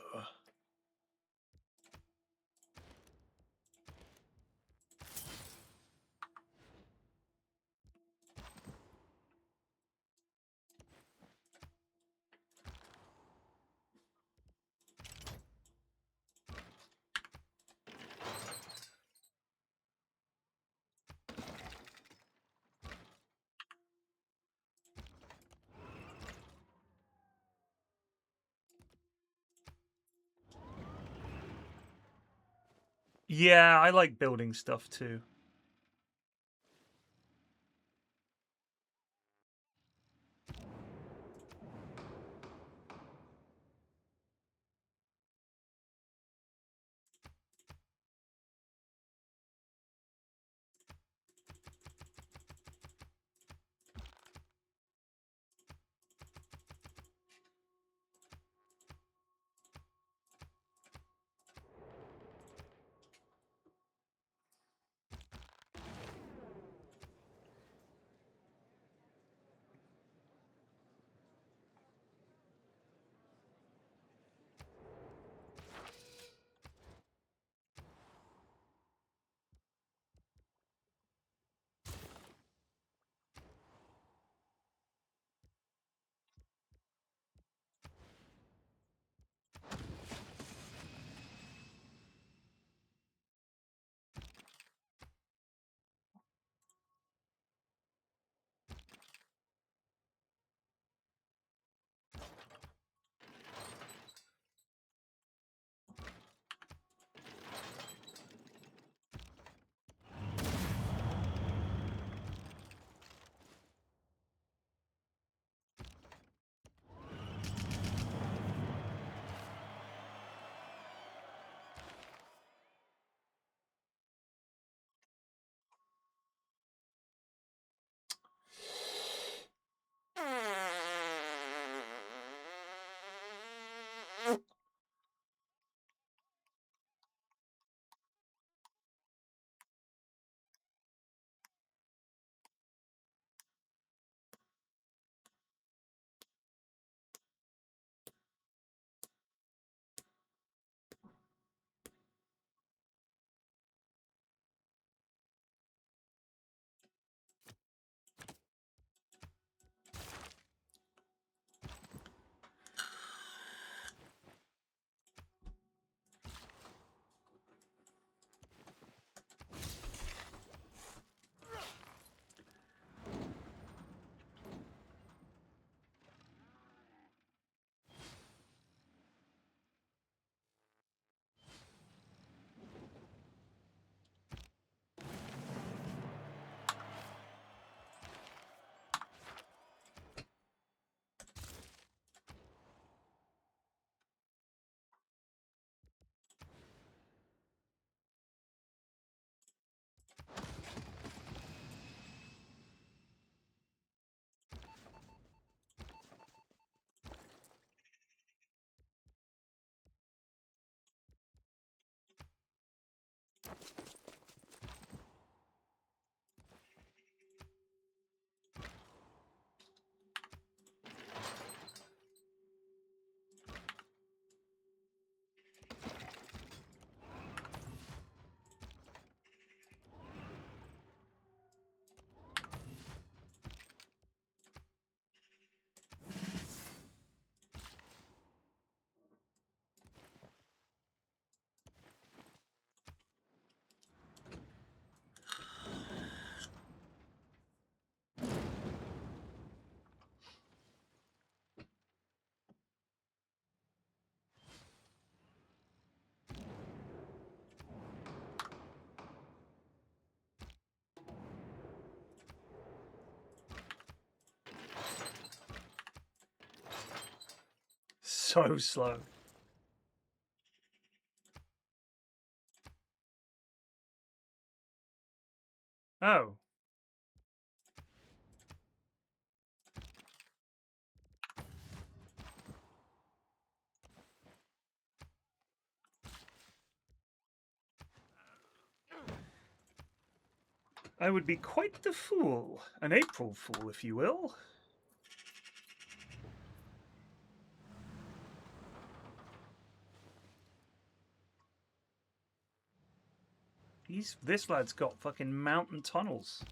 Speaker 1: Yeah, I like building stuff too. So slow. Oh. I would be quite the fool. An April fool, if you will. This lad's got fucking mountain tunnels.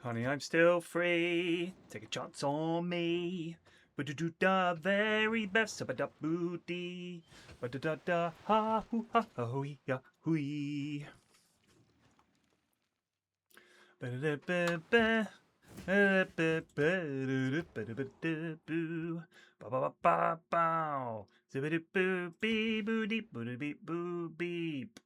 Speaker 1: Honey, I'm still free. Take a chance on me. Ba-da-do-da, very best. Ba-da-booty. Ba-da-da-da, ha-hoo-ha-hoo-ya, hoo-yee. Ba-da-da-ba-ba. Ba-da-ba-ba-da-da-ba-da-ba-da-boo. Ba-ba-ba-ba-bow. Zibba-doo-boo-beep-boo-dee-boo-dee-boo-beep.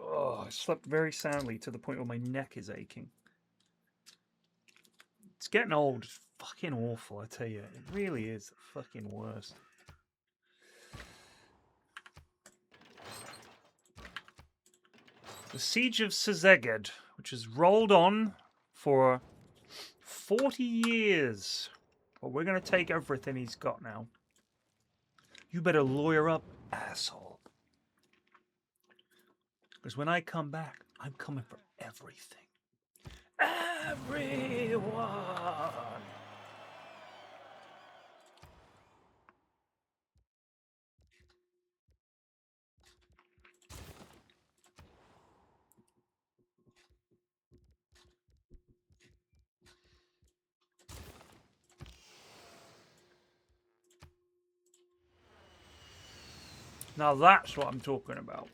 Speaker 1: Oh, I slept very soundly to the point where my neck is aching. It's getting old. It's fucking awful, I tell you. It really is the fucking worst. The Siege of Szeged, which has rolled on for 40 years. But we're going to take everything he's got now. You better lawyer up, asshole. Because when I come back, I'm coming for everything. Everyone! Now that's what I'm talking about.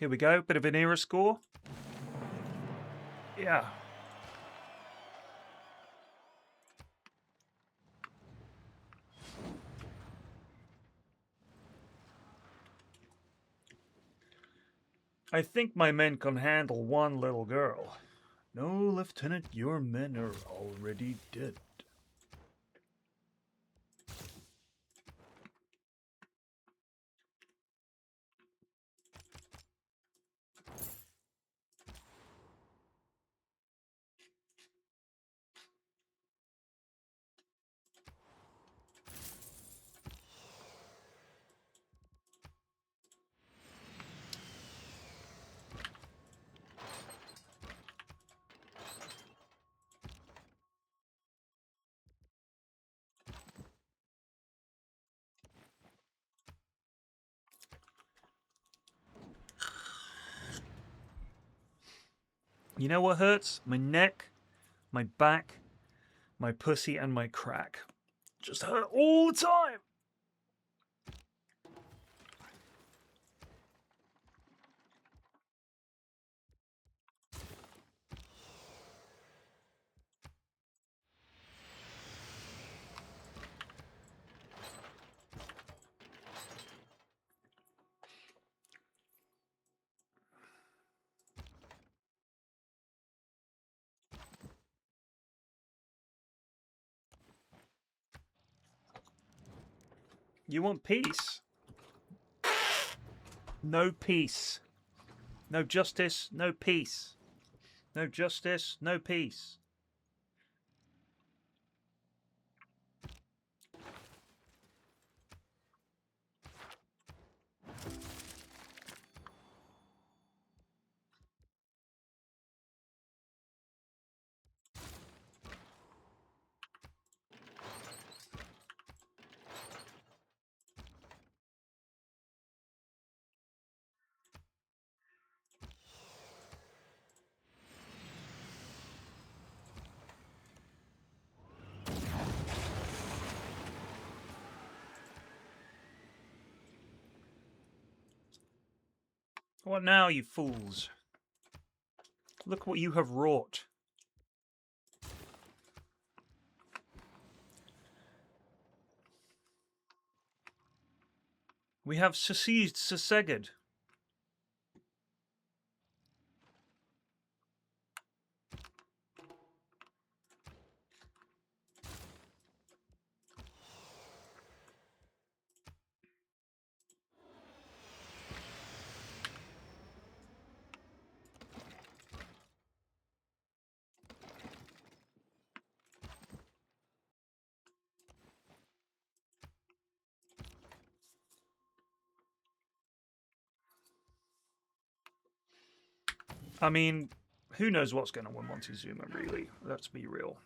Speaker 1: Here we go, bit of an era score. Yeah. I think my men can handle one little girl. No, Lieutenant, your men are already dead. You know what hurts? My neck, my back, my pussy, and my crack. Just hurt all the time. You want peace? No peace. No justice, no peace. No justice, no peace. What now, you fools? Look what you have wrought. We have seceded. I mean, who knows what's going on with Montezuma, really? Let's be real.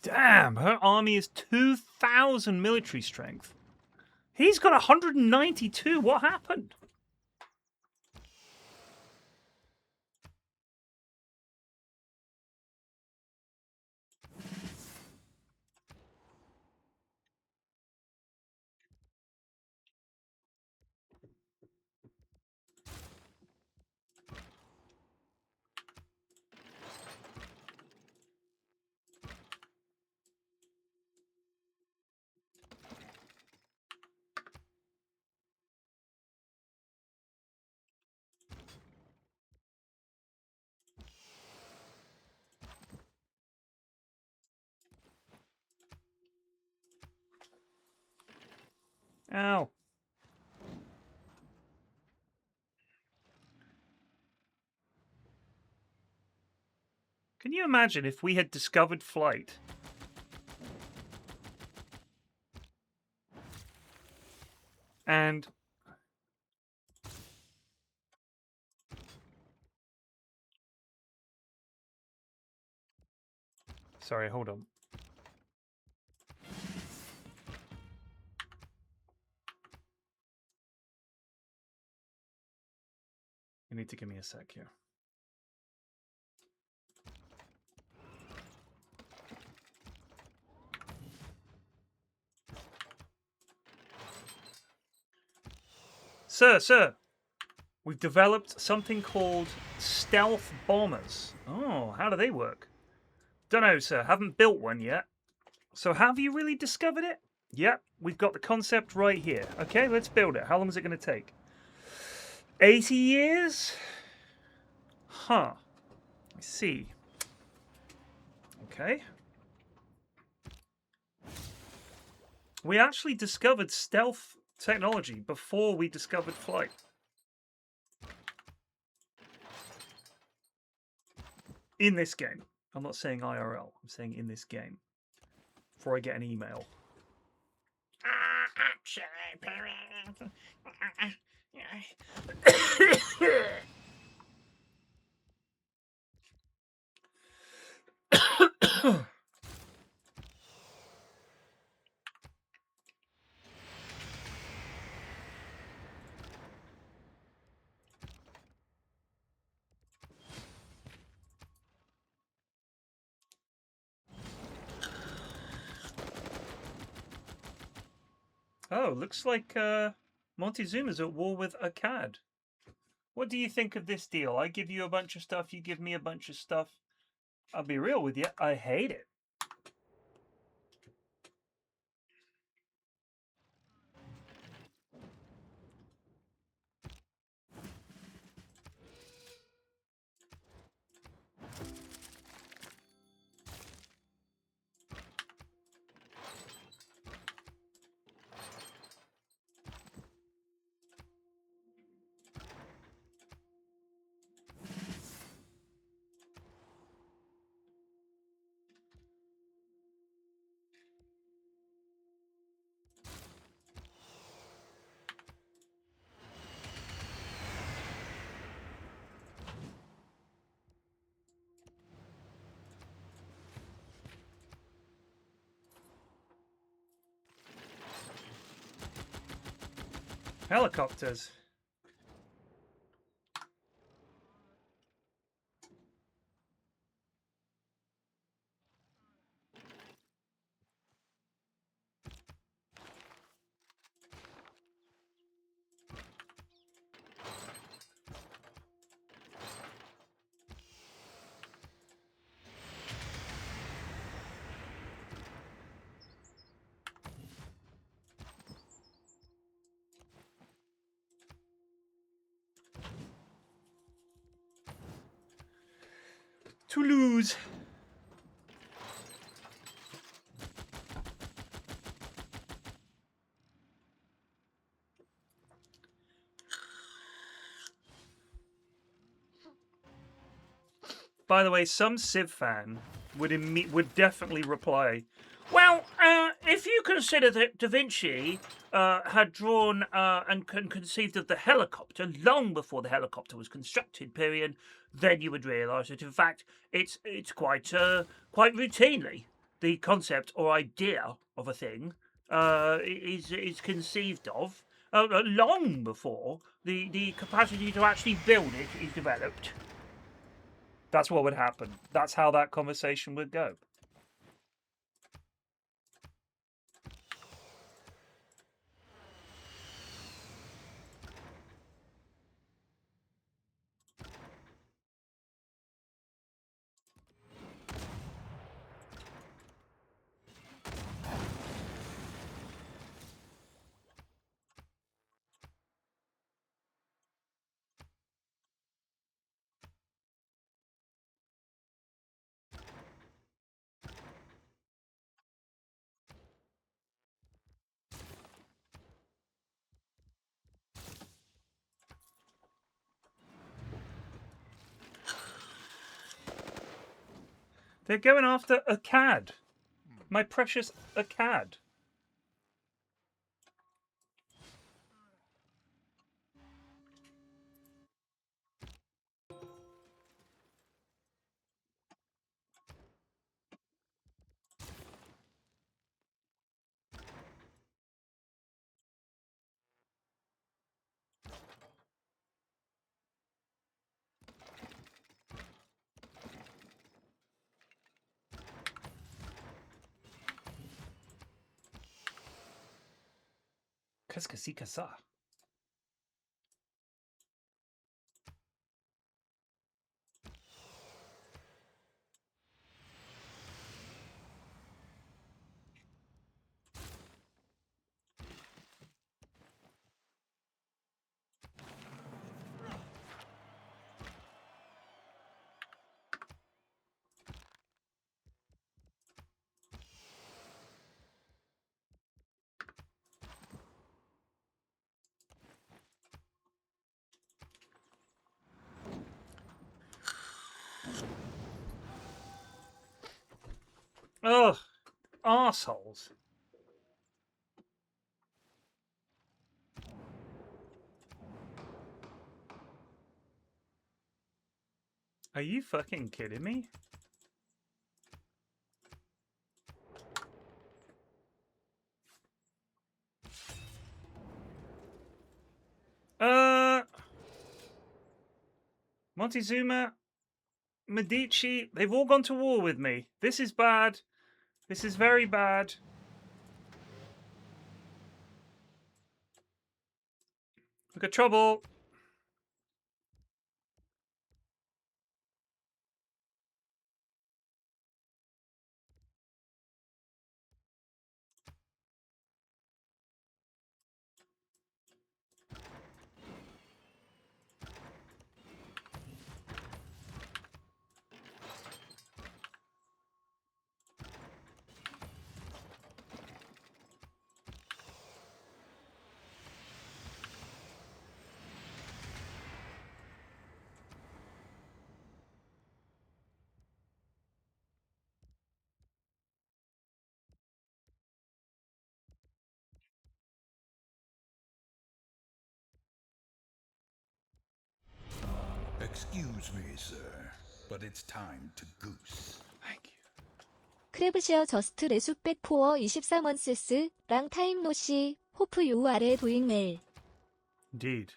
Speaker 1: Damn, her army is 2,000 military strength. He's got 192. What happened? Ow. Can you imagine if we had discovered flight? And sorry, hold on. You need to give me a sec here. Sir, we've developed something called stealth bombers. Oh, how do they work? Don't know, sir. Haven't built one yet. So have you really discovered it? Yep, we've got the concept right here. Okay, let's build it. How long is it going to take? 80 years? Huh. I see. Okay. We actually discovered stealth technology before we discovered flight. In this game. I'm not saying IRL. I'm saying in this game. Before I get an email. Oh, looks like Montezuma's at war with Akkad. What do you think of this deal? I give you a bunch of stuff, you give me a bunch of stuff. I'll be real with you, I hate it. Helicopters. Toulouse. By the way, some Civ fan would definitely reply, well, if you consider that Da Vinci had drawn and conceived of the helicopter long before the helicopter was constructed, period, then you would realise that, in fact, it's quite routinely the concept or idea of a thing is conceived of long before the capacity to actually build it is developed. That's what would happen. That's how that conversation would go. They're going after Akkad. My precious Akkad. Qu'est-ce que c'est que ça? Ugh, arseholes. Are you fucking kidding me? Montezuma, Medici, they've all gone to war with me. This is bad. This is very bad. We've got trouble.
Speaker 2: Excuse me, sir, but it's time to goose.
Speaker 1: Thank you.
Speaker 3: 크래브시어 저스트 레수백 포어 24먼스스 랑 타임 노시 호프 유 아래 도잉 멜.
Speaker 1: Indeed.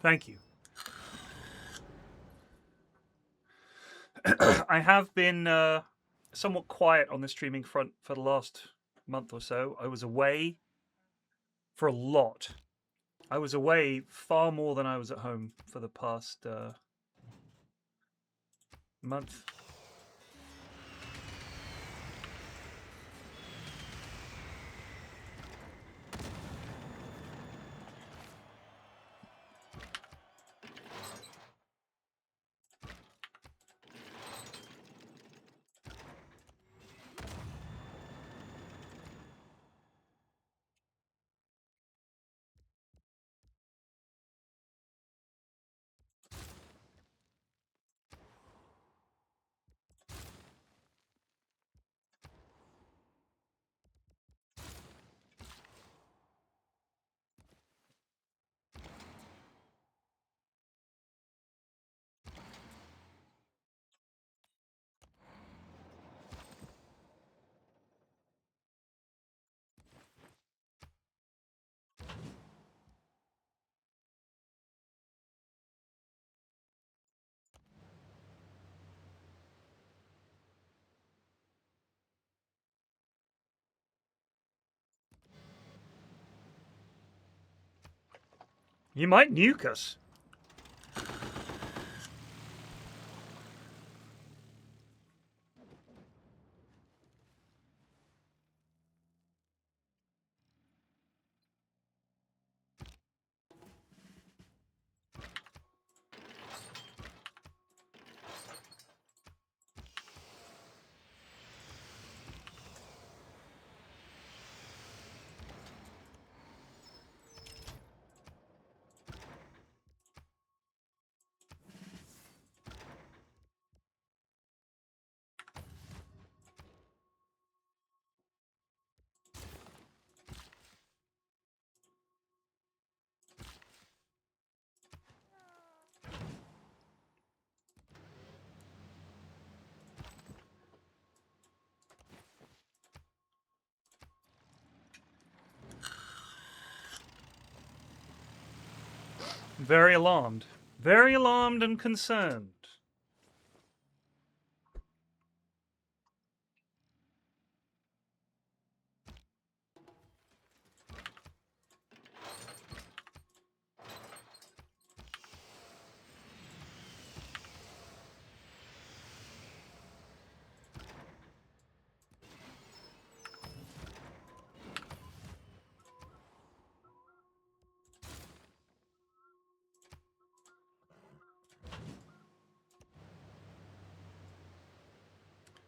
Speaker 1: Thank you. I have been somewhat quiet on the streaming front for the last month or so. I was away for a lot. I was away far more than I was at home for the past month. You might nuke us. Very alarmed. Very alarmed and concerned.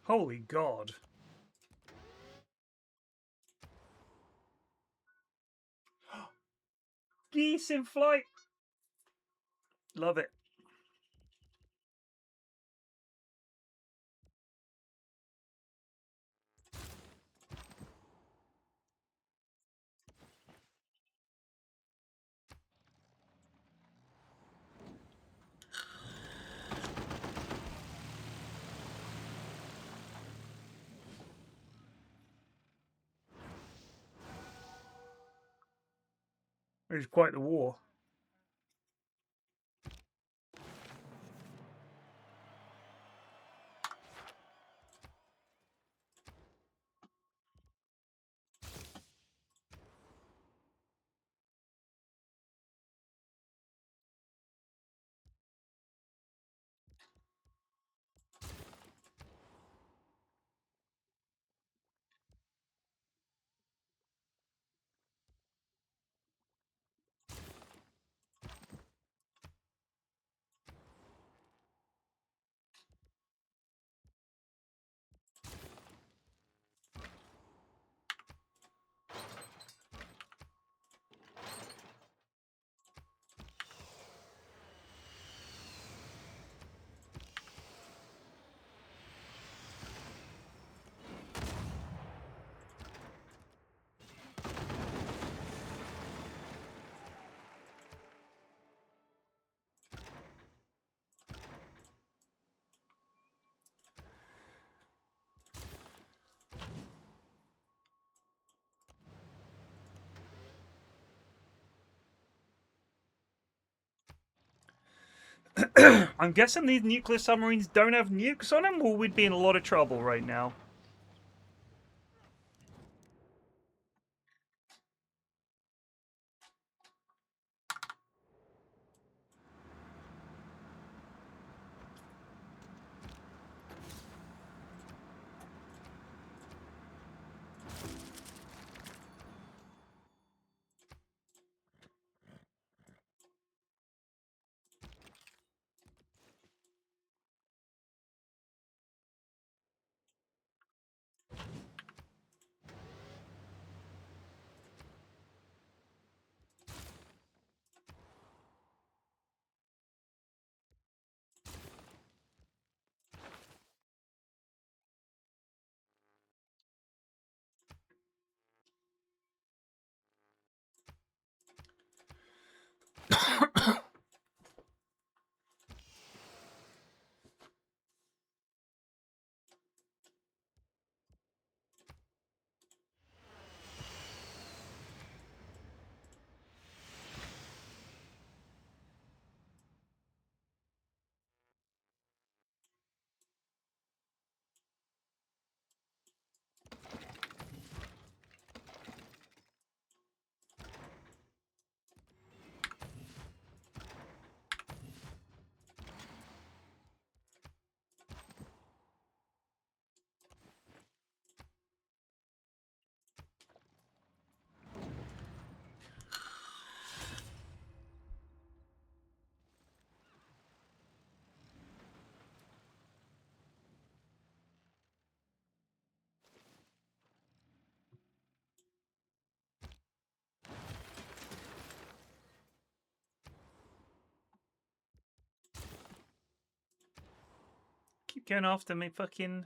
Speaker 1: Holy God. Geese in flight. Love it. It was quite the war. I'm guessing these nuclear submarines don't have nukes on them, or we'd be in a lot of trouble right now. Keep going after me, fucking...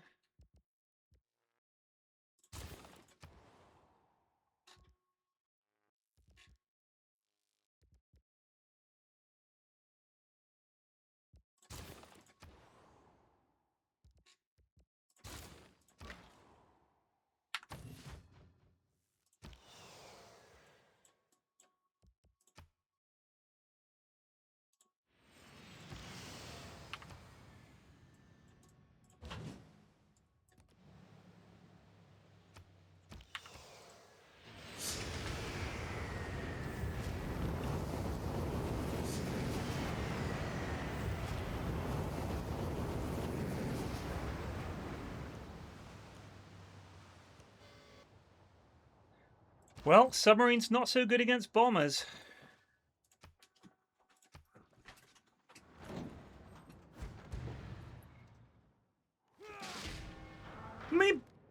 Speaker 1: Well, submarines not so good against bombers.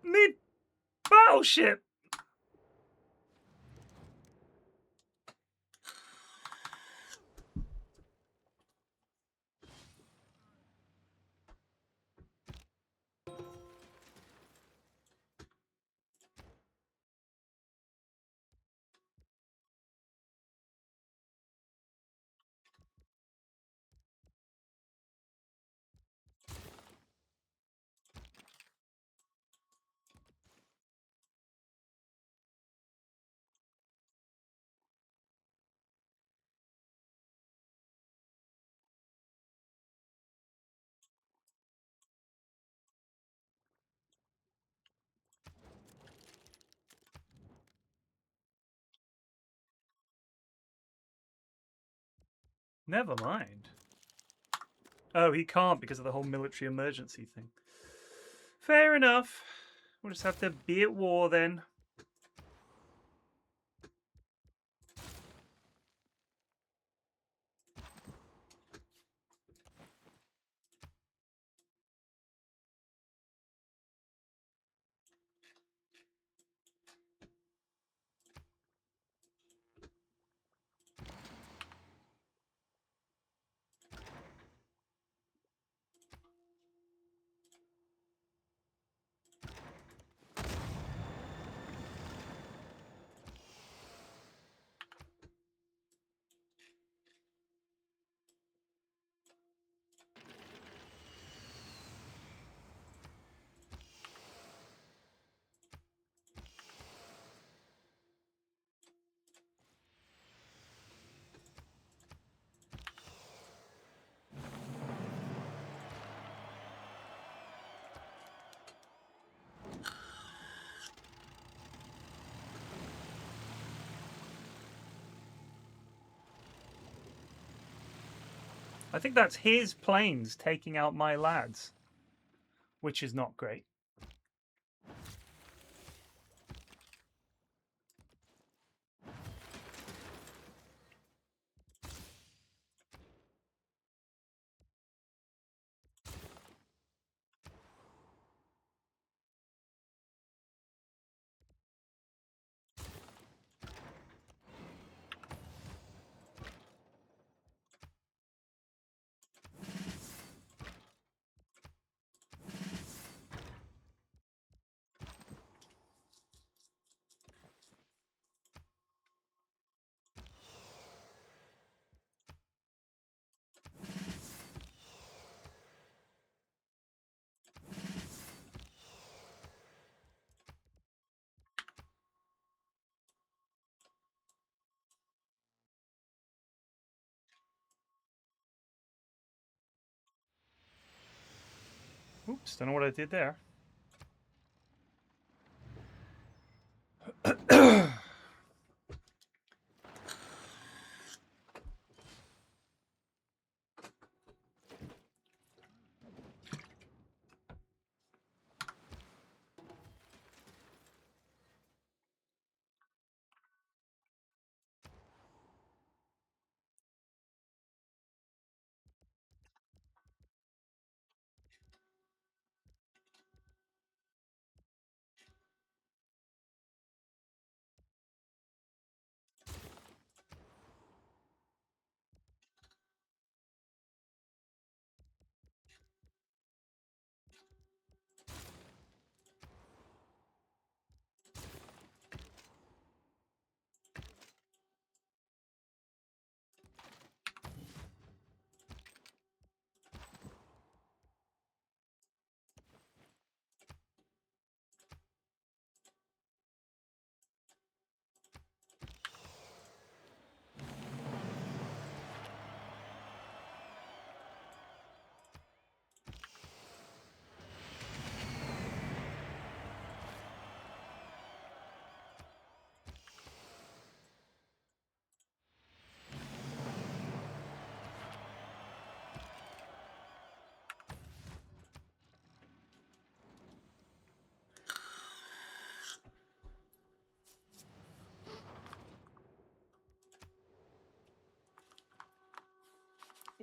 Speaker 1: Mid battleship. Never mind. Oh, he can't because of the whole military emergency thing. Fair enough. We'll just have to be at war then. I think that's his planes taking out my lads, which is not great. Oops, don't know what I did there.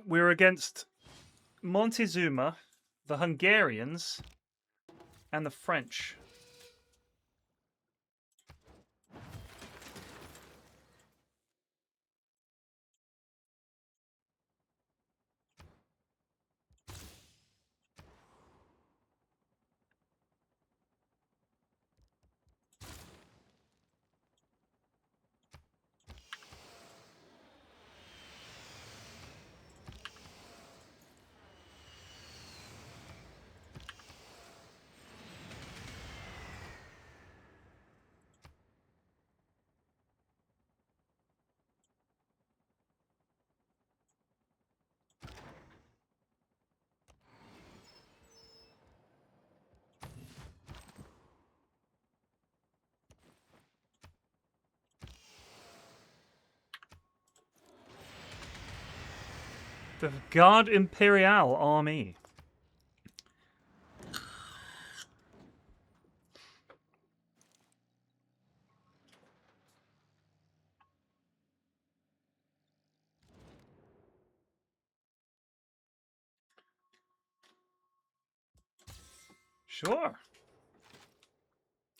Speaker 1: We're against Montezuma, the Hungarians, and the French. The Guard Imperial Army. Sure.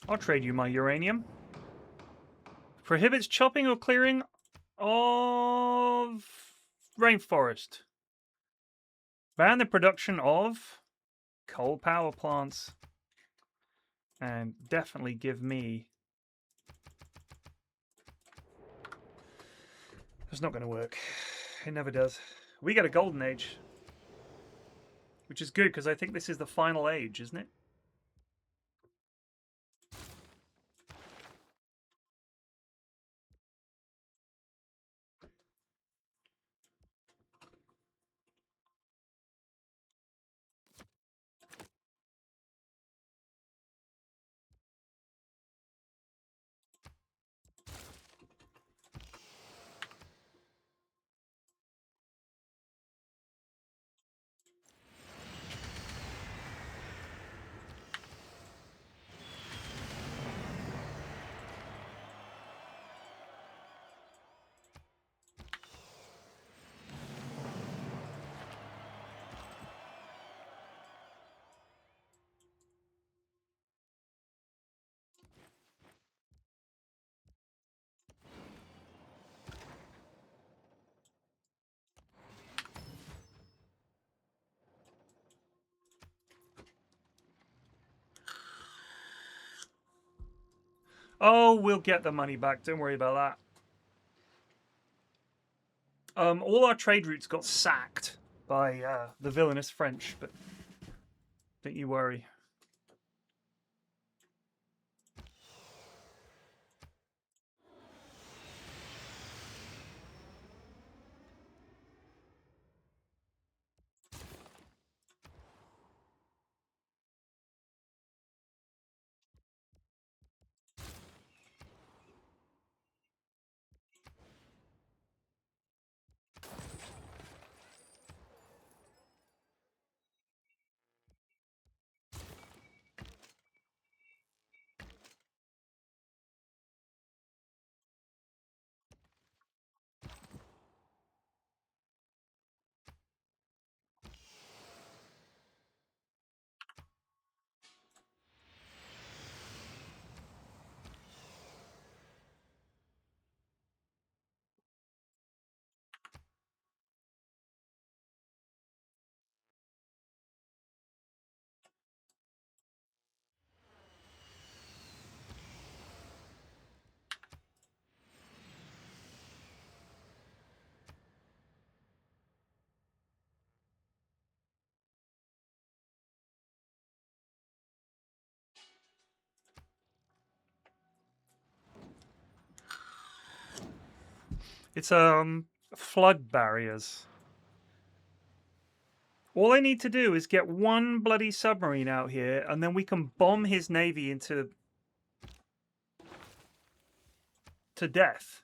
Speaker 1: I'll trade you my uranium. Prohibits chopping or clearing of rainforest. Ban the production of coal power plants. And definitely give me... It's not going to work. It never does. We get a golden age. Which is good, because I think this is the final age, isn't it? Oh, we'll get the money back. Don't worry about that. All our trade routes got sacked by the villainous French, but don't you worry. It's flood barriers. All I need to do is get one bloody submarine out here, and then we can bomb his navy into death.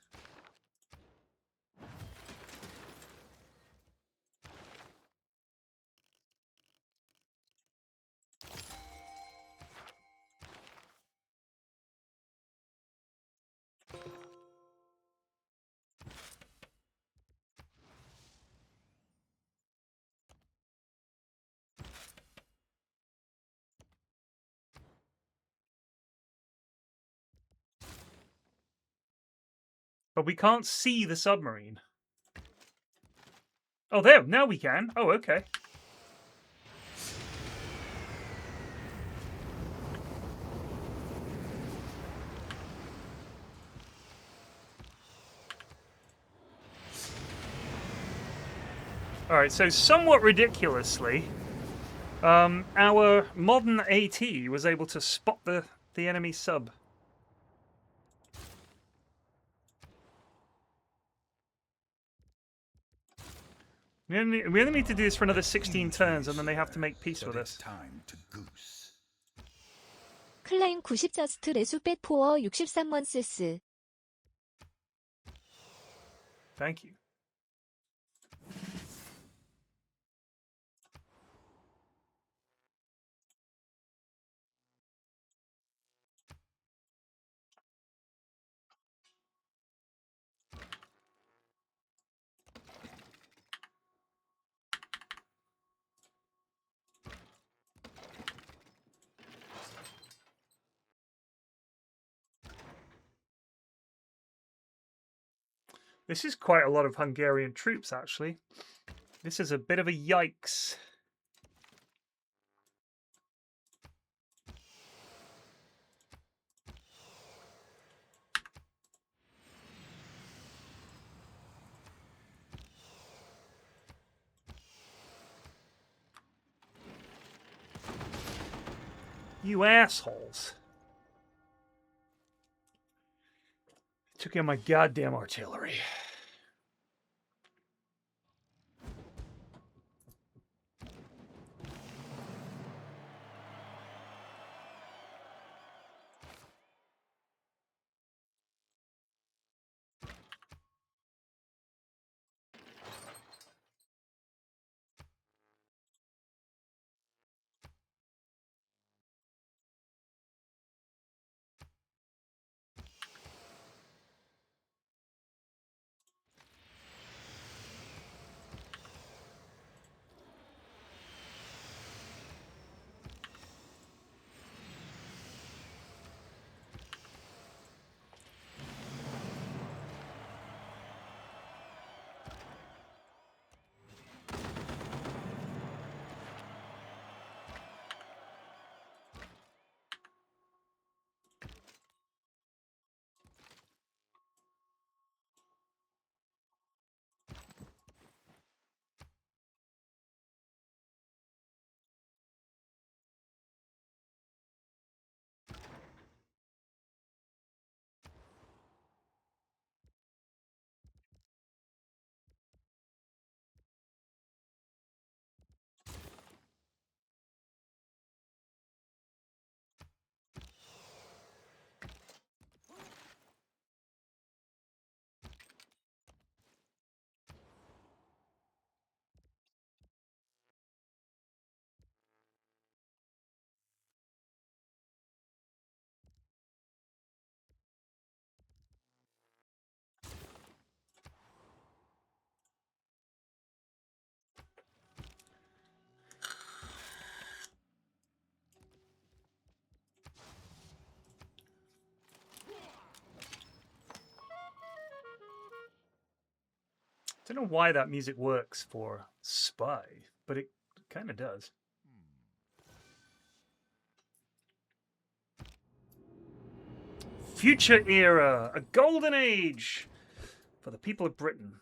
Speaker 1: But we can't see the submarine. Oh, there. Now we can. Oh, okay. All right, so somewhat ridiculously, our modern AT was able to spot the enemy sub. We only need to do this for another 16 turns, and then they have to make peace with us.
Speaker 2: Time to goose.
Speaker 3: 클라임 90저스트 레수펫 포어 63먼스스.
Speaker 1: Thank you. This is quite a lot of Hungarian troops, actually. This is a bit of a yikes. You assholes. Took out my goddamn artillery. Don't know why that music works for Spy, but it kind of does. Future era, a golden age for the people of Britain.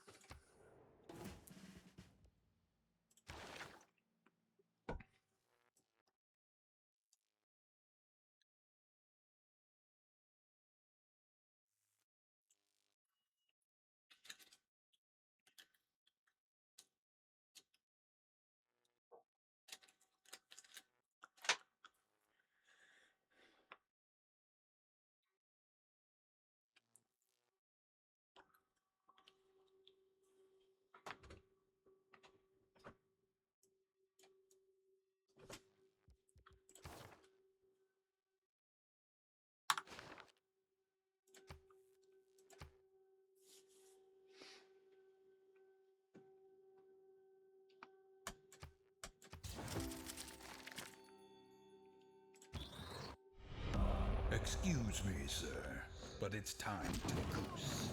Speaker 2: Excuse me, sir, but it's time to goose.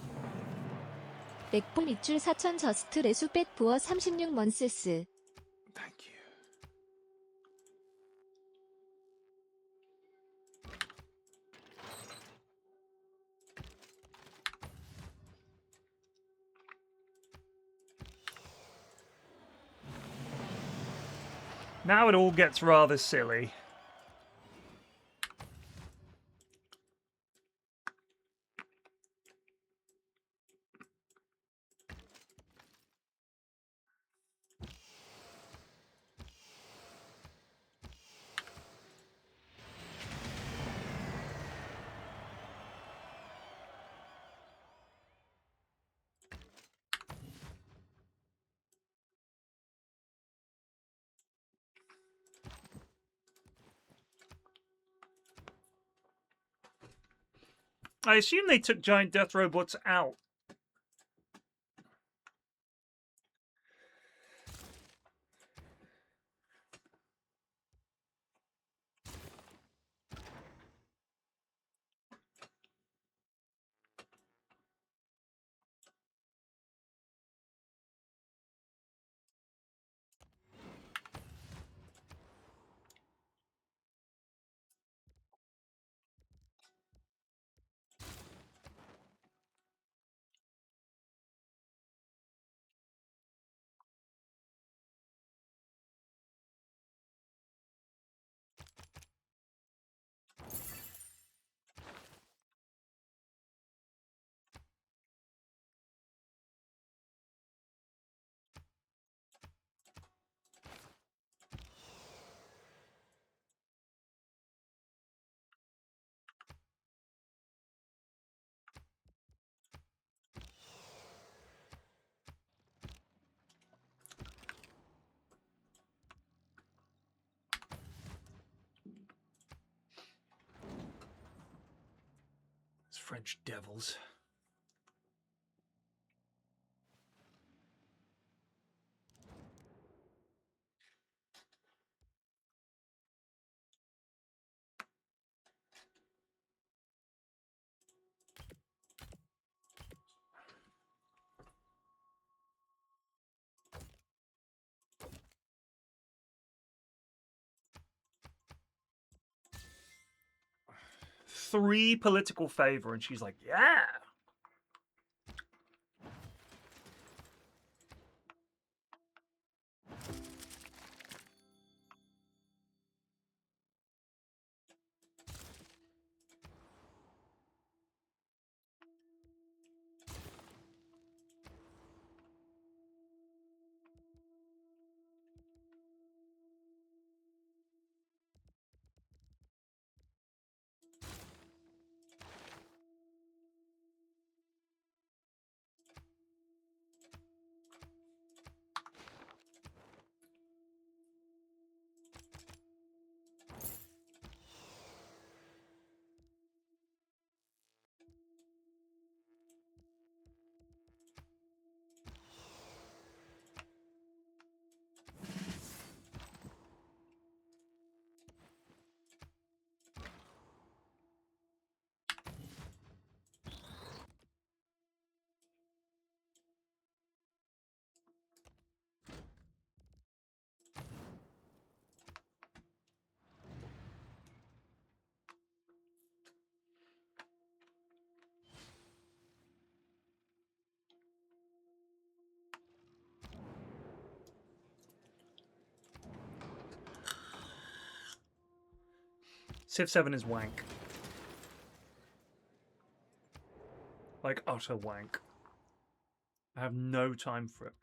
Speaker 3: 맥북 밑줄 4000 저스트 레수백 부어 36 먼스스.
Speaker 1: Thank you. Now it all gets rather silly. I assume they took giant death robots out. French devils. Three political favor, and she's like, yeah. Civ 7 is wank. Like, utter wank. I have no time for it.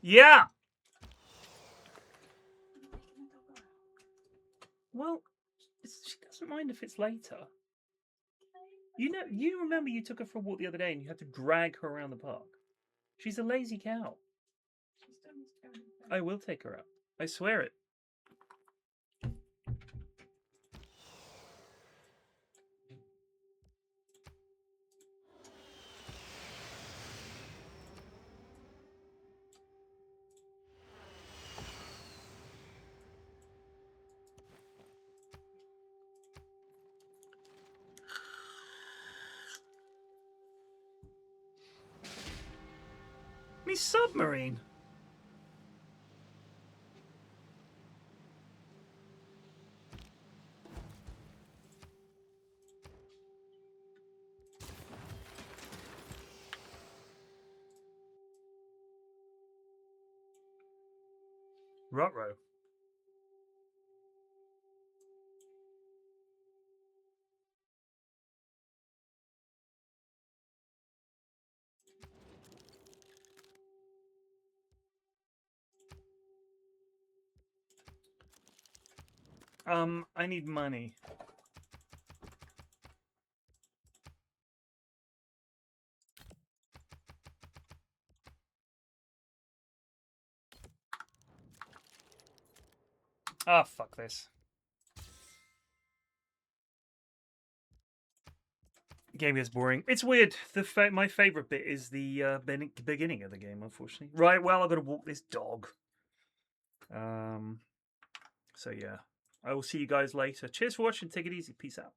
Speaker 1: Yeah! Well, she doesn't mind if it's later. You know, you remember you took her for a walk the other day and you had to drag her around the park. She's a lazy cow. I will take her out. I swear it. Me submarine. Ruh-roh. I need money. Ah, fuck this. game gets boring. It's weird. My favorite bit is the beginning of the game, unfortunately. Right, well, I've got to walk this dog. So yeah, I will see you guys later. Cheers for watching. Take it easy. Peace out.